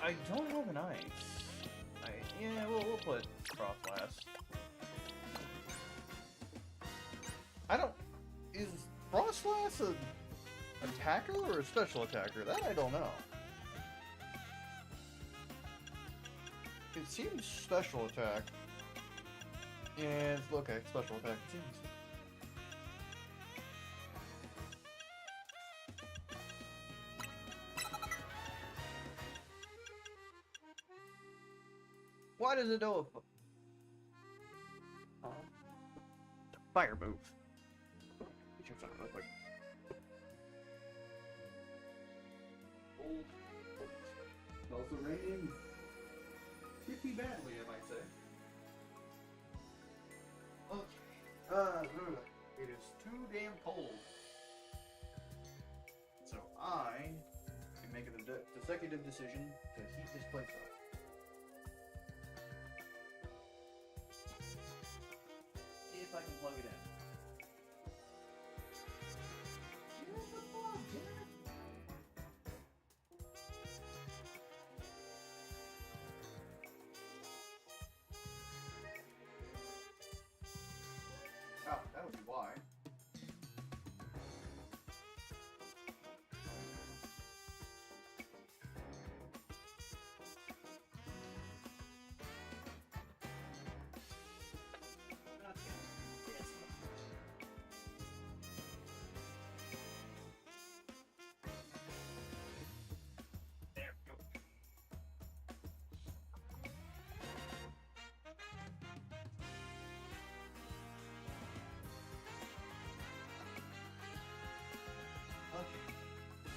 Speaker 1: I don't have an ice. Yeah, we'll put Frostlass. I don't... Is Frostlass an attacker or a special attacker? That I don't know. It seems special attack. Yeah, it's okay, special attack it seems. Why does it know a fire move? Check that real quick. Also raining pretty badly, I might say. damn cold. So I am making the consecutive decision to heat this place up. If I can plug it in. Oh, that would be why.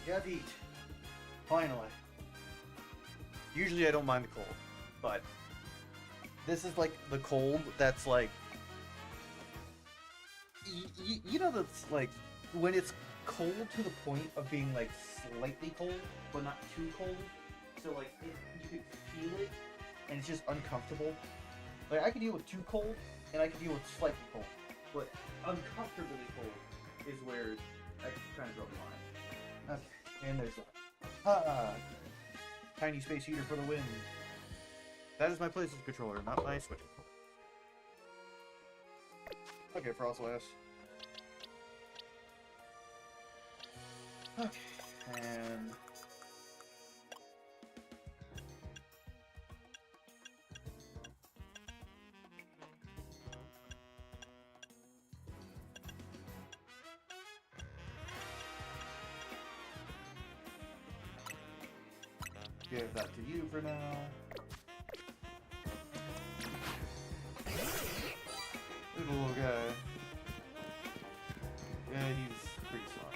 Speaker 1: Gotta eat. Finally. Usually I don't mind the cold, but this is like the cold that's like, you know, that's like when it's cold to the point of being like slightly cold, but not too cold. So like you can feel it, and it's just uncomfortable. Like I can deal with too cold, and I can deal with slightly cold, but uncomfortably cold is where I kind of draw the line. Okay, and there's that. Tiny space heater for the win. That is my PlayStation controller, not my Switch controller. Okay, Frostlass. Okay, and... give that to you for now. Little guy. Yeah, he's pretty smart.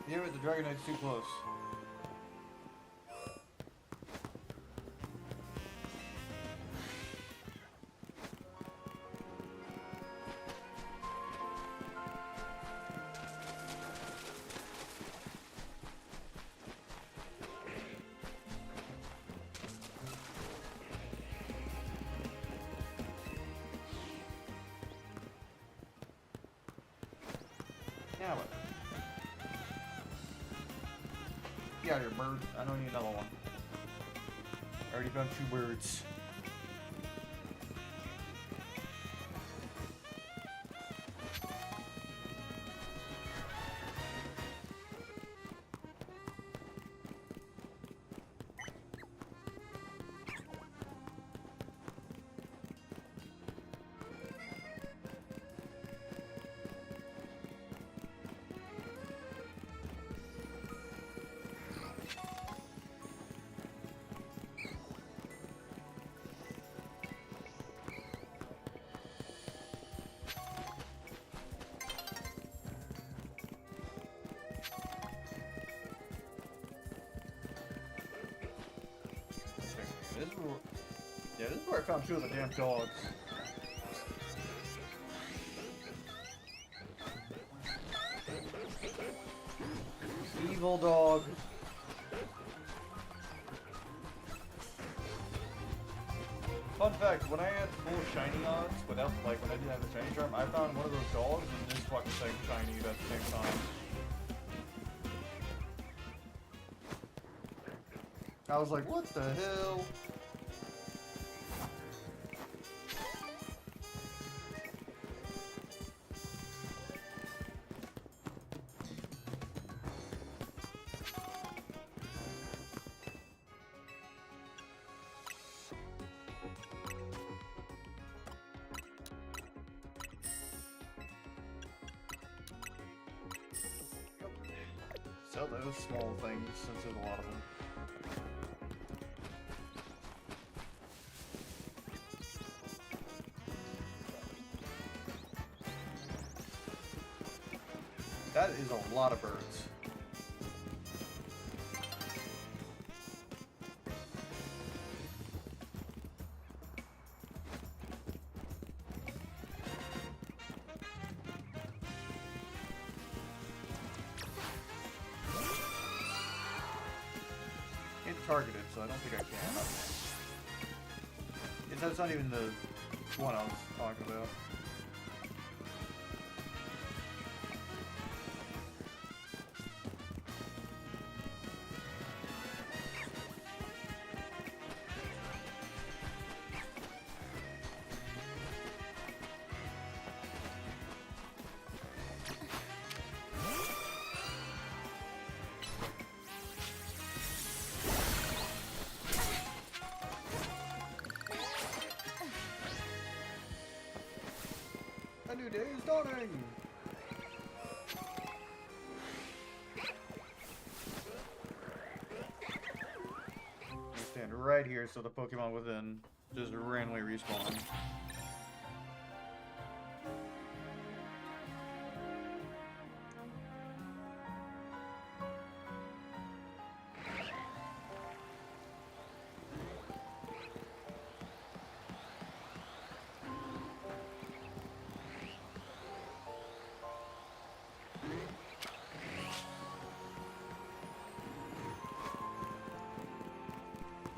Speaker 1: Yeah, the Dragon Knight's too close. Now what? Get out of here, bird. I don't need another one. I already found 2 birds. This is where I found 2 of the damn dogs. Evil dog. Fun fact, when I had full shiny odds, without, like, when I didn't have the shiny charm, I found one of those dogs and just fucking saying shiny at the same time. I was like, what the hell? Sell those small things since there's a lot of them. That is a lot of birds. It's targeted, so I don't think I can. That's not even the one I was talking about. A new day is dawning! Stand right here so the Pokemon within just randomly respawn.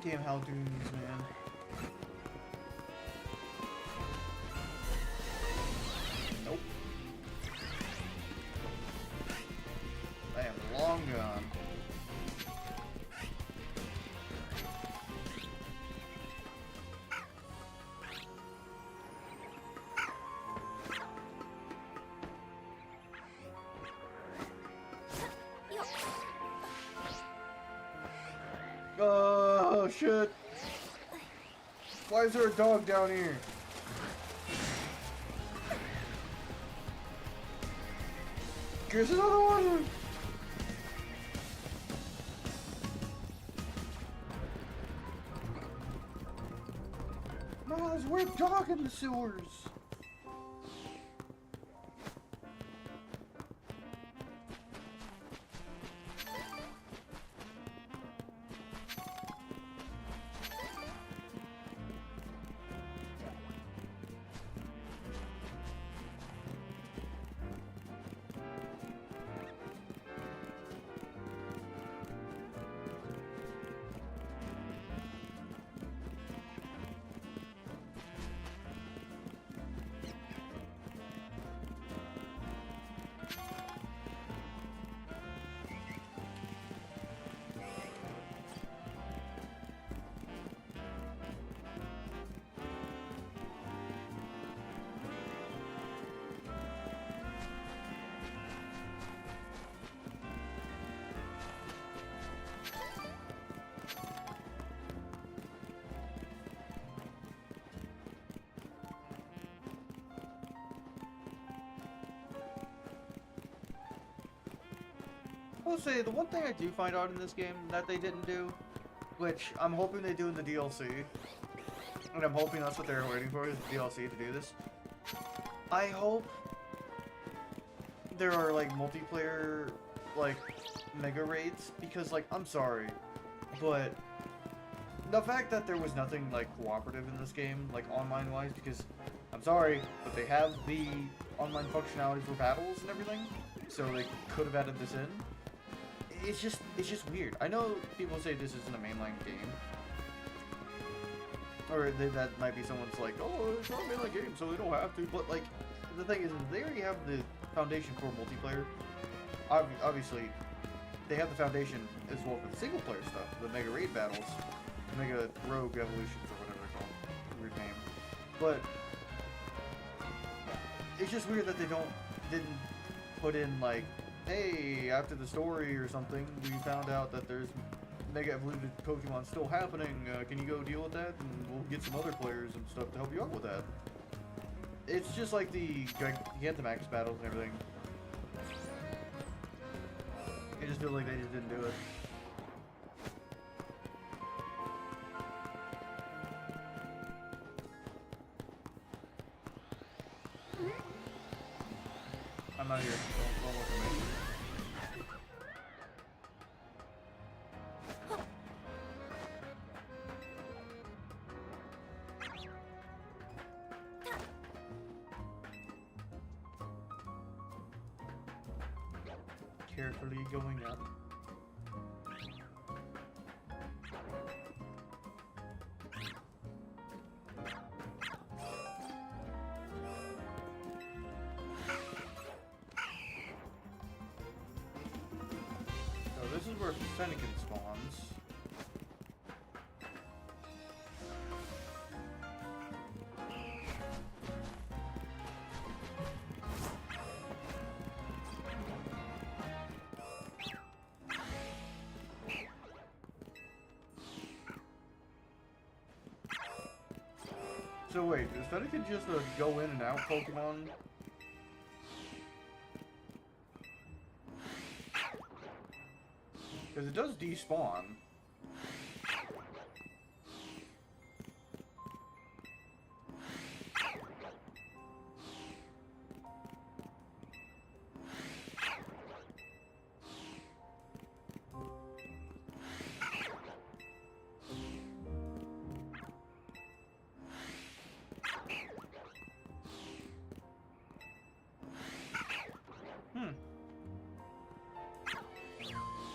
Speaker 1: Damn Haldoons, man. Nope. I am long gone. Oh shit! Why is there a dog down here? Here's another one! No, there's a weird dog in the sewers! I'll say, the one thing I do find out in this game that they didn't do, which I'm hoping they do in the DLC, and I'm hoping that's what they're waiting for, is the DLC to do this. I hope there are, like, multiplayer, like, mega raids, because, like, I'm sorry, but the fact that there was nothing, like, cooperative in this game, like, online-wise, because, I'm sorry, but they have the online functionality for battles and everything, so they could have added this in. It's just weird. I know people say this isn't a mainline game, or that might be someone's like, oh, it's not a mainline game, so they don't have to. But like, the thing is, they already have the foundation for multiplayer. Obviously, they have the foundation as well for the single player stuff, the Mega Raid battles, Mega Rogue Evolutions or whatever they're called. Weird name. But it's just weird that they didn't put in like, hey, after the story or something, we found out that there's Mega Evoluted Pokemon still happening. Can you go deal with that? And we'll get some other players and stuff to help you out with that. It's just like the Gigantamax battles and everything. I just feel like they just didn't do it. I'm not here. Don't look at me. Carefully going up. So this is where Fennekin spawns. So wait, is Fennekin just a go in and out Pokemon? Because it does despawn.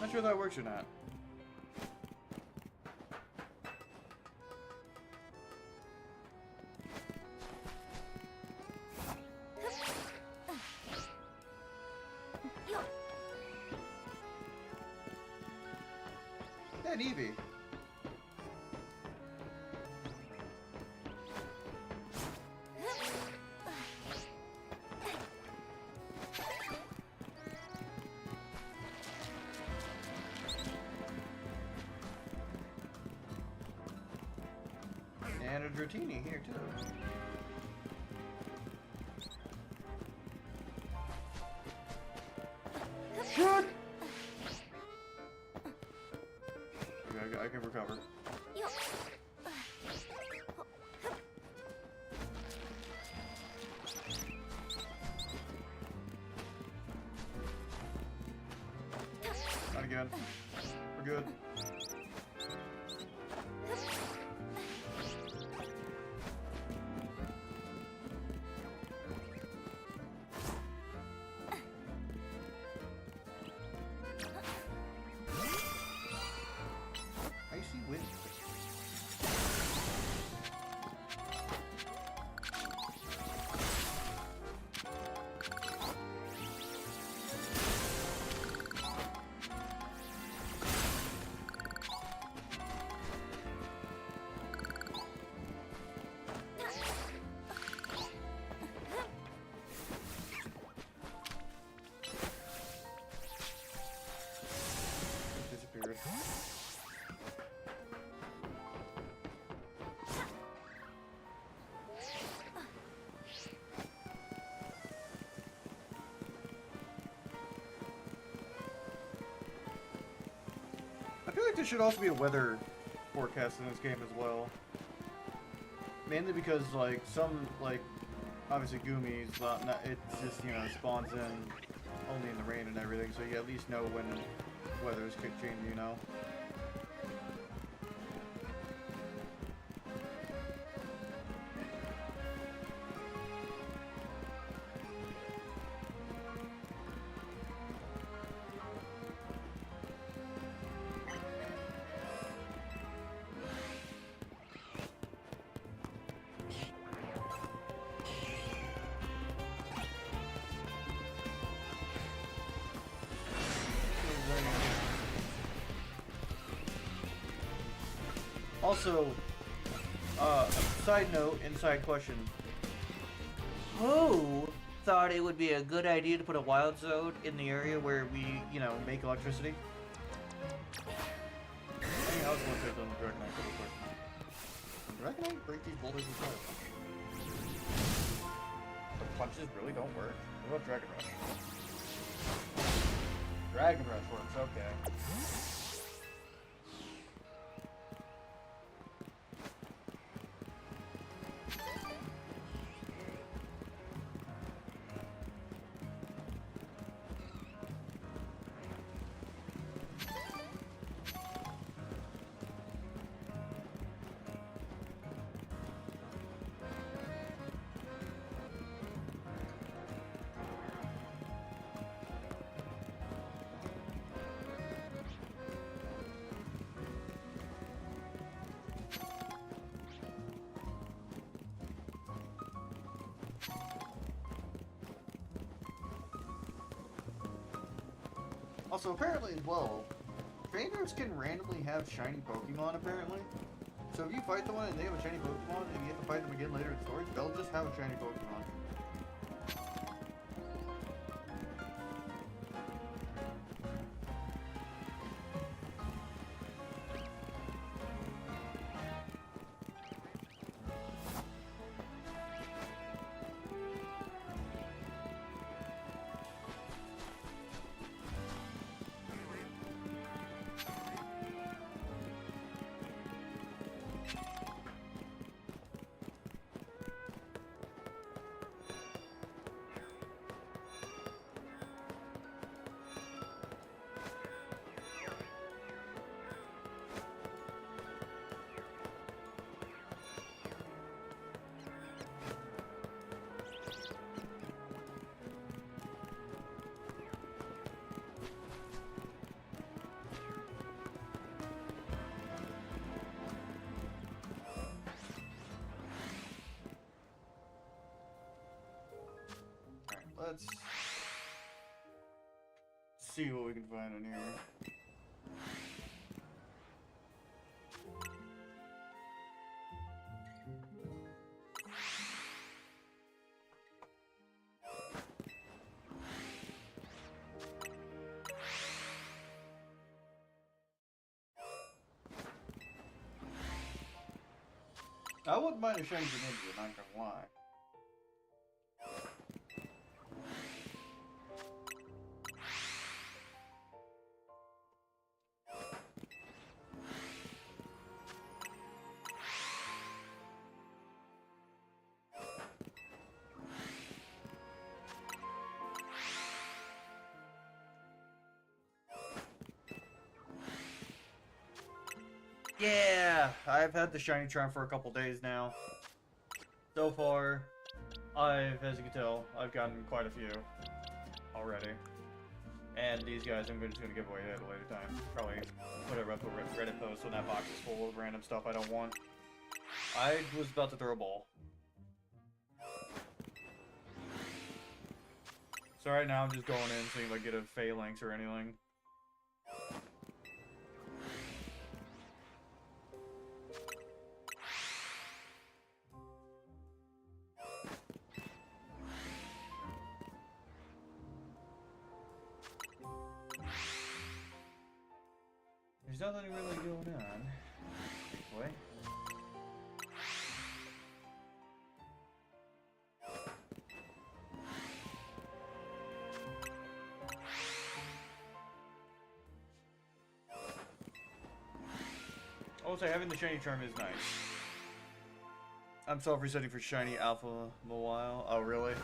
Speaker 1: Not sure if that works or not. Hey, Eevee. And a Dratini here too. Shit! Okay, I can recover. Not again. We're good. Icy wind. Disappeared. I feel like there should also be a weather forecast in this game as well. Mainly because, like, some, like, obviously Gumi's, it's just, you know, spawns in only in the rain and everything, so you at least know when weather is changing, you know? Also, side note, inside question. Who thought it would be a good idea to put a wild zone in the area where we, you know, make electricity? I think I was going to take on the Dragonite real quick. Dragonite break these boulders as well. The punches really don't work. What about Dragon Rush? Dragon Rush works, okay. Also, apparently as well, trainers can randomly have shiny Pokemon, apparently. So if you fight the one and they have a shiny Pokemon and you have to fight them again later in the story, they'll just have a shiny Pokemon. Let's see what we can find in here. I wouldn't mind a shiny Greninja, not gonna lie. Yeah, I've had the shiny charm for a couple days now. So far, as you can tell, I've gotten quite a few already. And these guys I'm just gonna give away at a later time. Probably put a Reddit post when that box is full of random stuff I don't want. I was about to throw a ball. So right now I'm just going in seeing if I get a Phalanx or anything. There's nothing really going on. Wait. I will say having the shiny charm is nice. I'm self-resetting for shiny alpha Mawile. Oh, really?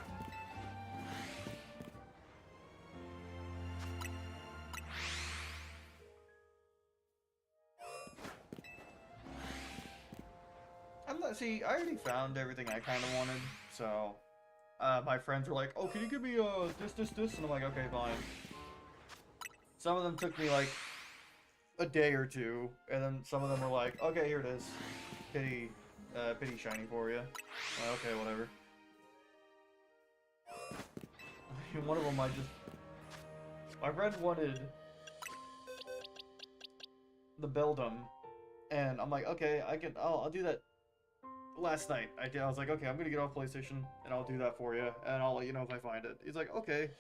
Speaker 1: See, I already found everything I kind of wanted, so my friends were like, "Oh, can you give me this?" And I'm like, "Okay, fine." Some of them took me like a day or two, and then some of them were like, "Okay, here it is, pity shiny for you." I'm like, okay, whatever. One of them, my friend wanted the Beldum. And I'm like, okay, I'll do that. Last night, I was like, okay, I'm gonna get off PlayStation, and I'll do that for you, and I'll let you know if I find it. He's like, okay.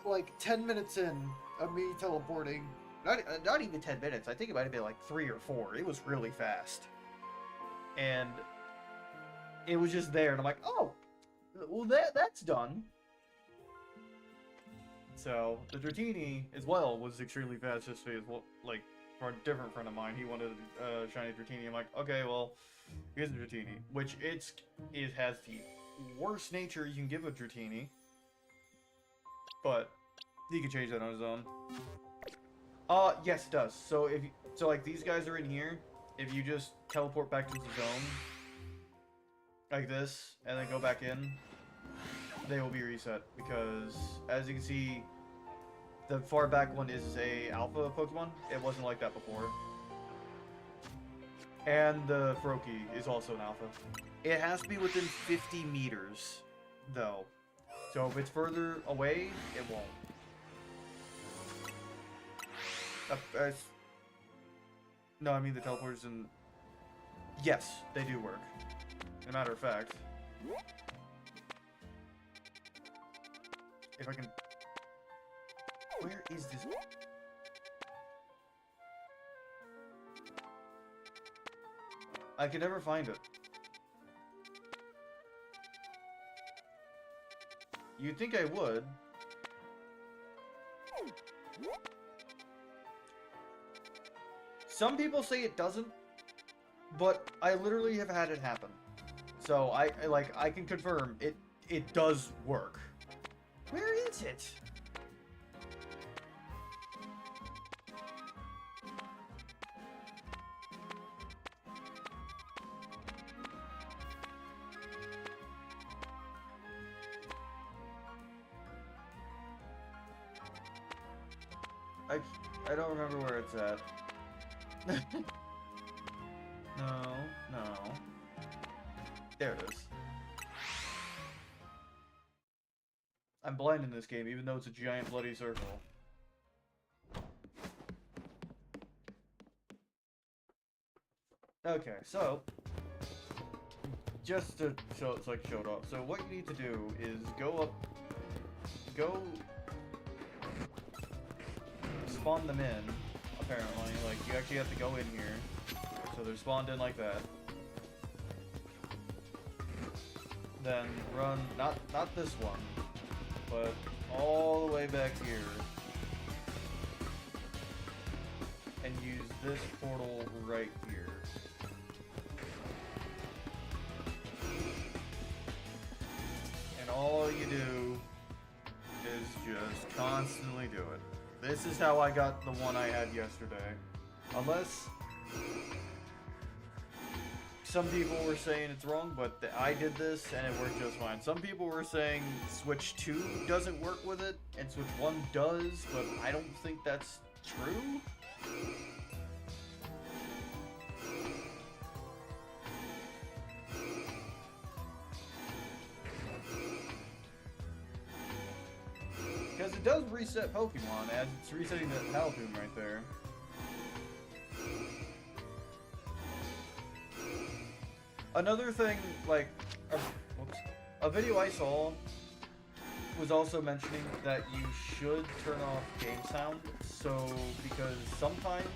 Speaker 1: Like, 10 minutes in of me teleporting, not even 10 minutes, I think it might have been like 3 or 4. It was really fast. And it was just there, and I'm like, oh, well, that's done. So, the Dratini, as well, was extremely fast just as well, like, for a different friend of mine, he wanted a shiny Dratini. I'm like, okay, well, here's a Dratini, which it has the worst nature you can give a Dratini, but he can change that on his own. Yes, it does. So like these guys are in here, if you just teleport back to the zone, like this, and then go back in, they will be reset, because, as you can see, the far back one is a alpha Pokemon. It wasn't like that before. And the Froakie is also an alpha. It has to be within 50 meters, though. So if it's further away, it won't. No, I mean the teleporters and... Yes, they do work. As a matter of fact. If I can... Where is this? I can never find it. You'd think I would. Some people say it doesn't, but I literally have had it happen. So I can confirm it does work. Where is it? I don't remember where it's at. No. There it is. I'm blind in this game, even though it's a giant bloody circle. Okay, so just to show so I can show it off. So what you need to do is go spawn them in, apparently. Like, you actually have to go in here. So they're spawned in like that. Then run, not this one, but all the way back here. And use this portal right here. And all you do is just constantly do it. This is how I got the one I had yesterday. Unless some people were saying it's wrong, but I did this and it worked just fine. Some people were saying Switch 2 doesn't work with it, and Switch 1 does, but I don't think that's true. Because it does reset Pokemon, as it's resetting that Paladin right there. Another thing, like, a video I saw was also mentioning that you should turn off game sound, so, because sometimes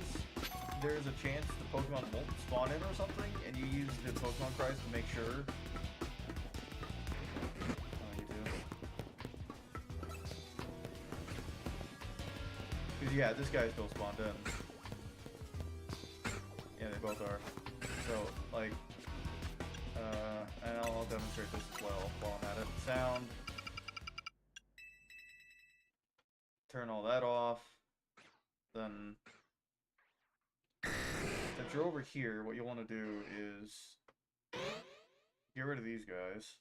Speaker 1: there's a chance the Pokemon won't spawn in or something, and you use the Pokemon cries to make sure. Oh, you do. Because, yeah, this guy's still spawned in. Yeah, they both are. So, like, and I'll demonstrate this as well while I'm at it. Sound. Turn all that off. Then, since you're over here, what you want to do is get rid of these guys.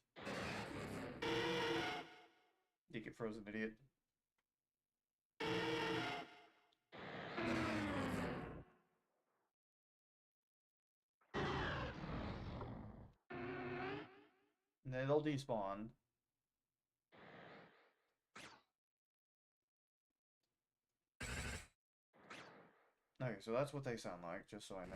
Speaker 1: You get frozen, idiot. And then they'll despawn. Okay, so that's what they sound like, just so I know.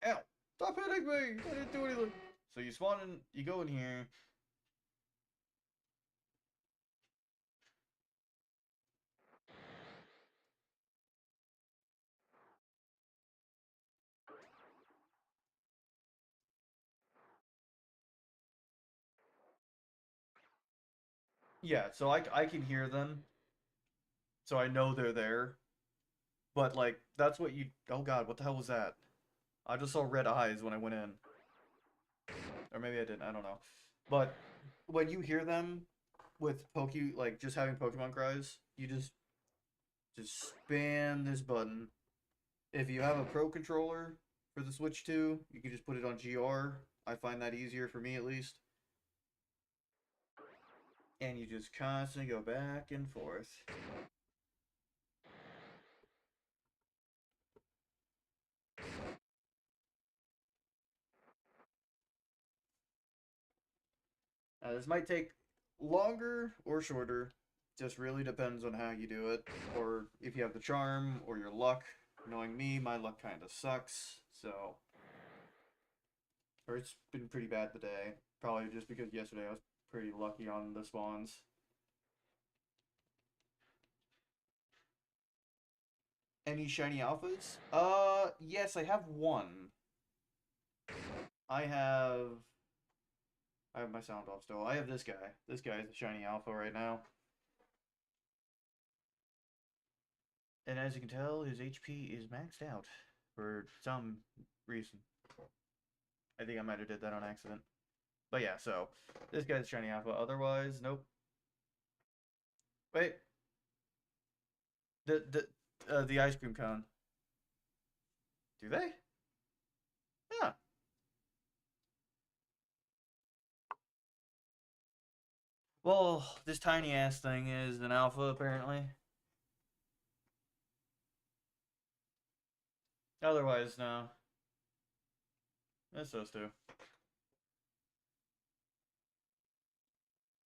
Speaker 1: Ow! Stop hitting me! I didn't do anything! So you spawn in, you go in here. Yeah, so I can hear them, so I know they're there. But, like, that's what you... Oh god, what the hell was that? I just saw red eyes when I went in. Or maybe I didn't, I don't know. But when you hear them with like, just having Pokemon cries, you just spam this button. If you have a Pro controller for the Switch 2, you can just put it on GR. I find that easier for me, at least. And you just constantly go back and forth. This might take longer or shorter. Just really depends on how you do it. Or if you have the charm or your luck. Knowing me, my luck kind of sucks. So, or it's been pretty bad today. Probably just because yesterday I was pretty lucky on the spawns. Any shiny alphas? Yes, I have one. I have I have my sound off still. I have this guy. This guy is a shiny alpha right now. And as you can tell, his HP is maxed out for some reason. I think I might have did that on accident. But yeah, so this guy's a shiny alpha. Otherwise, nope. Wait, the ice cream cone. Do they? Yeah. Well, this tiny ass thing is an alpha apparently. Otherwise, no. That's those two.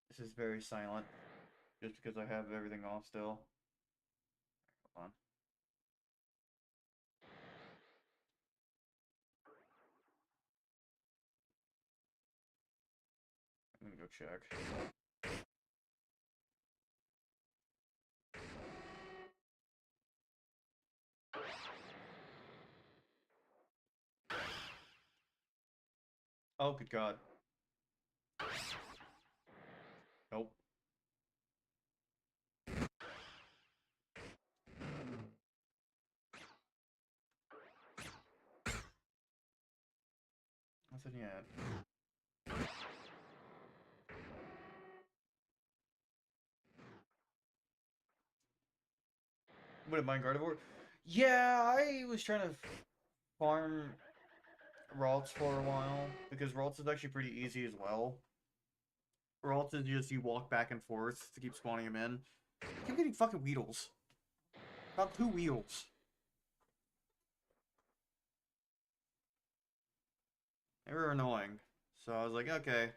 Speaker 1: This is very silent, just because I have everything off still. Hold on. I'm gonna go check. Oh, good God. Nope. Nothing yet. What, am I Gardevoir? Yeah, I was trying to farm Ralts for a while, because Ralts is actually pretty easy as well. Ralts is just you walk back and forth to keep spawning them in. I keep getting fucking Weedles. About 2 Weedles. They were annoying. So I was like, okay.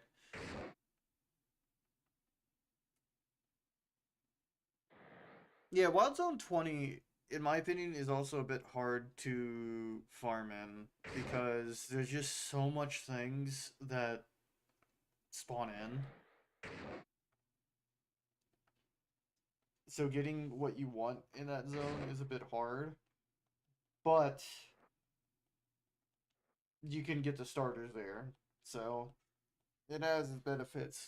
Speaker 1: Yeah, Wild Zone 20, in my opinion, is also a bit hard to farm in because there's just so much things that spawn in. So getting what you want in that zone is a bit hard. But you can get the starters there. So it has its benefits.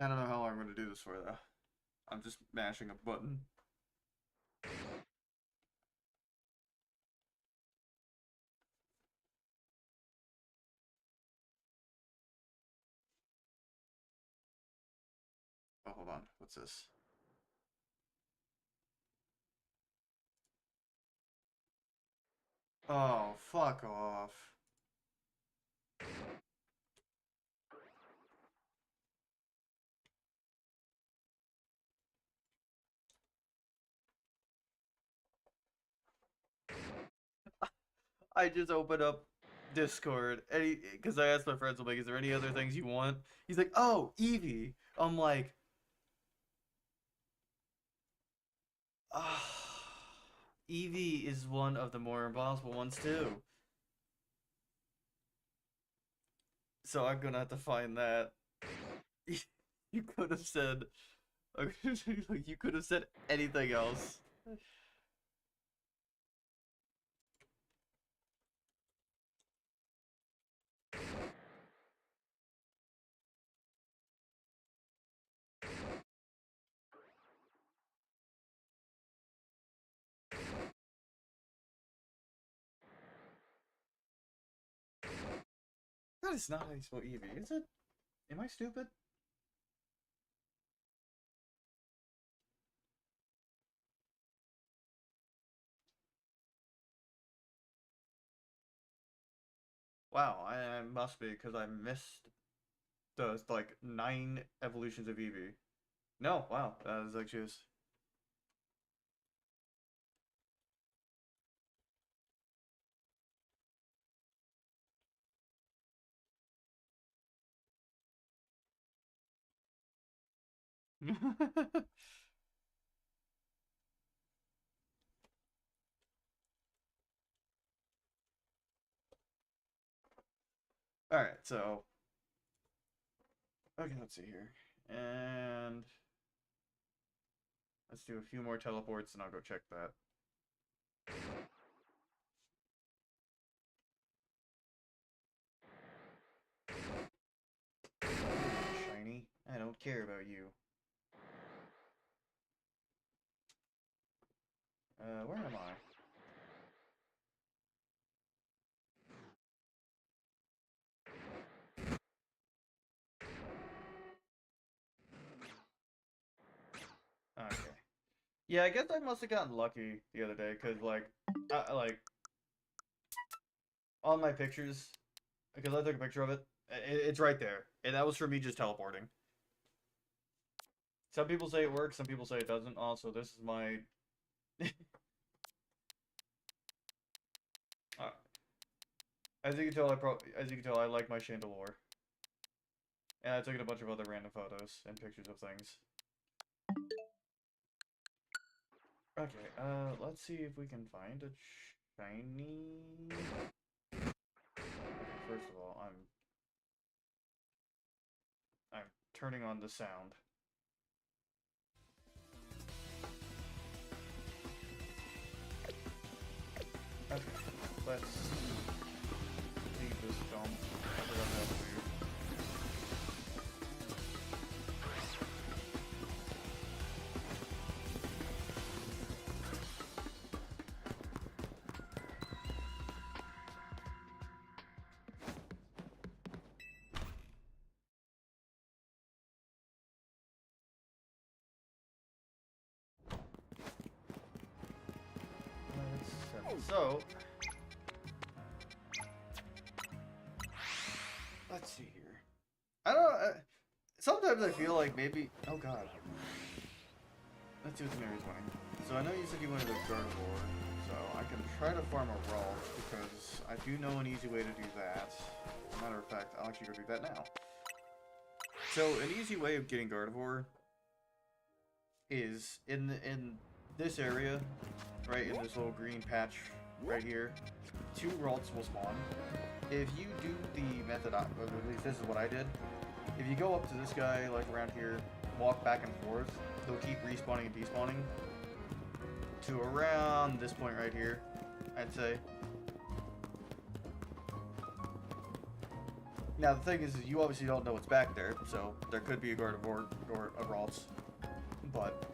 Speaker 1: I don't know how long I'm gonna do this for though. I'm just mashing a button. Oh, hold on. What's this? Oh, fuck off. I just opened up Discord, and because I asked my friends, I'm like, is there any other things you want? He's like, oh, Eevee. I'm like, ah, Eevee is one of the more impossible ones too. So I'm gonna have to find that. You could have said, you could have said anything else. That is not how you spell Eevee, is it? Am I stupid? Wow, I must be because I missed the like 9 evolutions of Eevee. No, wow, that is actually just. All right, so okay, let's see here, and let's do a few more teleports, and I'll go check that. Shiny, I don't care about you. Where am I? Okay. Yeah, I guess I must have gotten lucky the other day, cause like on my pictures, because I took a picture of it, it's right there, and that was for me just teleporting. Some people say it works, some people say it doesn't. Also, this is my. uh, as you can tell, as you can tell, I like my Chandelure, and I took a bunch of other random photos and pictures of things. Okay, let's see if we can find a shiny. Okay, first of all, I'm turning on the sound. Okay, let's leave this dump. I forgot how to do. So, let's see here. I don't. Sometimes I feel like maybe. Oh God. Let's see what the Mary's wanting. So I know you said you wanted a Gardevoir, so I can try to farm a Ralph because I do know an easy way to do that. As a matter of fact, I'll actually go do that now. So an easy way of getting Gardevoir is in this area, right in this little green patch right here. 2 Ralts will spawn. If you do the method, or at least this is what I did. If you go up to this guy, like around here, walk back and forth, they'll keep respawning and despawning to around this point right here, I'd say. Now the thing is, you obviously don't know what's back there, so there could be a Gardevoir or a Ralts, but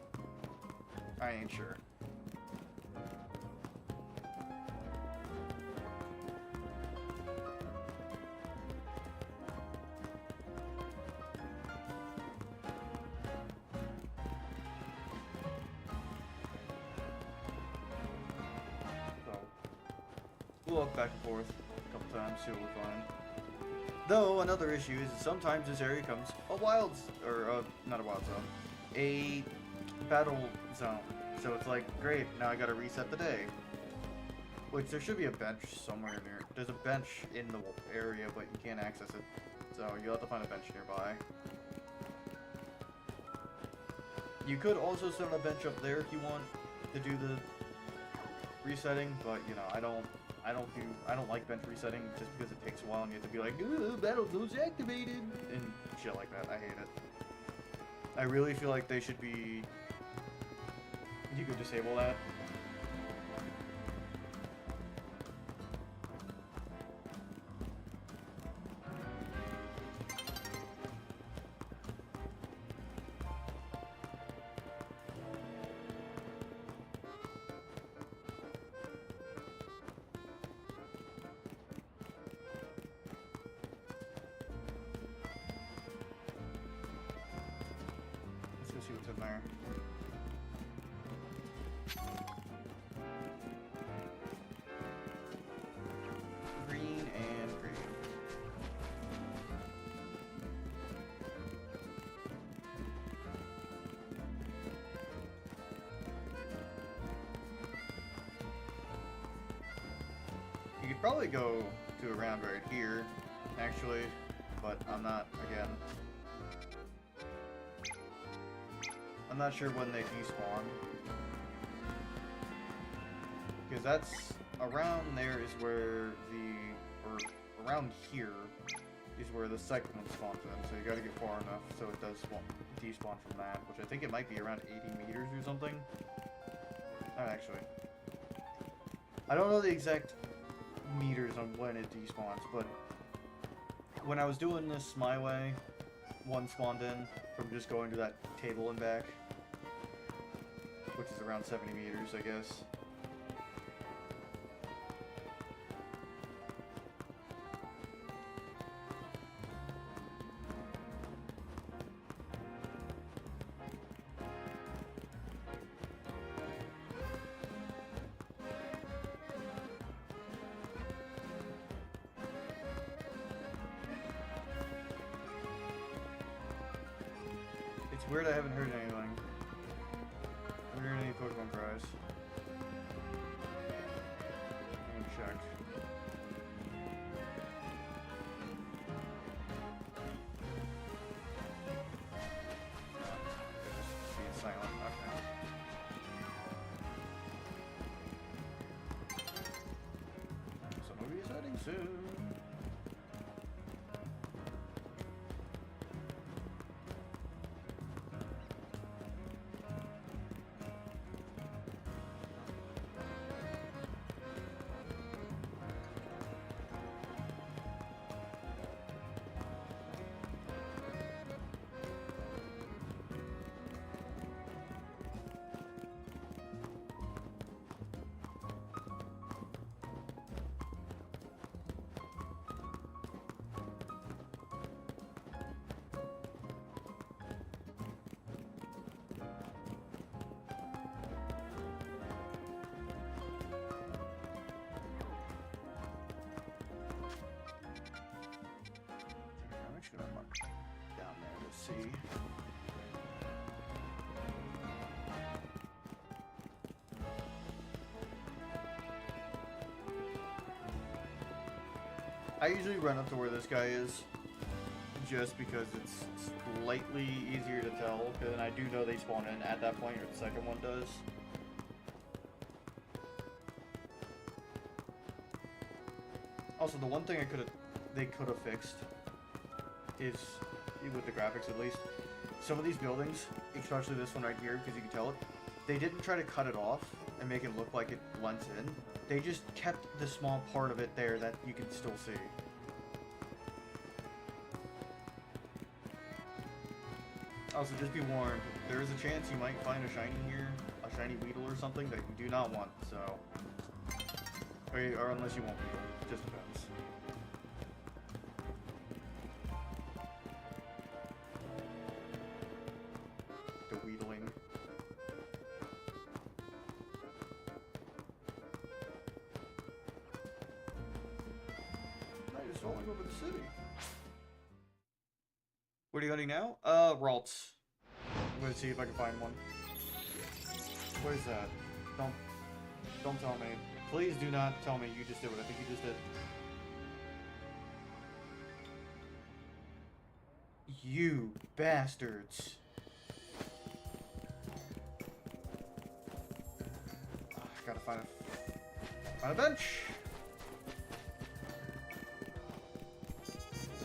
Speaker 1: I ain't sure. We'll walk back and forth a couple times, see what we find. Though, another issue is that sometimes this area comes a wild, or not a wild zone, a battle zone. So it's like, great, now I gotta reset the day. Which, there should be a bench somewhere near. There's a bench in the area, but you can't access it. So you'll have to find a bench nearby. You could also set a bench up there if you want to do the resetting, but you know, I don't like bench resetting just because it takes a while and you have to be like, battle zone's activated and shit like that. I hate it. I really feel like they should be. You could disable that. See what's in there. Green and green. You could probably go to a round right here, actually, but I'm not, again. I'm not sure when they despawn. Because that's around there is where or around here is where the second one spawns in. So you gotta get far enough so it does despawn from that, which I think it might be around 80 meters or something. Actually, I don't know the exact meters on when it despawns, but when I was doing this my way, one spawned in from just going to that table and back, which is around 70 meters, I guess. It's weird I haven't heard anything. I haven't heard any Pokemon cries. I'm gonna check. Just being silent. Okay. So we'll be resetting soon. Gonna mark down there to see. I usually run up to where this guy is, just because it's slightly easier to tell, and I do know they spawn in at that point, or the second one does. Also, the one thing they could have fixed is, with the graphics at least, some of these buildings, especially this one right here, because you can tell it, they didn't try to cut it off and make it look like it blends in. They just kept the small part of it there that you can still see. Also, just be warned, there is a chance you might find a shiny here, a shiny Weedle or something that you do not want, so... Or unless you want Weedle, just depends. The Weedling. I just rolling over the city. What are you hunting now? Ralts. I'm gonna see if I can find one. Where's that? Don't tell me. Please do not tell me you just did what I think you just did. You bastards. I gotta find a bench.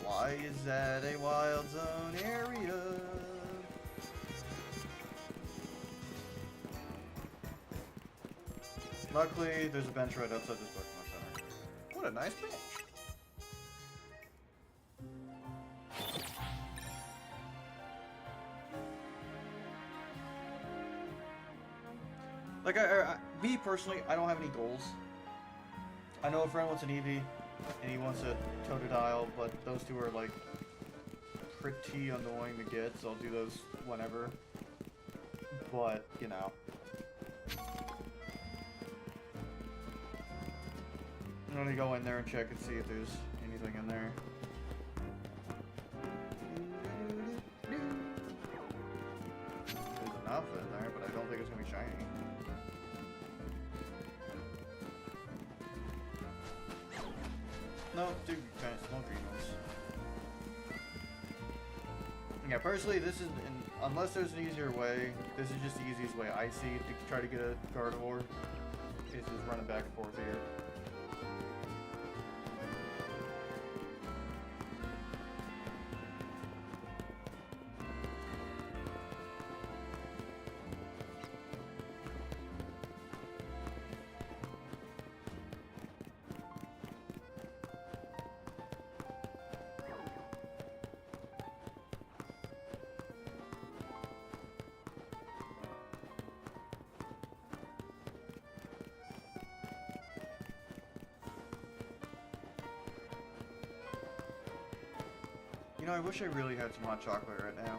Speaker 1: Why is that a wild zone area? Luckily, there's a bench right outside this Pokemon Center. What a nice bench. Like, me personally, I don't have any goals. I know a friend wants an Eevee, and he wants a Totodile, but those two are, like, pretty annoying to get, so I'll do those whenever. But, you know. I'm gonna go in there and check and see if there's anything in there. There's enough in there, but I don't think it's gonna be shiny. No, two kind of small green ones. Yeah, personally, this is, unless there's an easier way, this is just the easiest way I see to try to get a Gardevoir. Is just running back and forth here. You know, I wish I really had some hot chocolate right now.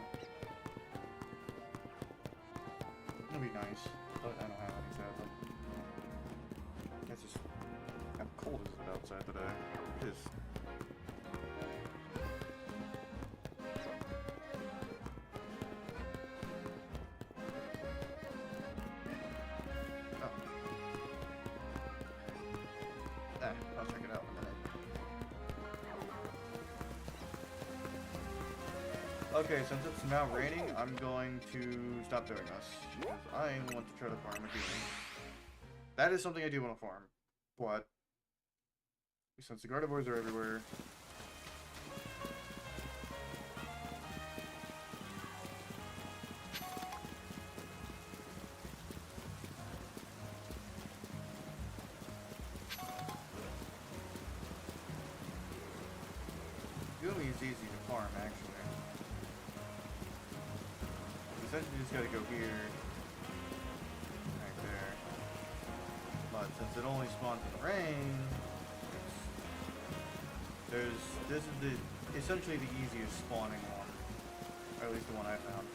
Speaker 1: That'd be nice, but I don't have any, sadly. It's just, how cold is it outside today? It is. Oh. I'll check it out in a minute. Okay, since it's now raining, I'm going to stop doing this, because I want to try to farm a Hunion. That is something I do want to farm, but since the Gardevoirs are everywhere... Goomy is easy to farm, actually. Essentially just gotta go here, right there. But since it only spawns in the rain, this is essentially the easiest spawning one, or at least the one I found.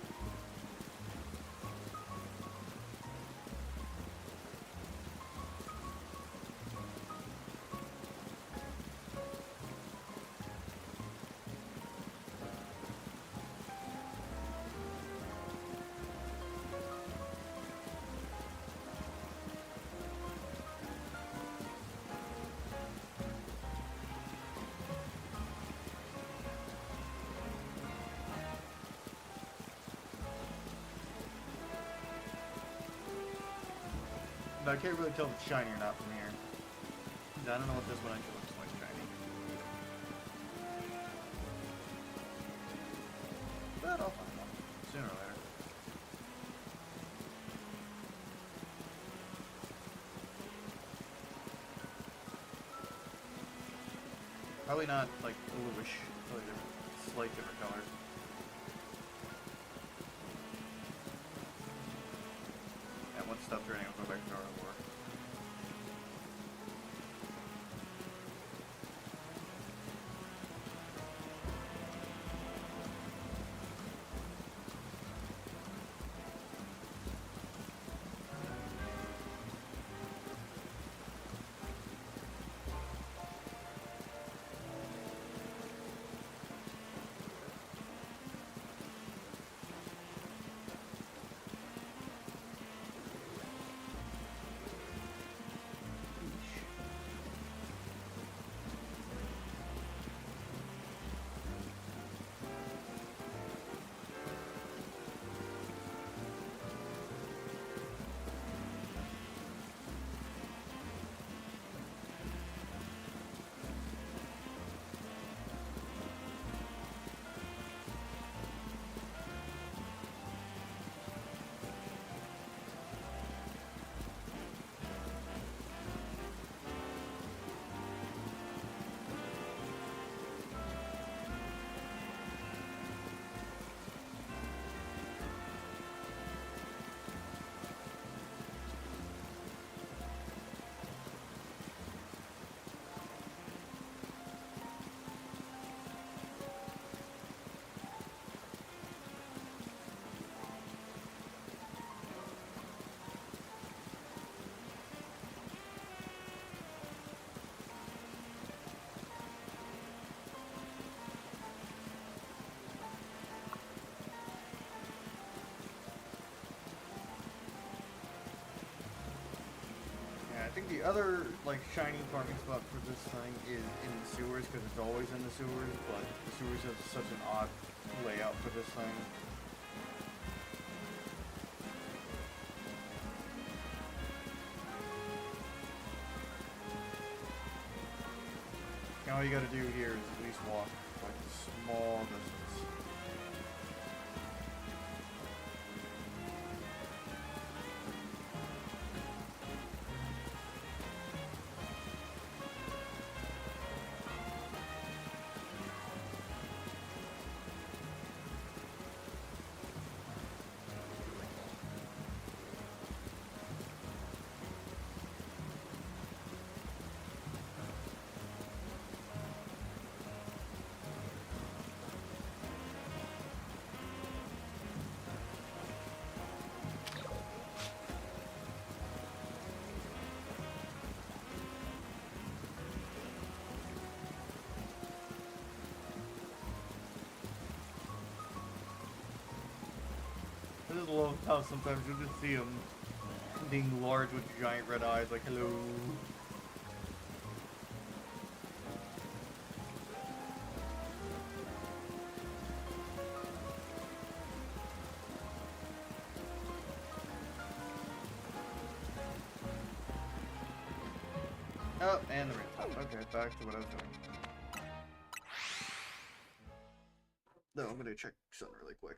Speaker 1: But I can't really tell if it's shiny or not from here. I don't know what this one actually looks like shiny. But I'll find one sooner or later. Probably not like bluish, probably different, slight different colors. stop training, I'll go back to Northern War. I think the other, like, shiny farming spot for this thing is in the sewers, because it's always in the sewers, but the sewers have such an odd layout for this thing. And all you gotta do here is at least walk, like, a small distance. I just love how sometimes you just see them being large with giant red eyes, like, hello. Oh, and the rain. Okay, back to what I was doing. No, I'm gonna check something really quick.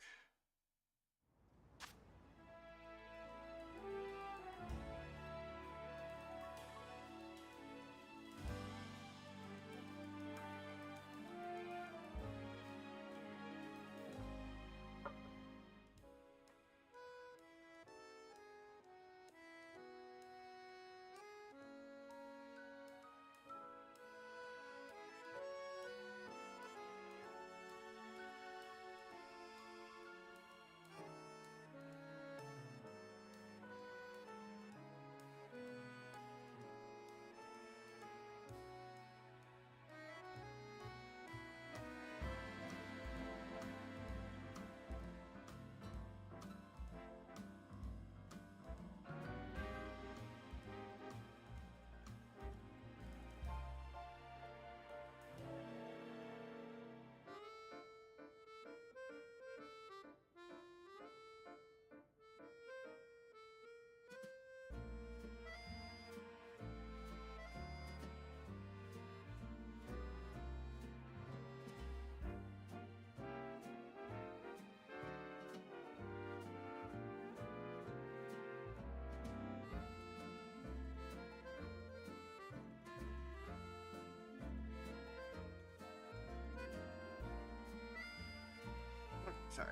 Speaker 1: Sorry.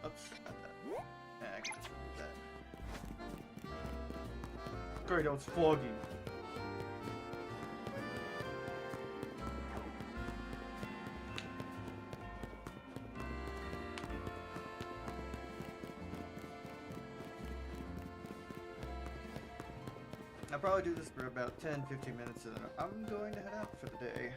Speaker 1: Oops, not that. Yeah, I can just remove that. great, that was foggy. I'll probably do this for about 10-15 minutes and then I'm going to head out for the day.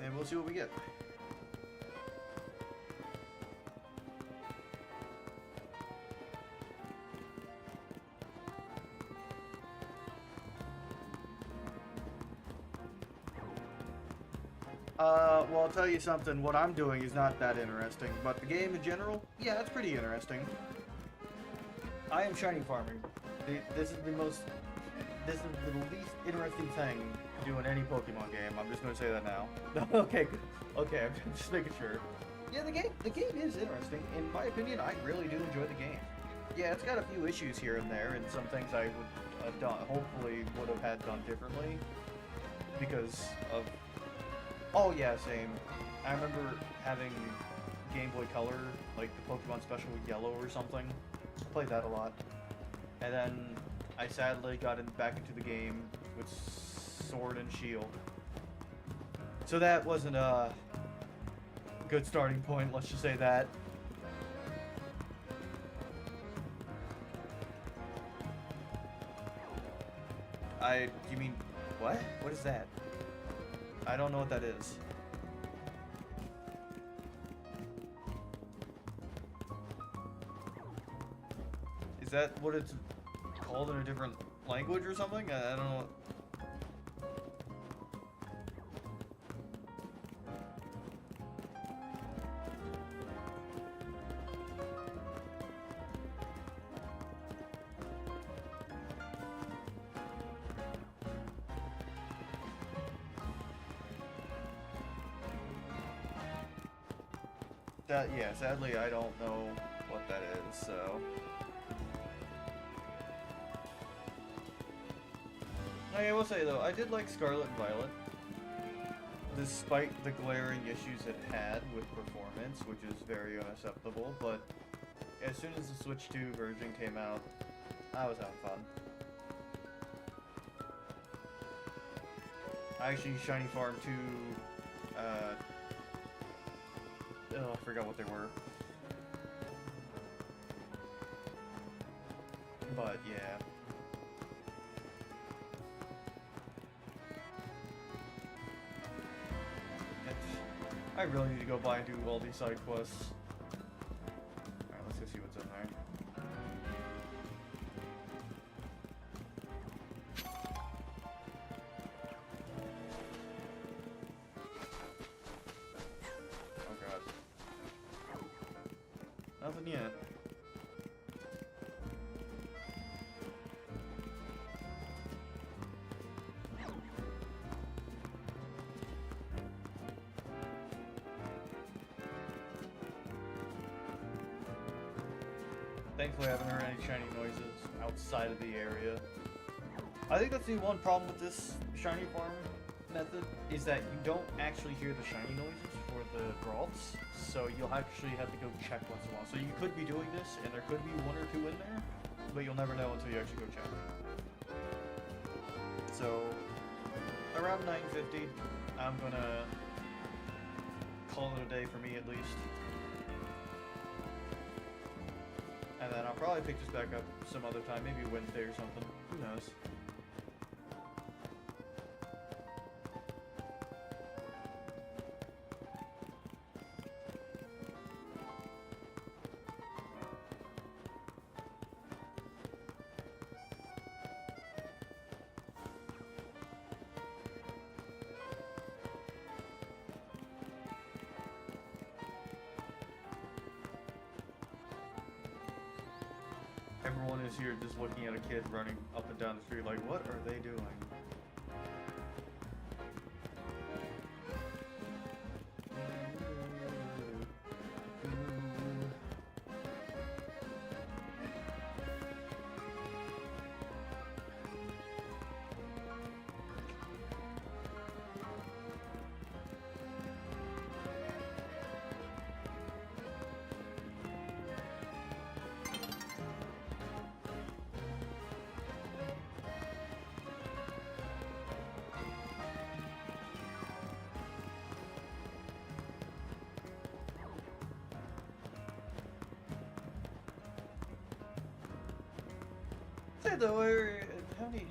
Speaker 1: And we'll see what we get. Well, I'll tell you something, what I'm doing is not that interesting, but the game in general, yeah, it's pretty interesting. I am shiny farming. This is the least interesting thing to do in any Pokemon game. I'm just going to say that now. Okay, good. Okay, I'm just making sure. Yeah, the game is interesting. In my opinion, I really do enjoy the game. Yeah, it's got a few issues here and there, and some things I would have done, hopefully would have had done differently because of. Oh yeah, same. I remember having Game Boy Color, like the Pokemon Special Yellow or something. Played that a lot. And then I sadly got back into the game with Sword and Shield. So that wasn't a good starting point, let's just say that. You mean, what? What is that? I don't know what that is. Is that what it's called in a different language or something? I don't know. Yeah, sadly I don't know what that is, so. I will say though, I did like Scarlet and Violet, despite the glaring issues it had with performance, which is very unacceptable, but as soon as the Switch 2 version came out, I was having fun. I actually shiny farmed 2, oh, I forgot what they were. But, yeah. I really need to go by and do all these side quests. Alright, let's go see what's in there. Nothing yet. Thankfully I haven't heard any shiny noises outside of the area. I think that's the one problem with this shiny farm method, is that you don't actually hear the shiny noises for the Brawls, so you'll actually have to go check once in a while. So you could be doing this, and there could be 1 or 2 in there, but you'll never know until you actually go check. So, around 9:50, I'm gonna call it a day for me at least. And then I'll probably pick this back up some other time, maybe Wednesday or something. Who knows? Everyone is here just looking at a kid running up and down the street like, what are they doing? understand though, how many,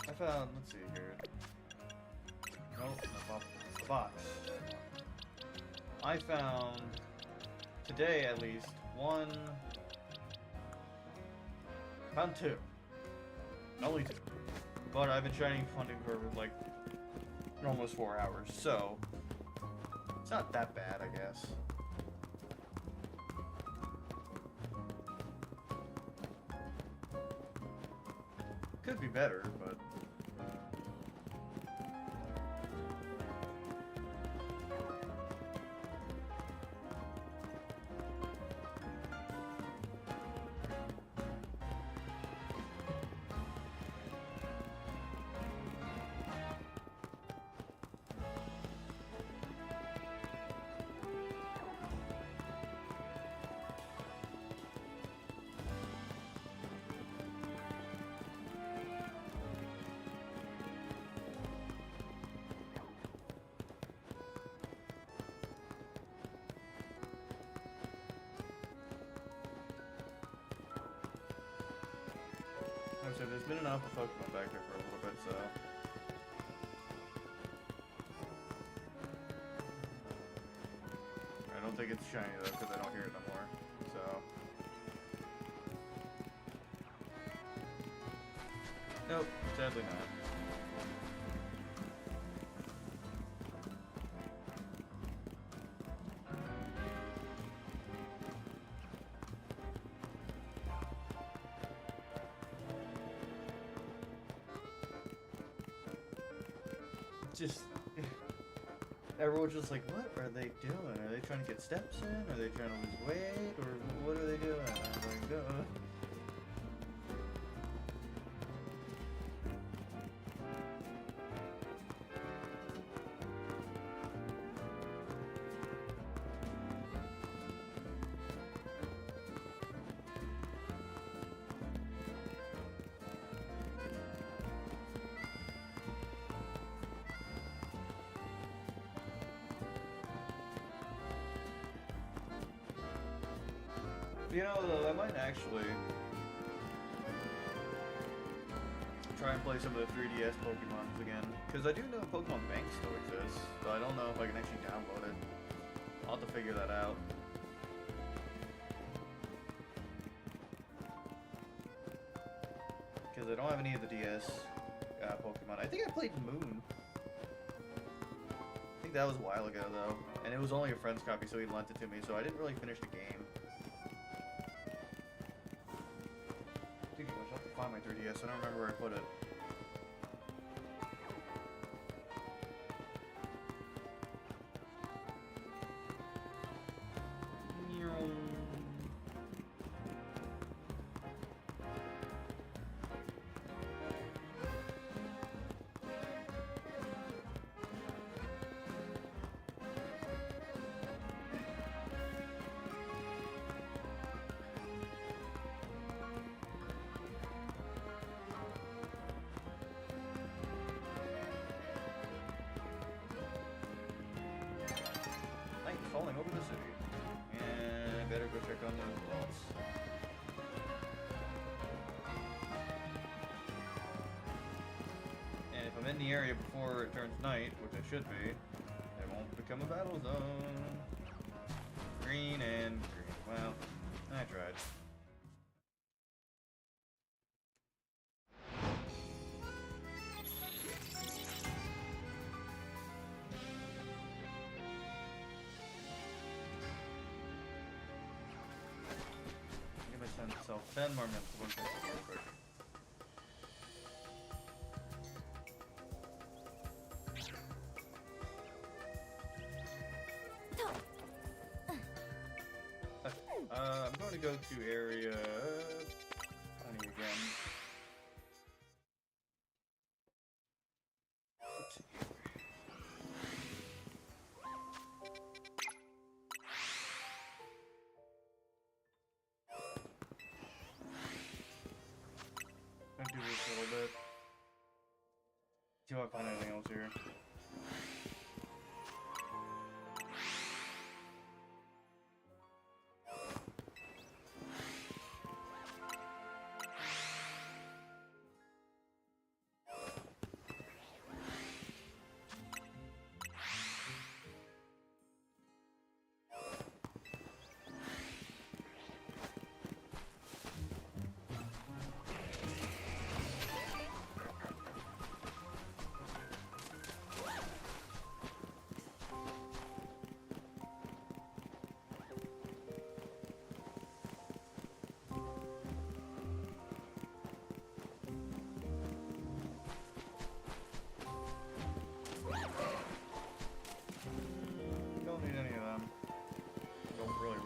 Speaker 1: I found, let's see here. Nope, it's the box. I found, today at least, found 2. Only 2. But I've been trying hunting for like almost 4 hours, so it's not that bad, I guess. Could be better, but like I said, there's been enough of Pokemon back there for a little bit, so. I don't think it's shiny though, because I don't hear it no more, so. Nope, sadly not. Just everyone's just like, what are they doing? Are they trying to get steps in? Are they trying to lose weight? Or what are they doing? I'm like, you know, though, I might actually try and play some of the 3DS Pokemons again. Because I do know Pokemon Bank still exists, but I don't know if I can actually download it. I'll have to figure that out. Because I don't have any of the DS Pokemon. I think I played Moon. I think that was a while ago, though. And it was only a friend's copy, so he lent it to me, so I didn't really finish the game. I'll have to find my 3DS. I don't remember where I put it. Falling over the city. And I better go check on those vaults. And if I'm in the area before it turns night, which I should be, it won't become a battle zone. Green and green. Well, I tried. So 10 more minutes. We'll take it real quick. I'm going to go to area 20 again. Let's see. I'm gonna do this a little bit. See if I find anything else here.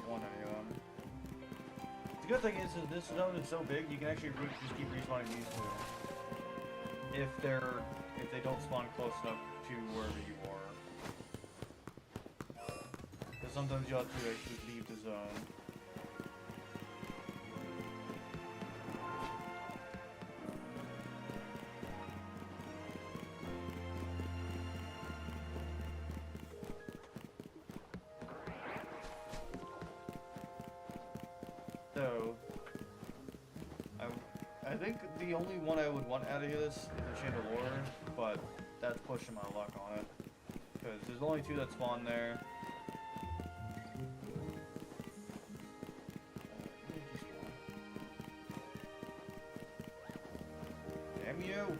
Speaker 1: want any of them. The good thing is that this zone is so big, you can actually just keep respawning these two. If they don't spawn close enough to wherever you are. Because sometimes you have to actually leave the zone. So, I think the only one I would want out of this is a Chandelier, but that's pushing my luck on it. Because there's only two that spawn there. Damn you!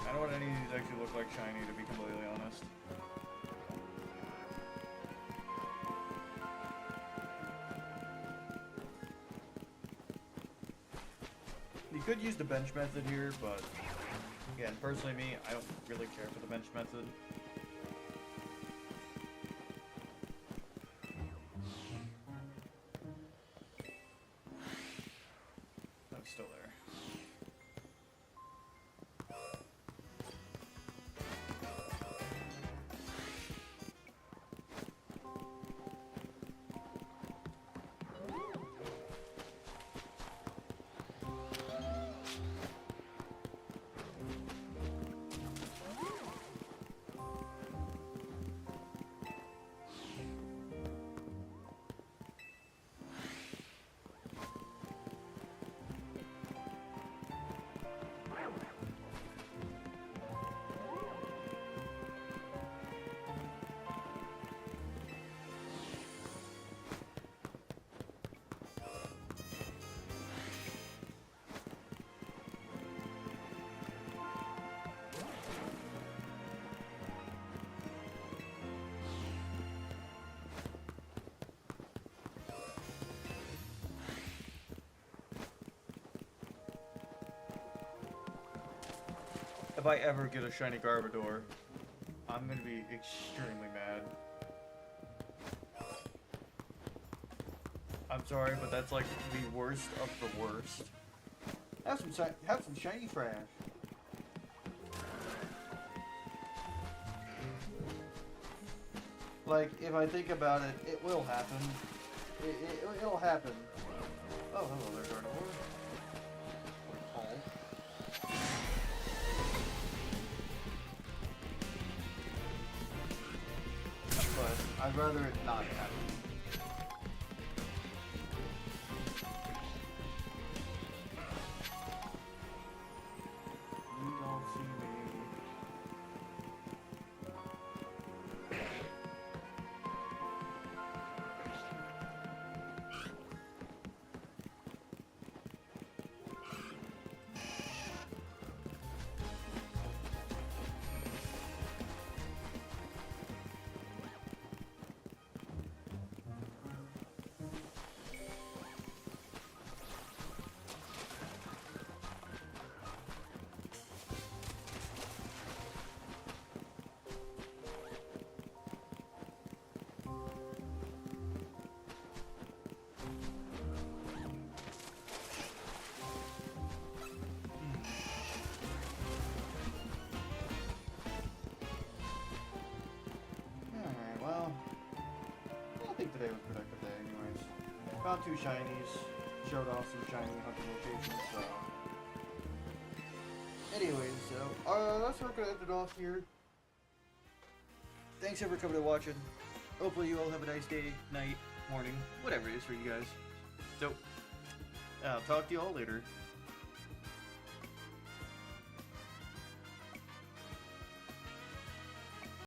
Speaker 1: I don't want any of these actually look like shiny, to be completely honest. You could use the bench method here, but again, personally me, I don't really care for the bench method. That's still there. If I ever get a shiny Garbodor, I'm gonna be extremely mad. I'm sorry, but that's like the worst of the worst. Have some shiny trash. Like, if I think about it, it will happen. It'll happen. Oh, hello there, Gardevoir. But I'd rather it not happen. You don't see me. Today was a productive day anyways. Found 2 shinies, showed off some shiny hunting locations, so... Anyways, so, that's where we're gonna end it off here. Thanks everyone for coming and watching. Hopefully you all have a nice day, night, morning, whatever it is for you guys. So, I'll talk to you all later.